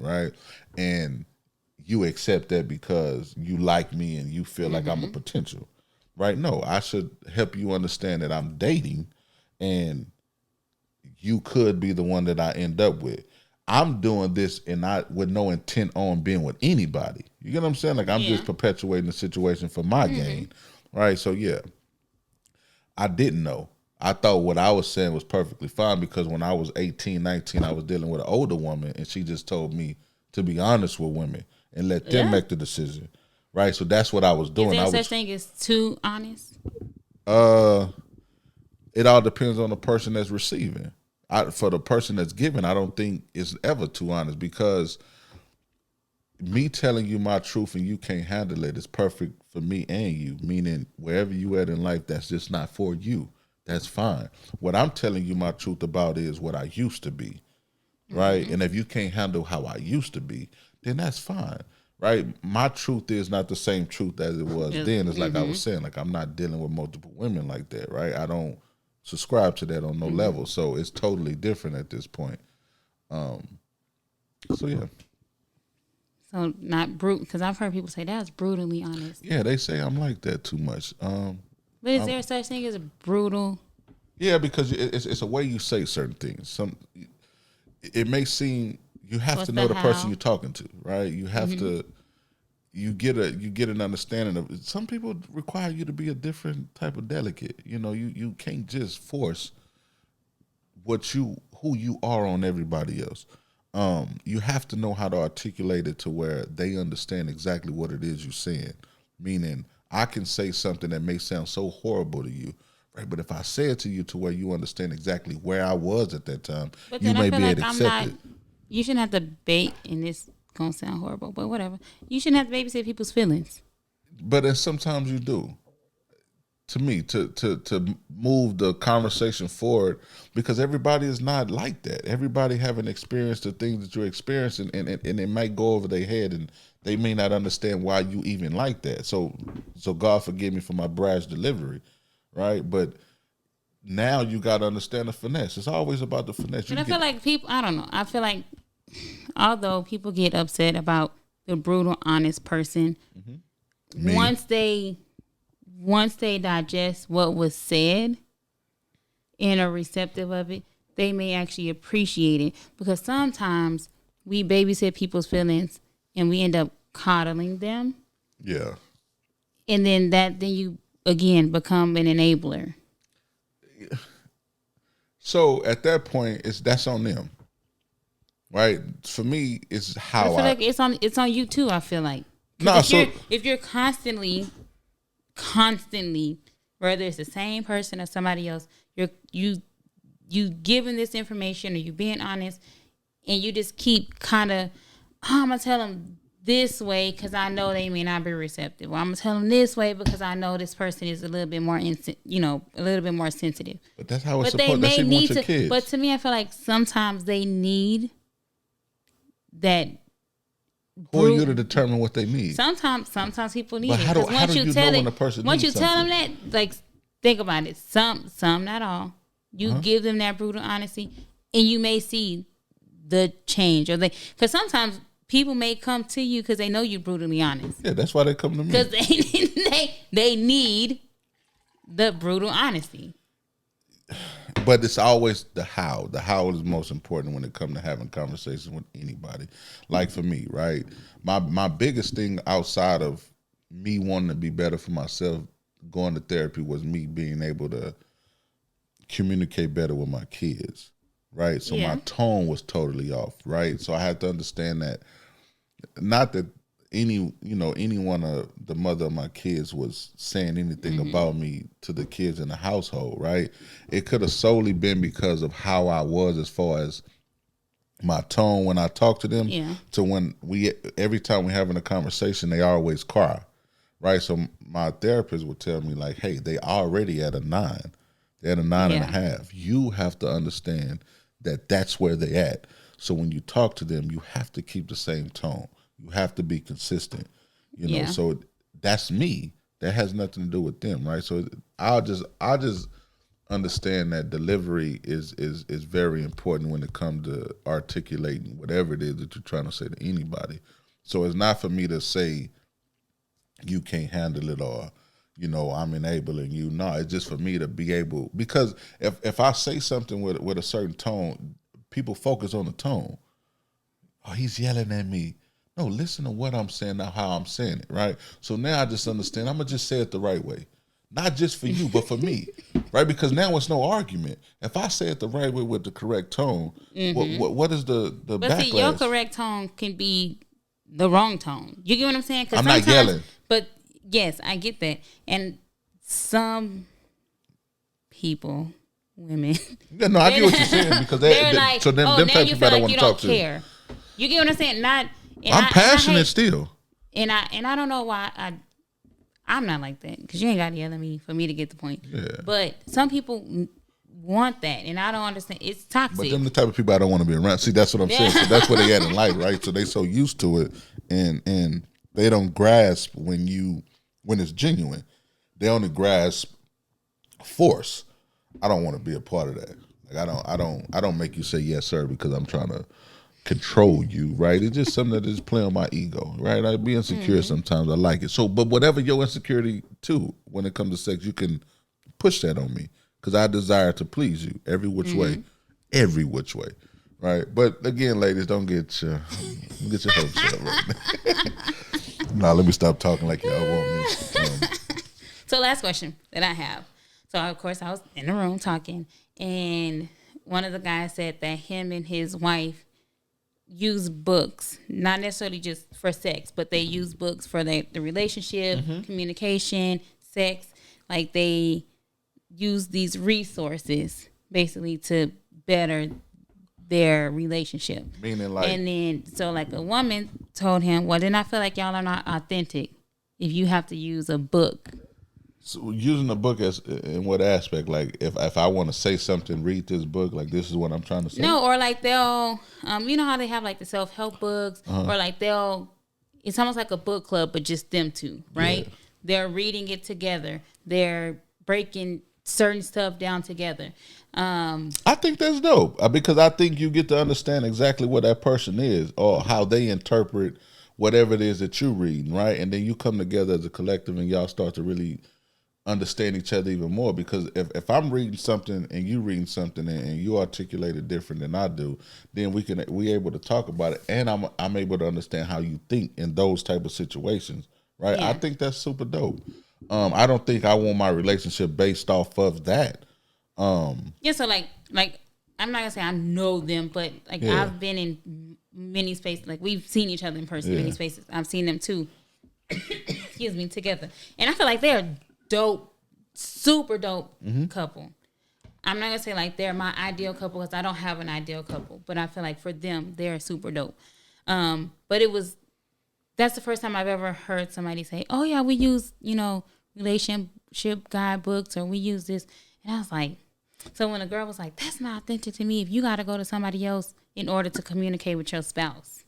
right? And you accept that because you like me and you feel like I'm a potential, right? No, I should help you understand that I'm dating and you could be the one that I end up with. I'm doing this and with no intent on being with anybody. You get what I'm saying? Like I'm just perpetuating the situation for my gain. Right? So yeah. I didn't know. I thought what I was saying was perfectly fine because when I was 18, 19, I was dealing with an older woman and she just told me to be honest with women and let them make the decision. Right? So that's what I was doing. Is there such thing as too honest? It all depends on the person that's receiving. For the person that's giving, I don't think it's ever too honest because me telling you my truth and you can't handle it is perfect for me and you, meaning wherever you at in life, that's just not for you. That's fine. What I'm telling you my truth about is what I used to be, right? And if you can't handle how I used to be, then that's fine, right? My truth is not the same truth as it was then. It's like I was saying, like I'm not dealing with multiple women like that, right? I don't subscribe to that on no level, so it's totally different at this point. So yeah. So not brute, because I've heard people say that's brutally honest. Yeah, they say I'm like that too much. But is there such thing as a brutal? Yeah, because it's a way you say certain things. It may seem you have to know the person you're talking to, right? You have to. You get an understanding of. Some people require you to be a different type of delicate. You know, you can't just force who you are on everybody else. You have to know how to articulate it to where they understand exactly what it is you're saying. Meaning, I can say something that may sound so horrible to you, right? But if I say it to you to where you understand exactly where I was at that time, But you then may I be feel able to like accept it. you shouldn't have to bait, and this gonna sound horrible, but whatever. You shouldn't have to babysit people's feelings. But then sometimes you do. To me, to move the conversation forward, because everybody is not like that. Everybody haven't experienced the things that you're experiencing, and it might go over their head, and they may not understand why you even like that. So God forgive me for my brash delivery, right? But now you got to understand the finesse. It's always about the finesse. And I feel like people, I don't know. I feel like although people get upset about the brutal, honest person, once they digest what was said and are receptive of it, they may actually appreciate it. Because sometimes we babysit people's feelings and we end up coddling them. Yeah. And then you again become an enabler. So at that point, that's on them, right? For me, it's how I feel like it's on you too. I feel like if you're constantly, whether it's the same person or somebody else, you giving this information or you being honest, and you just keep kind of, I'm gonna tell them this way because I know they may not be receptive, or I'm gonna tell them this way because I know this person is a little bit more sensitive. But that's how it's But supposed. That's even with your kids. But to me, I feel like sometimes they need that. Who are you to determine what they need? Sometimes people need But it. how do you know when a person once needs you tell them something? that, like, think about it. Some, not all. You give them that brutal honesty, and you may see the change, because sometimes people may come to you because they know you're brutally honest. Yeah, that's why they come to me. Because they need the brutal honesty. But it's always the how. The how is most important when it comes to having conversations with anybody. Like for me, right? My biggest thing outside of me wanting to be better for myself, going to therapy, was me being able to communicate better with my kids, right? So my tone was totally off, right? So I had to understand that, not that any one of the mother of my kids was saying anything about me to the kids in the household, right? It could have solely been because of how I was as far as my tone when I talk to them. Yeah. To when every time we're having a conversation, they always cry, right? So my therapist would tell me like, hey, they already at a 9. They're at a 9.5. You have to understand that that's where they're at. So when you talk to them, you have to keep the same tone. You have to be consistent, So that's me. That has nothing to do with them, right? So I'll just understand that delivery is very important when it comes to articulating whatever it is that you're trying to say to anybody. So it's not for me to say you can't handle it, or I'm enabling you. No, it's just for me to be able, because if I say something with a certain tone, people focus on the tone. Oh, he's yelling at me. No, listen to what I'm saying, not how I'm saying it, right? So now I just understand. I'm going to just say it the right way. Not just for you, but for me, right? Because now it's no argument. If I say it the right way with the correct tone, what is the but backlash? See, your correct tone can be the wrong tone. You get what I'm saying? I'm not yelling. But yes, I get that. And some people, women. Yeah, no, I get what you're saying, because they're like, so them now type of you people I feel don't like want you to talk don't care. You get what I'm saying? And I'm passionate I hate, still. and I don't know why I'm not like that, because you ain't got to yell at me for me to get the point. Yeah. But some people want that, and I don't understand. It's toxic. But them the type of people I don't want to be around. See, that's what I'm saying. So that's where they at in life, right? So they so used to it, and they don't grasp when it's genuine. They only grasp force. I don't want to be a part of that. Like I don't make you say yes, sir, because I'm trying to control you, right? It's just something that is play on my ego, right? I be insecure sometimes. I like it. So, but whatever your insecurity too, when it comes to sex, you can push that on me because I desire to please you every which way, right? But again, ladies, don't get your hopes up. Right? Nah, let me stop talking like y'all want me. So last question that I have. So of course I was in the room talking, and one of the guys said that him and his wife use books, not necessarily just for sex, but they use books for the relationship, communication, sex. Like they use these resources basically to better their relationship. Meaning like, And then so like a woman told him, well, then I feel like y'all are not authentic if you have to use a book. so using a book as in what aspect? Like if I want to say something, read this book. Like this is what I'm trying to say. No, or like they'll, you know how they have like the self-help books, or like it's almost like a book club, but just them two, right? Yeah. They're reading it together. They're breaking certain stuff down together. I think that's dope because I think you get to understand exactly what that person is or how they interpret whatever it is that you're reading, right? And then you come together as a collective and y'all start to really understand each other even more, because if I'm reading something and you reading something and you articulate it different than I do, then we able to talk about it, and I'm able to understand how you think in those type of situations, right? Yeah. I think that's super dope. I don't think I want my relationship based off of that. Yeah, so like I'm not gonna say I know them, but like Yeah. I've been in many spaces. Like we've seen each other in person in Yeah. many spaces. I've seen them too. Excuse me, together, and I feel like they're dope, super dope couple. I'm not gonna say like they're my ideal couple because I don't have an ideal couple, but I feel like for them they're super dope. But that's the first time I've ever heard somebody say, "Oh yeah, we use relationship guide books, or we use this," and I was like, so when a girl was like, "That's not authentic to me. If you got to go to somebody else in order to communicate with your spouse."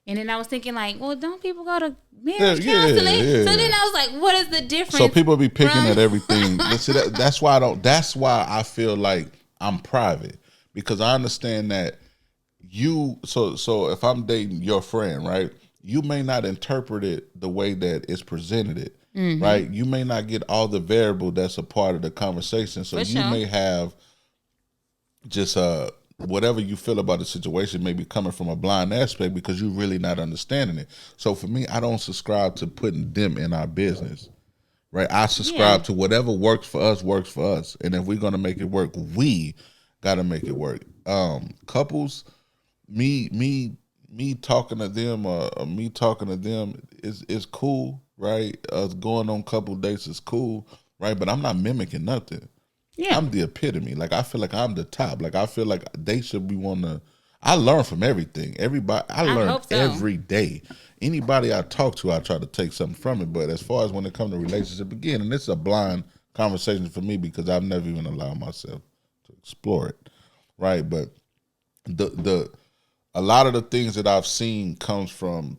And then I was thinking like, well, don't people go to marriage counseling? Yeah. So then I was like, what is the difference? So people be picking from- at everything. But see, that's why that's why I feel like I'm private, because I understand that you. So if I'm dating your friend, right, you may not interpret it the way that it's presented it, right? You may not get all the variable that's a part of the conversation. So For you sure. may have just whatever you feel about the situation may be coming from a blind aspect because you're really not understanding it. So for me, I don't subscribe to putting them in our business, right? I subscribe to whatever works for us. And if we're going to make it work, we got to make it work. Couples, me talking to them or me talking to them is cool, right? Us going on couple dates is cool, right? But I'm not mimicking nothing. Yeah. I'm the epitome. Like I feel like I'm the top. Like I feel like they should be I learn from everything. Everybody, I learn hope so. every day. Anybody I talk to, I try to take something from it. But as far as when it comes to relationship, again, and it's a blind conversation for me because I've never even allowed myself to explore it, right? But a lot of the things that I've seen comes from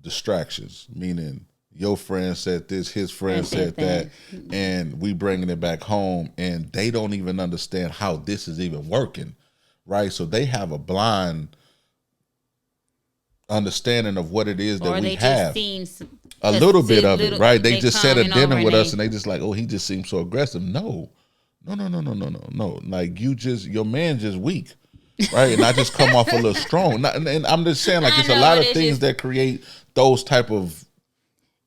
distractions, meaning your friend said this, his friend said that, and we bringing it back home, and they don't even understand how this is even working, right? So they have a blind understanding of what it is that or we they have. just seen A little bit of it, right? They they just sat at coming dinner over with and us, and they just like, oh, he just seems so aggressive. No. Like your man just weak, right? And I just come off a little strong. And I'm just saying, like, I it's a know, lot but of it's things just- that create those type of.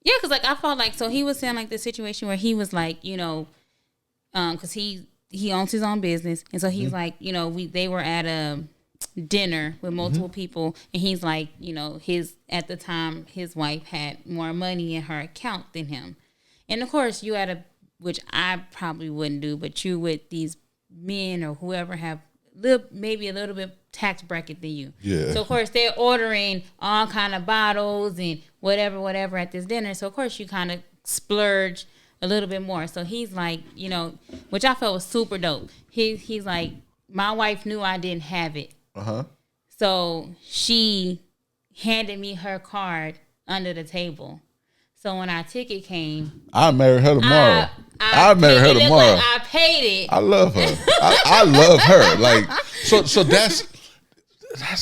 Yeah, because like I felt like, so he was saying like the situation where he was like, because he owns his own business, and so he's like, they were at a dinner with multiple people, and he's like, at the time his wife had more money in her account than him, and of course which I probably wouldn't do, but you with these men or whoever have maybe a little bit tax bracket than you. Yeah. So of course they're ordering all kind of bottles and whatever at this dinner. So of course you kind of splurge a little bit more. So he's like, you know, which I felt was super dope. He's like, my wife knew I didn't have it. So she handed me her card under the table. So when our ticket came, I marry her tomorrow. I marry her tomorrow. Like I paid it. I love her. I love her. Like so that's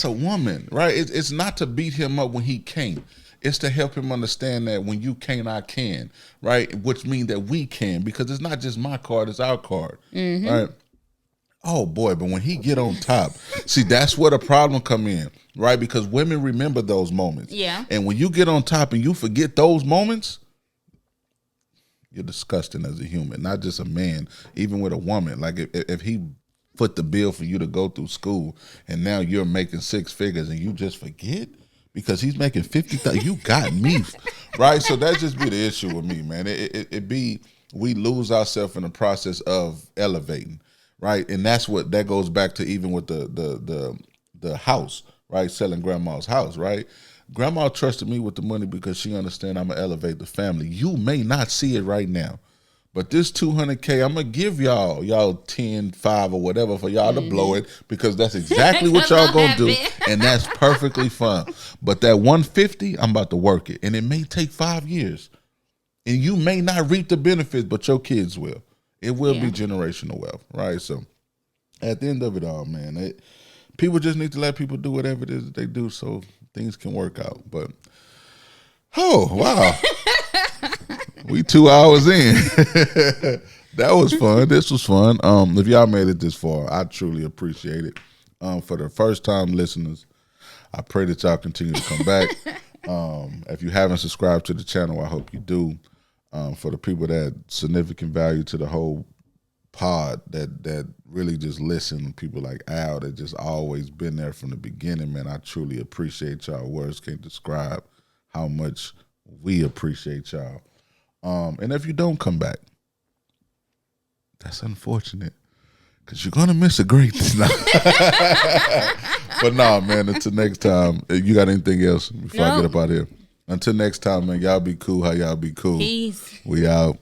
a woman, right? It's not to beat him up when he can't. It's to help him understand that when you can't, I can, right? Which means that we can, because it's not just my card, it's our card, right? Oh boy, but when he get on top, see, that's where the problem come in, right? Because women remember those moments. Yeah. And when you get on top and you forget those moments, you're disgusting as a human, not just a man, even with a woman. Like if he foot the bill for you to go through school and now you're making 6 figures and you just forget because he's making 50,000, you got me, right? So that just be the issue with me, man. It be, we lose ourselves in the process of elevating. Right, and that goes back to even with the house, right? Selling grandma's house, right? Grandma trusted me with the money because she understand I'm gonna elevate the family. You may not see it right now, but this $200K, I'm gonna give y'all 10, 5 or whatever for y'all to blow it, because that's exactly what y'all gonna do, and that's perfectly fine. But that 150, I'm about to work it, and it may take 5 years, and you may not reap the benefits, but your kids will. It will be generational wealth, right? So at the end of it all, man, people just need to let people do whatever it is that they do so things can work out. But, oh, wow. We 2 hours in. That was fun. This was fun. If y'all made it this far, I truly appreciate it. For the first time listeners, I pray that y'all continue to come back. If you haven't subscribed to the channel, I hope you do. For the people that significant value to the whole pod, that really just listen, people like Al that just always been there from the beginning, man, I truly appreciate y'all. Words can't describe how much we appreciate y'all. And if you don't come back, that's unfortunate, because you're going to miss a great thing. But nah, man, until next time, you got anything else before I get up out of here? Until next time, man, y'all be cool how y'all be cool. Peace. We out.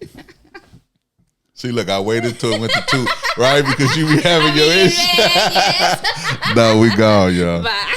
See, look, I waited till it went to 2, right? Because you be having your issue. No, we gone, y'all. Bye.